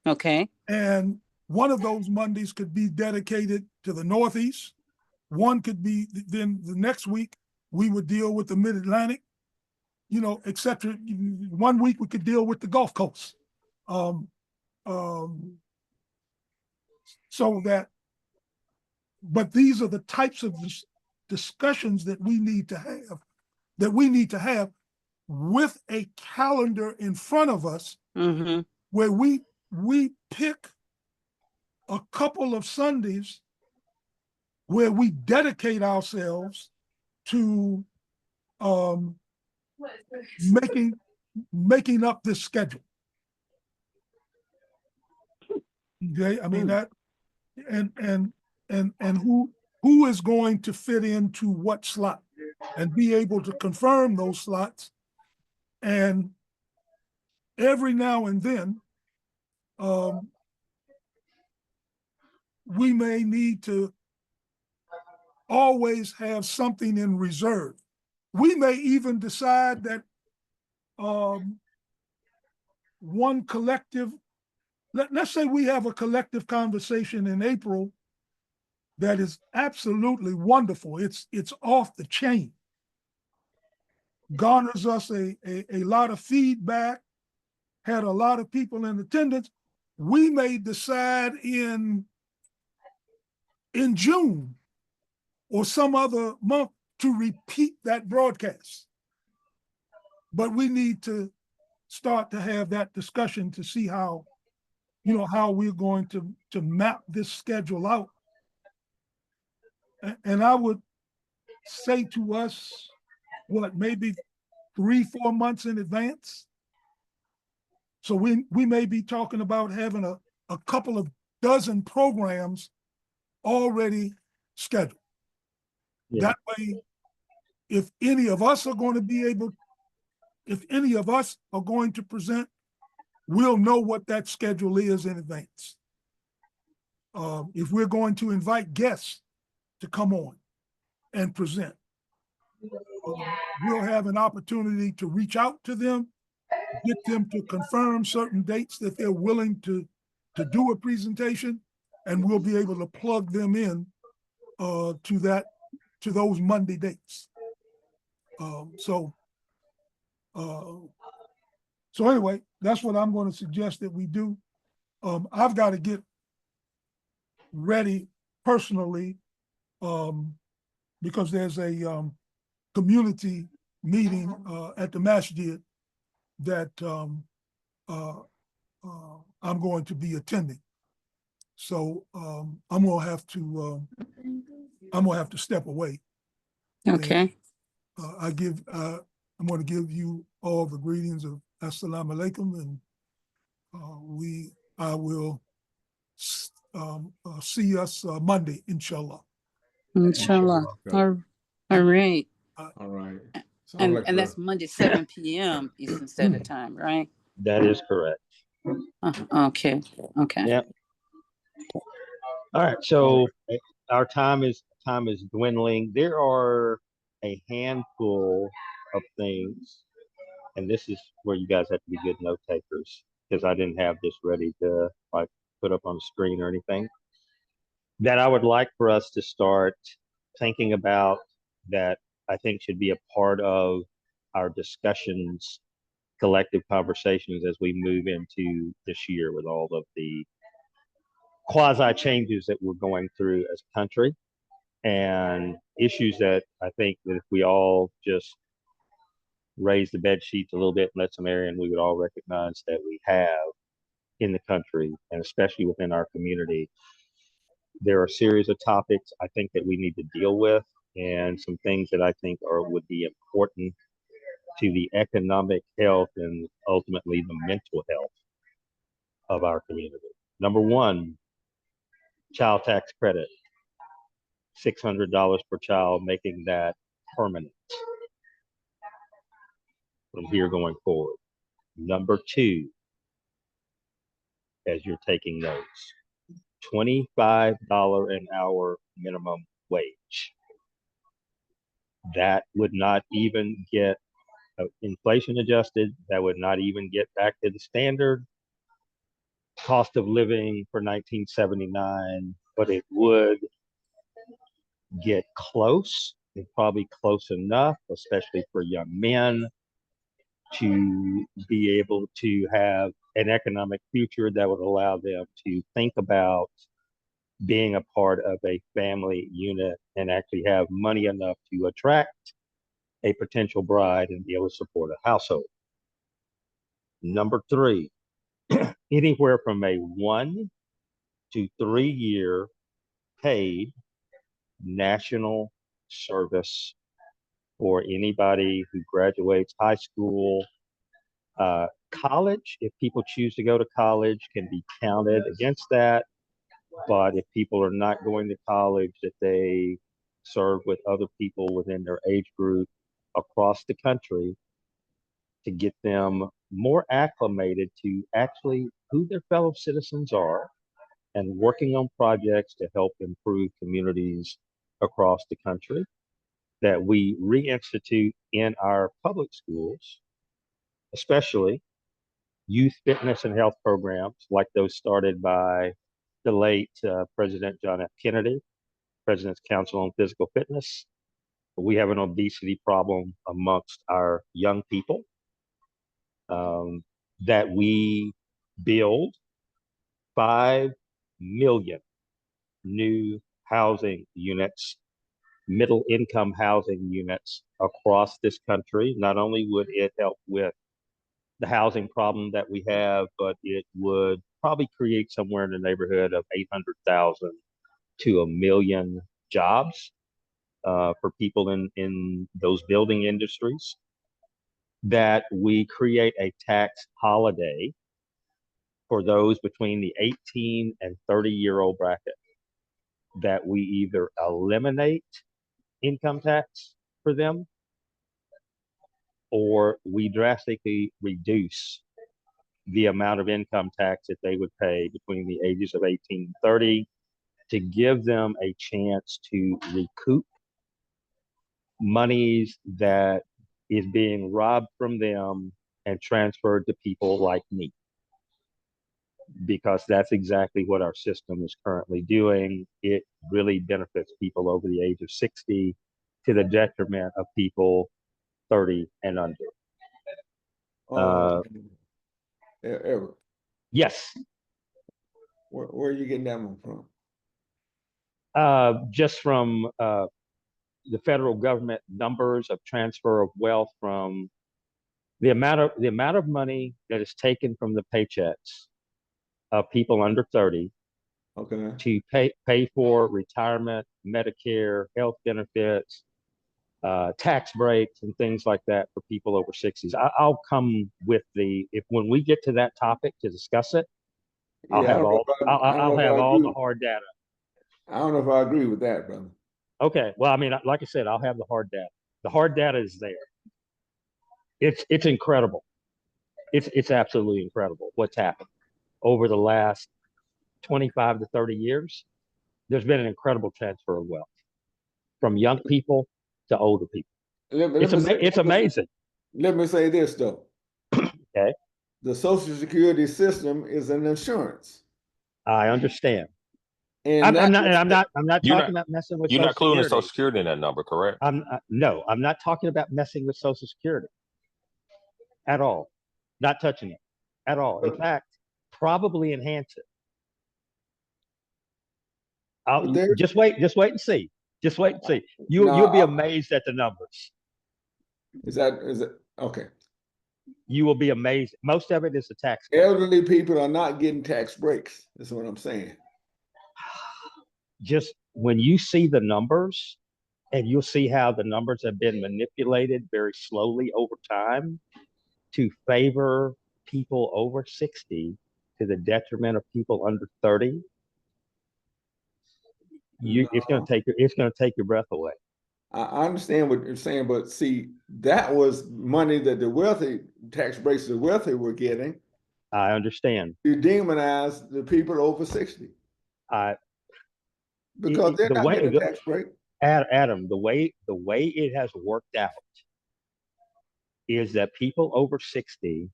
Okay. And one of those Mondays could be dedicated to the Northeast. One could be, then the next week, we would deal with the Mid-Atlantic, et cetera. One week we could deal with the Gulf Coast. So that, but these are the types of discussions that we need to have, with a calendar in front of us, where we pick a couple of Sundays where we dedicate ourselves to making up this schedule. Okay, I mean that, and who is going to fit into what slot, and be able to confirm those slots. And every now and then, we may need to always have something in reserve. We may even decide that one collective, let's say we have a collective conversation in April that is absolutely wonderful. It's off the chain. Garners us a lot of feedback, had a lot of people in attendance. We may decide in June or some other month to repeat that broadcast. But we need to start to have that discussion to see how, how we're going to map this schedule out. And I would say to us, maybe 3-4 months in advance. So we may be talking about having a couple of dozen programs already scheduled. Yeah. That way, if any of us are going to present, we'll know what that schedule is in advance. If we're going to invite guests to come on and present, we'll have an opportunity to reach out to them, get them to confirm certain dates that they're willing to do a presentation, and we'll be able to plug them in to those Monday dates. So anyway, that's what I'm going to suggest that we do. I've got to get ready personally, because there's a community meeting at the masjid that I'm going to be attending. So I'm gonna have to step away. Okay. And, I'm going to give you all the greetings of Assalamu Alaikum, and I will see us Monday, inshallah. Inshallah. All right. All right. And that's Monday, 7 p.m. Eastern Standard Time, right? That is correct. Okay. Yeah. All right. So our time is dwindling. There are a handful of things, and this is where you guys have to be good note takers, because I didn't have this ready to put up on the screen or anything. that I would like for us to start thinking about, that I think should be a part of our discussions, collective conversations as we move into this year with all of the quasi changes that we're going through as a country, and issues that I think that if we all just raise the bed sheets a little bit and let some air in, we would all recognize that we have in the country, and especially within our community. There are a series of topics I think that we need to deal with, and some things that I think would be important to the economic health and ultimately the mental health of our community. Number one, child tax credit, $600 per child, making that permanent from here going forward. Number two, as you're taking notes, $25 an hour minimum wage. That would not even get inflation adjusted. That would not even get back to the standard cost of living for 1979, but it would get close, and probably close enough, especially for young men, to be able to have an economic future that would allow them to think about being a part of a family unit and actually have money enough to attract a potential bride and be able to support a household. Number three, anywhere from a 1 to 3 year paid national service for anybody who graduates high school. College, if people choose to go to college, can be counted against that. But if people are not going to college, that they serve with other people within their age group across the country to get them more acclimated to actually who their fellow citizens are, and working on projects to help improve communities across the country, that we reinstitute in our public schools, especially youth fitness and health programs like those started by the late President John F. Kennedy, President's Council on Physical Fitness. We have an obesity problem amongst our young people, that we build 5 million new housing units, middle income housing units across this country. Not only would it help with the housing problem that we have, but it would probably create somewhere in the neighborhood of 800,000 to 1 million jobs for people in those building industries. That we create a tax holiday for those between the 18 and 30-year-old bracket, that we either eliminate income tax for them, or we drastically reduce the amount of income tax that they would pay between the ages of 18 and 30, to give them a chance to recoup monies that is being robbed from them and transferred to people like me. Because that's exactly what our system is currently doing. It really benefits people over the age of 60 to the detriment of people 30 and under. Eric, yes. Where are you getting that one from? Just from the federal government numbers of transfer of wealth, from the amount of money that is taken from the paychecks of people under 30, okay, to pay for retirement, Medicare, health benefits, tax breaks, and things like that for people over 60s. I'll come with when we get to that topic to discuss it, I'll have all the hard data. I don't know if I agree with that, brother. Okay, well, I mean, like I said, I'll have the hard data. The hard data is there. It's incredible. It's absolutely incredible what's happened over the last 25 to 30 years. There's been an incredible transfer of wealth from young people to older people. It's amazing. Let me say this, though. Okay. The Social Security system is an insurance. I understand. And I'm not You're talking not about messing with you're Social not including Social Security. Security in that number, correct? No, I'm not talking about messing with Social Security at all. Not touching it at all. In fact, probably enhance it. Just wait and see. Just wait and see. You'll be amazed at the numbers. Is it okay? You will be amazed. Most of it is the tax code. Elderly people are not getting tax breaks. That's what I'm saying. Just when you see the numbers, and you'll see how the numbers have been manipulated very slowly over time to favor people over 60 to the detriment of people under 30. It's going to take your breath away. I understand what you're saying, but see, that was money that the wealthy, tax breaks the wealthy were getting. I understand. You demonize the people over 60. Because they're not getting a tax break. Adam, the way it has worked out is that people over 60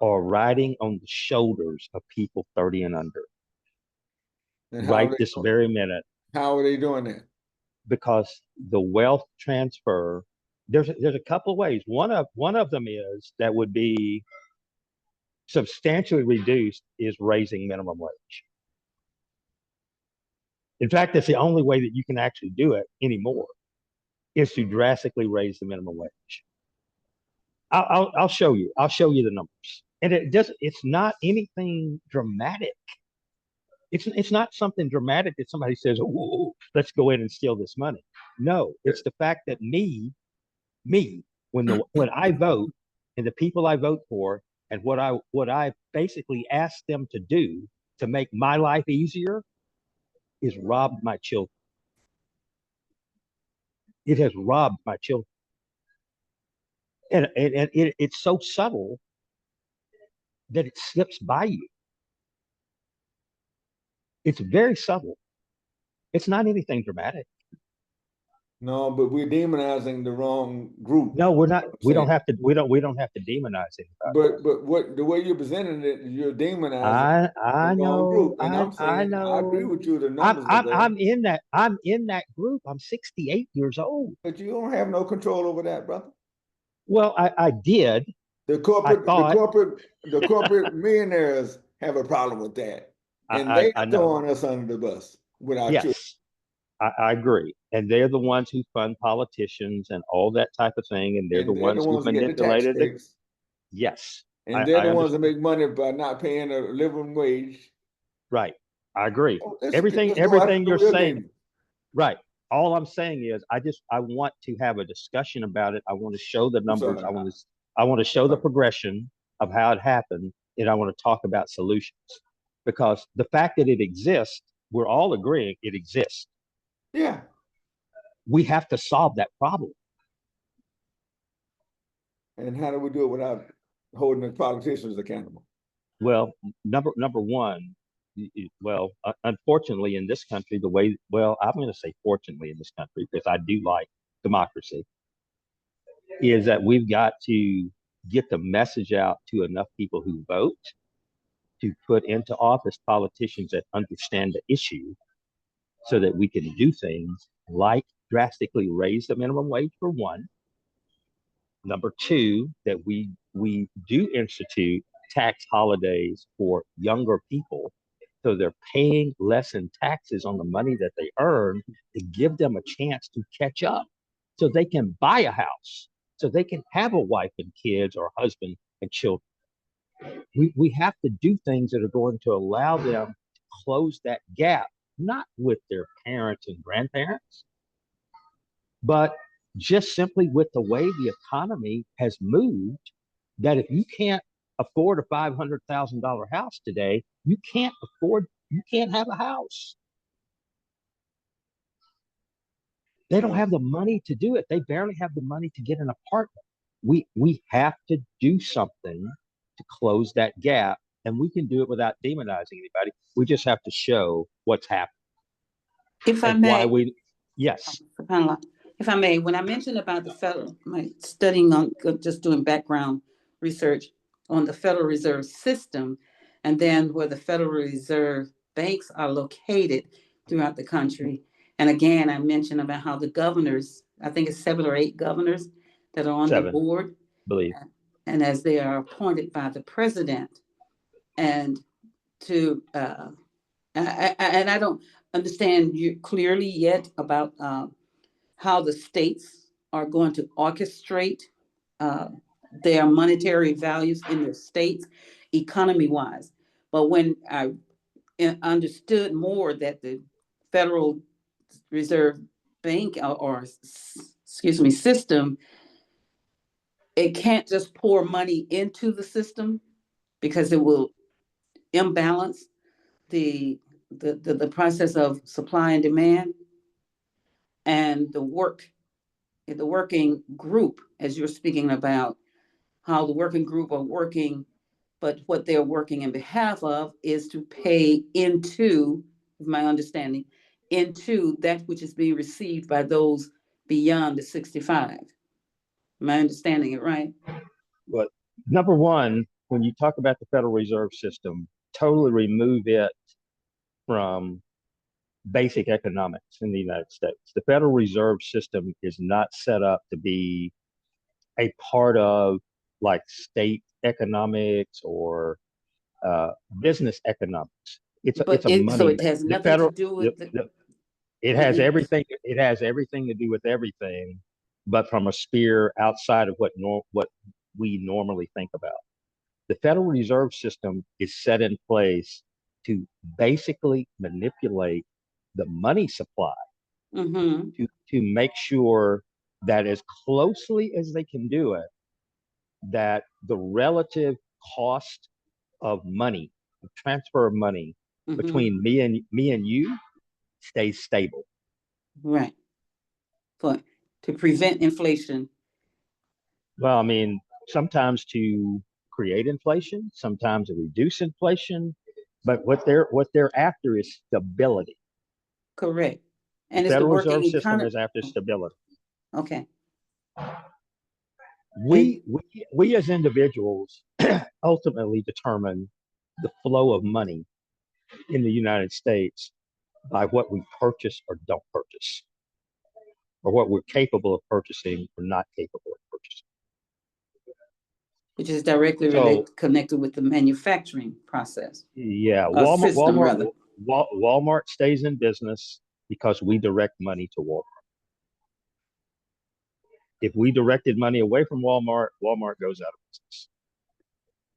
are riding on the shoulders of people 30 and under. And right this very minute. How are they doing that? Because the wealth transfer, there's a couple of ways. One of them is that would be substantially reduced is raising minimum wage. In fact, that's the only way that you can actually do it anymore, is to drastically raise the minimum wage. I'll show you. I'll show you the numbers. And it's not anything dramatic. It's not something dramatic that somebody says, "Oh, let's go in and steal this money." No, it's the fact that me, when I vote, and the people I vote for, and what I basically ask them to do to make my life easier is robbed my children. It has robbed my children. And it's so subtle that it slips by you. It's very subtle. It's not anything dramatic. No, but we're demonizing the wrong group. No, we're not. We don't have to demonize anybody. But what the way you're presenting it, you're demonizing the wrong group. And I'm saying I agree with you. The numbers are there. I'm in that group. I'm 68 years old. But you don't have no control over that, brother. Well, I did. The corporate millionaires have a problem with that. And they are throwing us under the bus without you. I agree. And they're the ones who fund politicians and all that type of thing. And they're the ones who manipulated it. Yes. And they're the ones that make money by not paying a living wage. Right. I agree. Everything you're saying. Right. All I'm saying is I want to have a discussion about it. I want to show the numbers. I want to show the progression of how it happened. And I want to talk about solutions. Because the fact that it exists, we're all agreeing it exists. Yeah. We have to solve that problem. And how do we do it without holding the politicians accountable? Well, number one, unfortunately in this country, I'm going to say fortunately in this country, because I do like democracy, is that we've got to get the message out to enough people who vote to put into office politicians that understand the issue, so that we can do things like drastically raise the minimum wage, for one. Number two, that we do institute tax holidays for younger people, so they're paying less in taxes on the money that they earn, to give them a chance to catch up, so they can buy a house, so they can have a wife and kids or husband and children. We have to do things that are going to allow them to close that gap, not with their parents and grandparents, but just simply with the way the economy has moved, that if you can't afford a $500,000 house today, you can't have a house. They don't have the money to do it. They barely have the money to get an apartment. We have to do something to close that gap, and we can do it without demonizing anybody. We just have to show what's happening. If I may, yes. If I may, when I mentioned about the federal, my studying on just doing background research on the Federal Reserve System, and then where the Federal Reserve banks are located throughout the country. And again, I mentioned about how the governors, I think it's 7 or 8 governors that are on the 7, board. believe. And as they are appointed by the president, and to and I don't understand you clearly yet about how the states are going to orchestrate their monetary values in their states, economy-wise. But when I understood more that the Federal Reserve Bank or excuse me, system, it can't just pour money into the system because it will imbalance the process of supply and demand, and the working group, as you're speaking about how the working group are working, but what they're working in behalf of is to pay into, my understanding, into that which is being received by those beyond the 65. Am I understanding it right? But number one, when you talk about the Federal Reserve System, totally remove it from basic economics in the United States. The Federal Reserve System is not set up to be a part of like state economics or business economics. It's a money. So it has nothing to do with it has everything. It has everything to do with everything, but from a sphere outside of what we normally think about. The Federal Reserve System is set in place to basically manipulate the money supply to make sure that as closely as they can do it, that the relative cost of money, the transfer of money between me and you stays stable. Right. To prevent inflation. Well, I mean, sometimes to create inflation, sometimes to reduce inflation, but what they're after is stability. Correct. And And the it's the Federal working Reserve System economy. is after stability. Okay. We as individuals ultimately determine the flow of money in the United States by what we purchase or don't purchase, or what we're capable of purchasing or not capable of purchasing. Which is directly connected with the manufacturing process. Yeah, Walmart stays in business because we direct money to Walmart. If we directed money away from Walmart, Walmart goes out of business.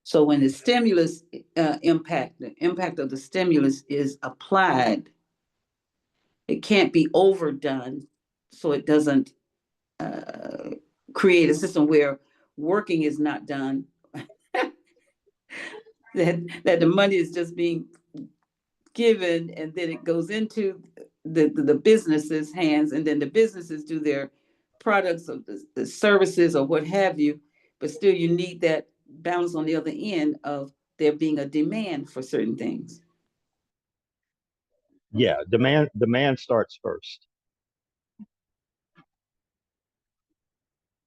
So when the stimulus the impact of the stimulus is applied, it can't be overdone, so it doesn't create a system where working is not done. that the money is just being given, and then it goes into the businesses' hands, and then the businesses do their products or the services or what have you, but still you need that balance on the other end of there being a demand for certain things. Yeah, demand starts first.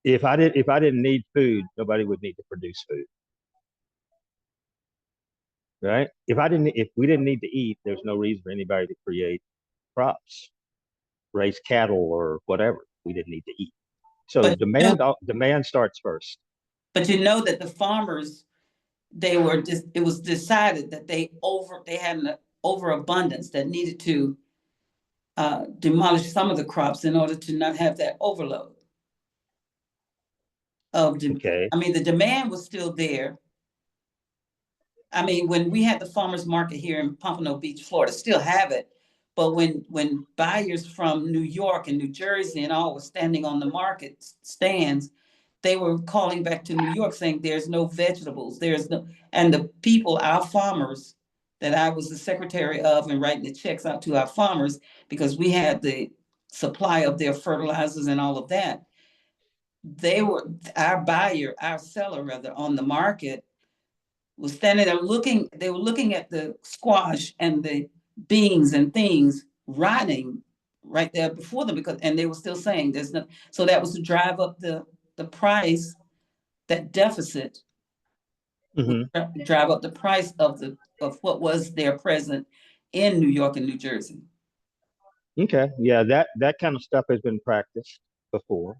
If I didn't need food, nobody would need to produce food. Right? If we didn't need to eat, there's no reason for anybody to create crops, raise cattle or whatever. We didn't need to eat. So demand starts first. But you know that the farmers, it was decided that they had an overabundance that needed to demolish some of the crops in order to not have that overload. Okay. I mean, the demand was still there. I mean, when we had the farmers market here in Pompano Beach, Florida, still have it. But when buyers from New York and New Jersey and all were standing on the market stands, they were calling back to New York saying there's no vegetables, and the people, our farmers, that I was the secretary of and writing the checks out to our farmers because we had the supply of their fertilizers and all of that. Our seller rather, on the market was standing there they were looking at the squash and the beans and things rotting right there before them and they were still saying there's no, so that was to drive up the price, that deficit, drive up the price of what was there present in New York and New Jersey. Okay, yeah, that kind of stuff has been practiced before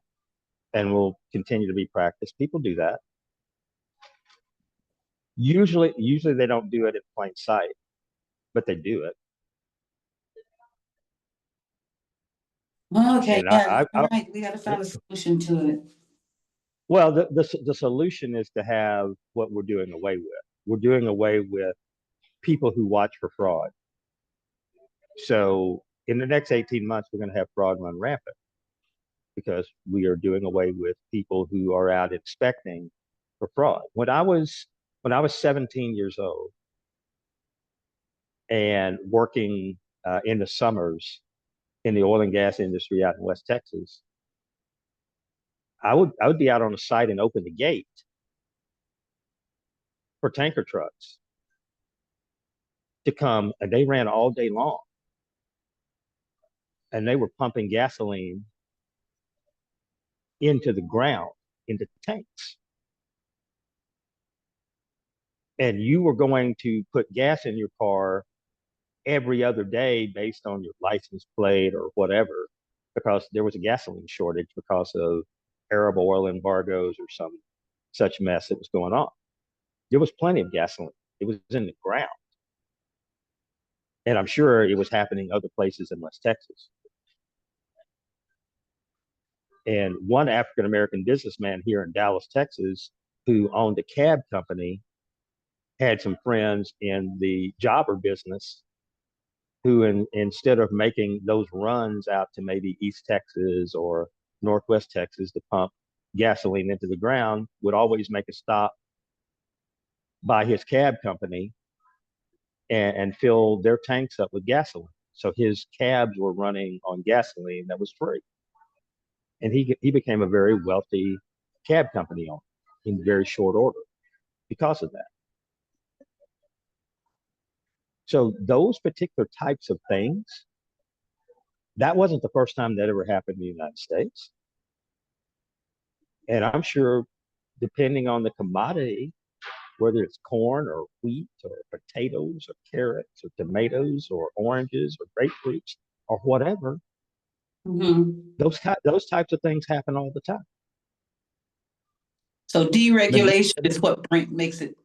and will continue to be practiced. People do that. Usually they don't do it in plain sight, but they do it. Okay, And yeah, you're right. We got to find a solution to it. Well, the solution is to have what we're doing away with. We're doing away with people who watch for fraud. So in the next 18 months, we're going to have fraud run rampant because we are doing away with people who are out inspecting for fraud. When I was 17 years old and working in the summers in the oil and gas industry out in West Texas, I would be out on the site and open the gate for tanker trucks to come, and they ran all day long, and they were pumping gasoline into the ground, into tanks. And you were going to put gas in your car every other day based on your license plate or whatever, because there was a gasoline shortage because of Arab oil embargoes or some such mess that was going on. There was plenty of gasoline. It was in the ground. And I'm sure it was happening other places in West Texas. And one African-American businessman here in Dallas, Texas, who owned a cab company, had some friends in the jobber business who, instead of making those runs out to maybe East Texas or Northwest Texas to pump gasoline into the ground, would always make a stop by his cab company and fill their tanks up with gasoline. So his cabs were running on gasoline that was free. And he became a very wealthy cab company owner in very short order because of that. So those particular types of things, that wasn't the first time that ever happened in the United States. And I'm sure, depending on the commodity, whether it's corn or wheat or potatoes or carrots or tomatoes or oranges or grapefruits or whatever, those types of things happen all the time. So deregulation is what makes it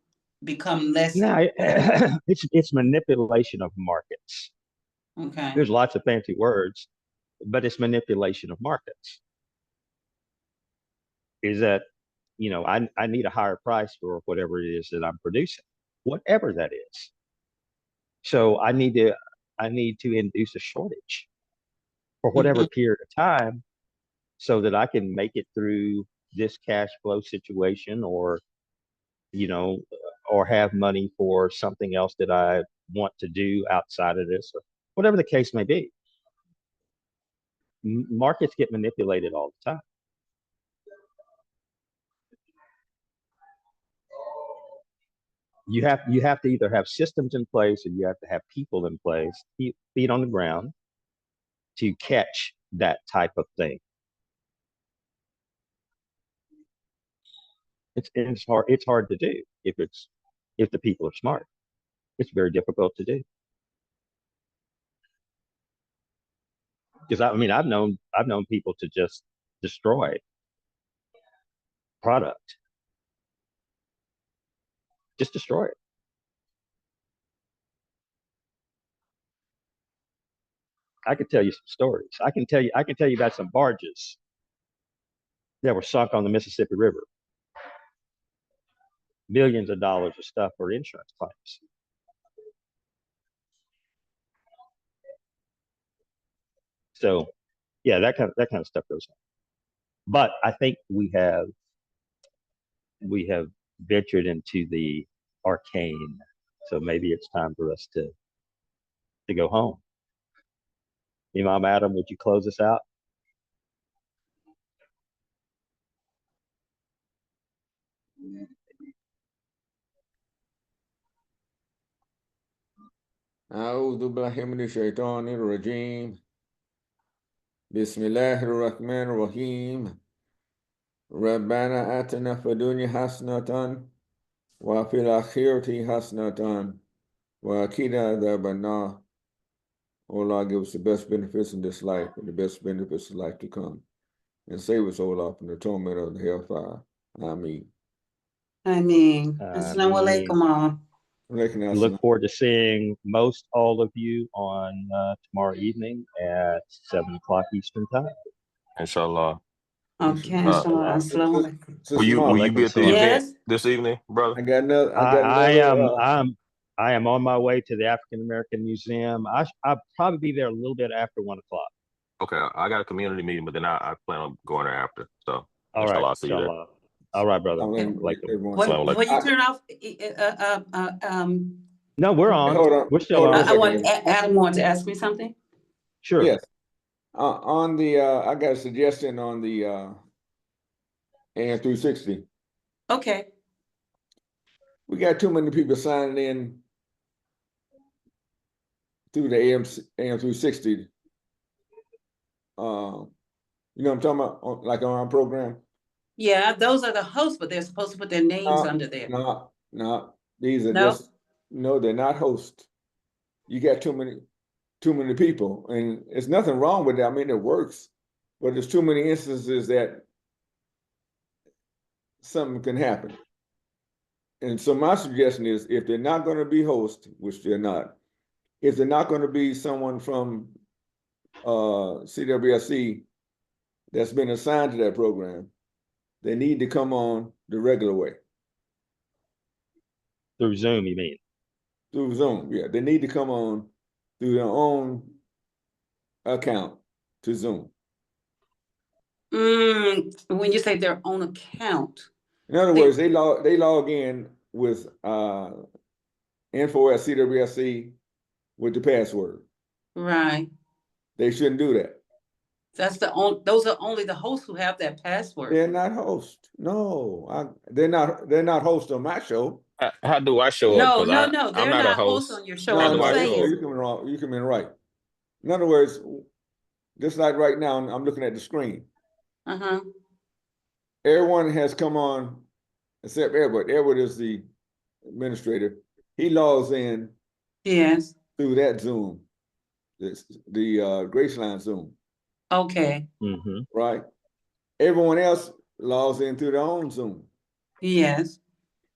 become less. No, it's manipulation of markets. Okay. There's lots of fancy words, but it's manipulation of markets. Is that, I need a higher price for whatever it is that I'm producing, whatever that is. So I need to induce a shortage for whatever period of time so that I can make it through this cash flow situation, or have money for something else that I want to do outside of this, or whatever the case may be. Markets get manipulated all the time. You have to either have systems in place, or you have to have people in place, feet on the ground, to catch that type of thing. It's hard to do if the people are smart. It's very difficult to do. Because I've known people to just destroy product. Just destroy it. I could tell you some stories. I can tell you about some barges that were sunk on the Mississippi River. Millions of dollars of stuff for insurance claims. So, yeah, that kind of stuff goes on. But I think we have ventured into the arcane. So maybe it's time for us to go home. Imam Adam, would you close us out? أعوذ بالله من الشيطان الرجيم بسم الله الرحمن الرحيم ربنا آتنا في الدنيا حسنة وفي الآخرة حسنة وقنا عذاب النار Oh Lord, give us the best benefits in this life and the best benefits of life to come. And save us, O Lord, from the torment of the hellfire. Amen. Assalamu alaikum all. Look forward to seeing most all of you on tomorrow evening at 7 o'clock Eastern time. Inshallah. Okay, inshallah. Assalamu alaikum. Will you be at the event this evening, brother? I got another. I am on my way to the African American Museum. I'll probably be there a little bit after 1 o'clock. Okay, I got a community meeting, but then I plan on going there after. So all right, I'll see you there. All right, brother. What you turn off? No, we're on. Hold on. We're still on. I want Adam wanted to ask me something. Sure. Yes. On the I got a suggestion on the AM 360. Okay. We got too many people signing in through the AM 360. You know what I'm talking about? Like on our program? Yeah, those are the hosts, but they're supposed to put their names under there. No. These are just they're not hosts. You got too many people, and there's nothing wrong with that. I mean, it works, but there's too many instances that something can happen. And so my suggestion is, if they're not going to be hosts, which they're not, if they're not going to be someone from CWSC that's been assigned to that program, they need to come on the regular way. Through Zoom, you mean? Through Zoom, yeah. They need to come on through their own account to Zoom. When you say their own account. In other words, they log in with info@CWSC with the password. Right. They shouldn't do that. Those are only the hosts who have that password. They're not hosts. No, they're not hosts on my show. How do I show up? No, they're not a host on your show. You can be right. In other words, just like right now, I'm looking at the screen. Everyone has come on, except Edward. Edward is the administrator. He logs in. Yes. Through that Zoom, the Graceline Zoom. Okay. Right. Everyone else logs in through their own Zoom. Yes.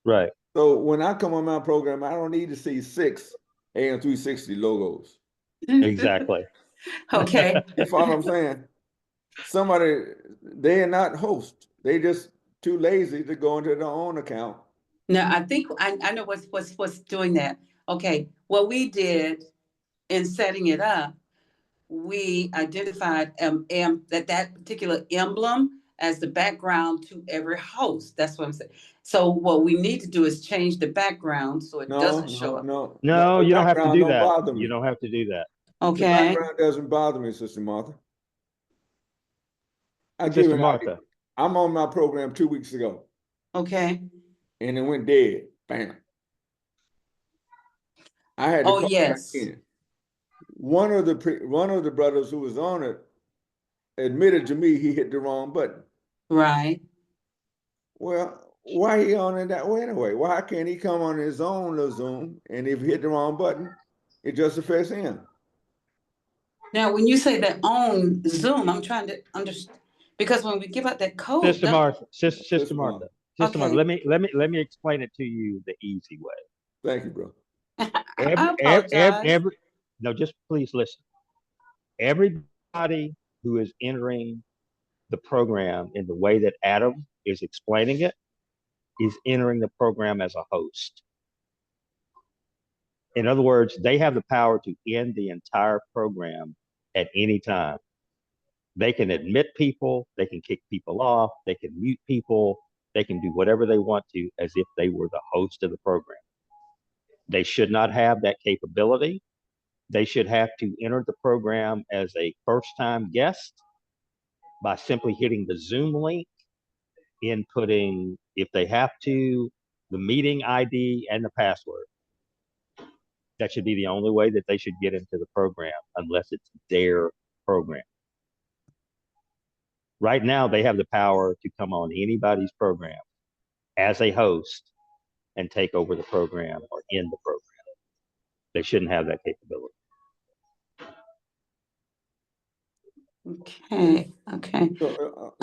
Right. So when I come on my program, I don't need to see 6 AM 360 logos. Exactly. Okay. You follow what I'm saying? They are not hosts. They just too lazy to go into their own account. No, I think I know what's doing that. Okay. What we did in setting it up, we identified that particular emblem as the background to every host. That's what I'm saying. So what we need to do is change the background so it doesn't show up. No, you don't have to do that. You don't have to do that. Okay. The background doesn't bother me, Sister Martha. Sister Martha. I'm on my program 2 weeks ago. Okay. And it went dead. Bam. I had to call back in. One of the brothers who was on it admitted to me he hit the wrong button. Right. Well, why he on it that way anyway? Why can't he come on his own little Zoom, and if he hit the wrong button, it just affects him? Now, when you say their own Zoom, I'm trying to understand, because when we give out that code, Sister Martha, let me explain it to you the easy way. Thank you, bro. I apologize. No, just please listen. Everybody who is entering the program in the way that Adam is explaining it is entering the program as a host. In other words, they have the power to end the entire program at any time. They can admit people, they can kick people off, they can mute people, they can do whatever they want to as if they were the host of the program. They should not have that capability. They should have to enter the program as a first-time guest by simply hitting the Zoom link, inputting, if they have to, the meeting ID and the password. That should be the only way that they should get into the program, unless it's their program. Right now, they have the power to come on anybody's program as a host and take over the program or end the program. They shouldn't have that capability. Okay, okay. So,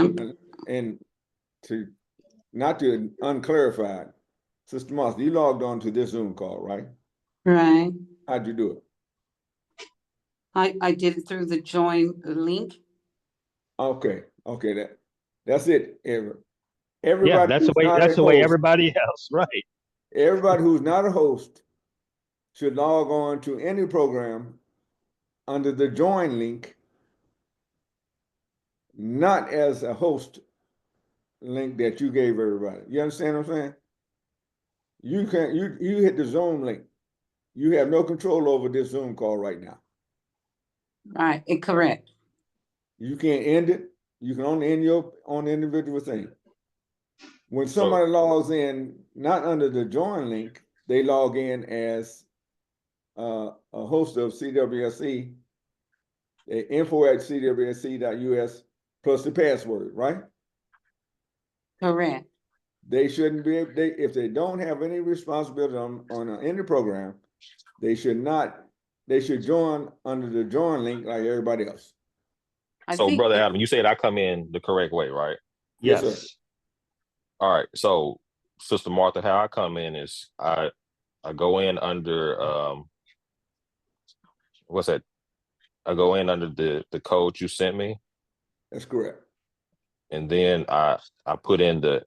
and to not to unclarified, Sister Moss, you logged on to this Zoom call, right? Right. How'd you do it? I did it through the join link. Okay, that's it. Yeah, Everybody that's who's the way. not That's a the way host, everybody else, right? everybody who's not a host should log on to any program under the join link, not as a host link that you gave everybody. You understand what I'm saying? You hit the Zoom link. You have no control over this Zoom call right now. Right, correct. You can't end it. You can only end your own individual thing. When somebody logs in, not under the join link, they log in as a host of CWSC, info@cwsc.us plus the password, right? Correct. They shouldn't be, if they don't have any responsibility on any program, they should join under the join link like everybody else. So, Brother Adam, you said I come in the correct way, right? Yes, sir. All right. So, Sister Martha, how I come in is I go in under what's that? I go in under the code you sent me. That's correct. And then I put in the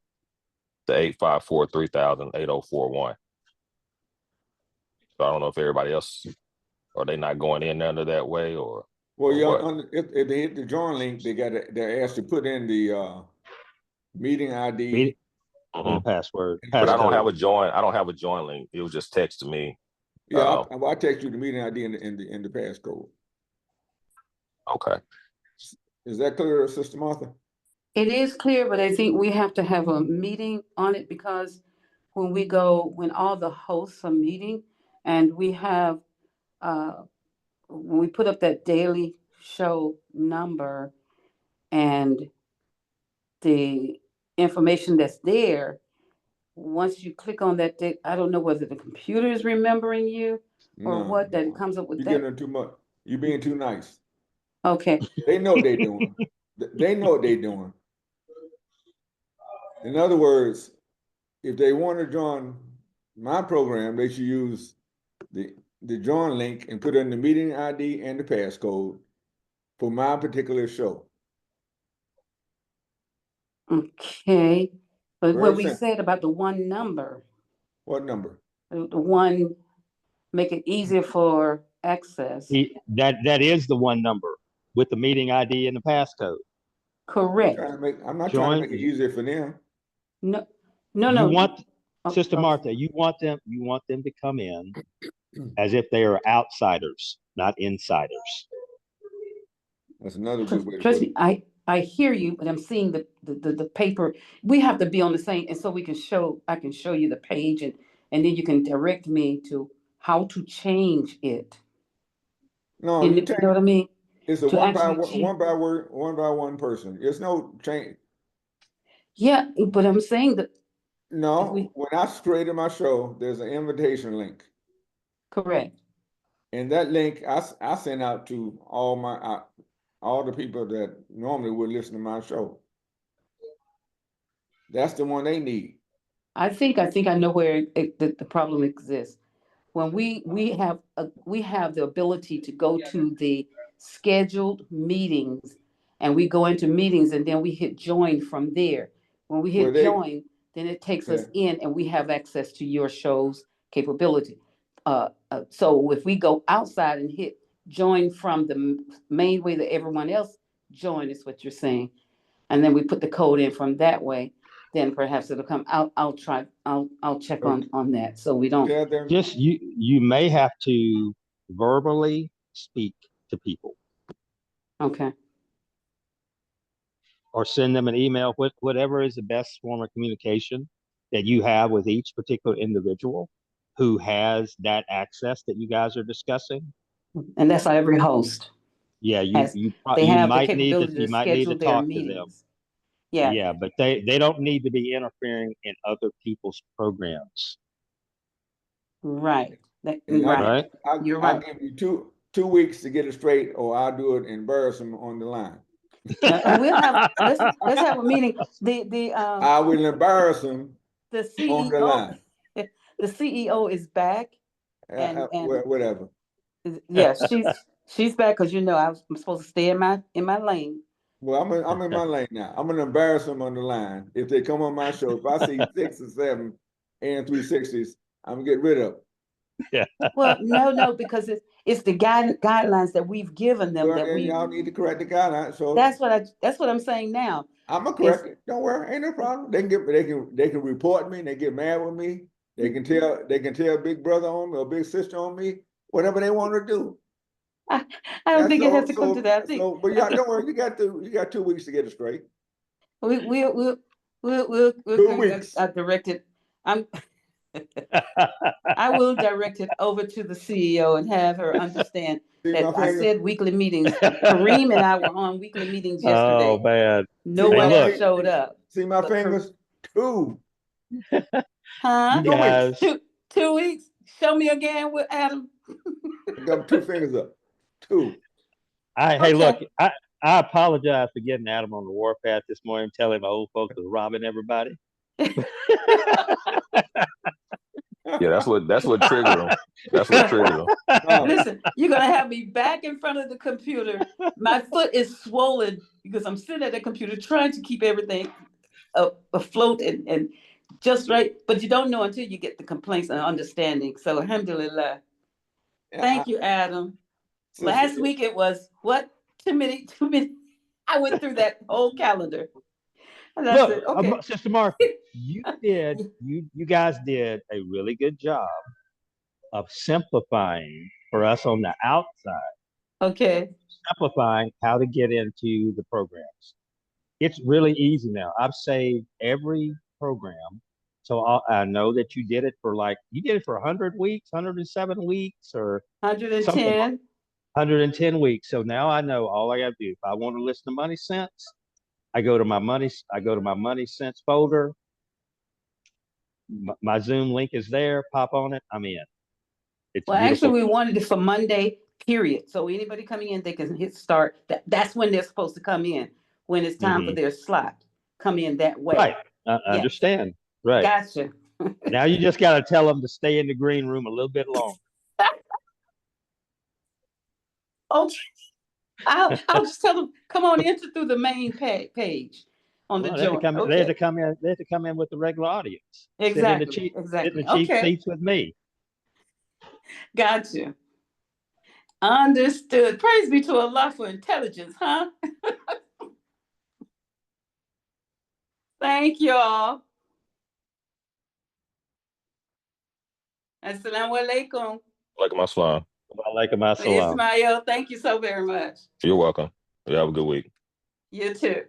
854-3000-8041. So I don't know if everybody else, are they not going in under that way or? Well, or if they hit the join link, they're asked to put in the meeting ID and password. But I don't have a join. I don't have a join link. It was just text to me. Yeah, I text you the meeting ID in the passcode. Okay. Is that clear, Sister Martha? It is clear, but I think we have to have a meeting on it because when all the hosts are meeting and we have, when we put up that daily show number and the information that's there, once you click on that, I don't know whether the computer is remembering you or what, that it comes up with You're that. getting too much. You're being too nice. Okay. They know what they're doing. They know what they're doing. In other words, if they want to join my program, they should use the join link and put in the meeting ID and the passcode for my particular show. Okay. But Very what we simple. said about the one number. What number? The one, make it easier for access. That is the one number with the meeting ID and the passcode. Correct. I'm not trying to make it easier for them. No. You want, Sister Martha, you want them to come in as if they are outsiders, not insiders. That's another good way to Trust put it. me, I hear you, but I'm seeing the paper. We have to be on the same, and so I can show you the page and then you can direct me to how to change it. No, you know what I mean? It's a one by one person. There's no change. Yeah, but I'm saying that. No, when I created my show, there's an invitation link. Correct. And that link I sent out to all the people that normally would listen to my show. That's the one they need. I think I know where the problem exists. When we have the ability to go to the scheduled meetings, and we go into meetings, and then we hit join from there. When we hit join, then it takes us in, and we have access to your show's capability. So if we go outside and hit join from the main way that everyone else join, is what you're saying, and then we put the code in from that way, then perhaps it'll come. I'll check on that, so we don't. Just you may have to verbally speak to people. Okay. Or send them an email, whatever is the best form of communication that you have with each particular individual who has that access that you guys are discussing. And that's how every host. Yeah, you might need to talk to them. Yeah, but they don't need to be interfering in other people's programs. Right. Right. You're right. I'll give you two weeks to get it straight, or I'll do it and embarrass them on the line. And let's have a meeting. I will embarrass him the on the CEO line. the CEO is back, and Whatever. yeah, she's back because I'm supposed to stay in my lane. Well, I'm in my lane now. I'm gonna embarrass them on the line. If they come on my show, if I see 6 or 7 and 360s, I'm gonna get rid of them. Yeah. Well, no, because it's the guidelines that we've given them, Well, that then y'all need to correct the guidelines. So that's what I'm saying now. I'm gonna correct it. Don't worry, ain't no problem. They can report me, and they get mad with me. They can tell big brother on me or big sister on me, whatever they want to do. I don't think it has to come to that. But yeah, don't worry. You got 2 weeks to get it straight. We'll 2 weeks. direct it. I will direct it over to the CEO and have her understand that I said weekly meetings. Kareem and I were on weekly meetings yesterday. Oh man, nobody showed up. See my fingers? 2. Huh? You guys. 2 weeks. Show me again with Adam. I got 2 fingers up. 2. Hey, look, I apologize for getting Adam on the warpath this morning, telling my old folks was robbing everybody. Yeah, that's what triggered him. That's what triggered him. Listen, you're gonna have me back in front of the computer. My foot is swollen because I'm sitting at the computer trying to keep everything afloat and just right. But you don't know until you get the complaints and understanding. So alhamdulillah. Thank you, Adam. Last week it was what? Too many. I went through that whole calendar. And I said, okay. Sister Martha, you guys did a really good job of simplifying for us on the outside. Okay. Simplifying how to get into the programs. It's really easy now. I've saved every program. So I know that you did it for 100 weeks, 107 weeks, or 110. 110 weeks. So now I know all I got to do. If I want to listen to Money Sense, I go to my Money Sense folder. My Zoom link is there. Pop on it. I'm in. It's well, beautiful. Actually, we wanted it for Monday, period. So anybody coming in, they can hit start. That's when they're supposed to come in. When it's time for their slot, come in that way. Right. I understand. Right. Gotcha. Now you just got to tell them to stay in the green room a little bit longer. Okay. I'll just tell them, come on, enter through the main page on the joint. They had to come in. They had to come in with the regular audience. Exactly. Sit in the cheap seats with me. Gotcha. Understood. Praise be to Allah for intelligence, huh? Thank y'all. Assalamu alaikum. Walaikum assalam. Walaikum assalam. Ismail, thank you so very much. You're welcome. You have a good week. You too.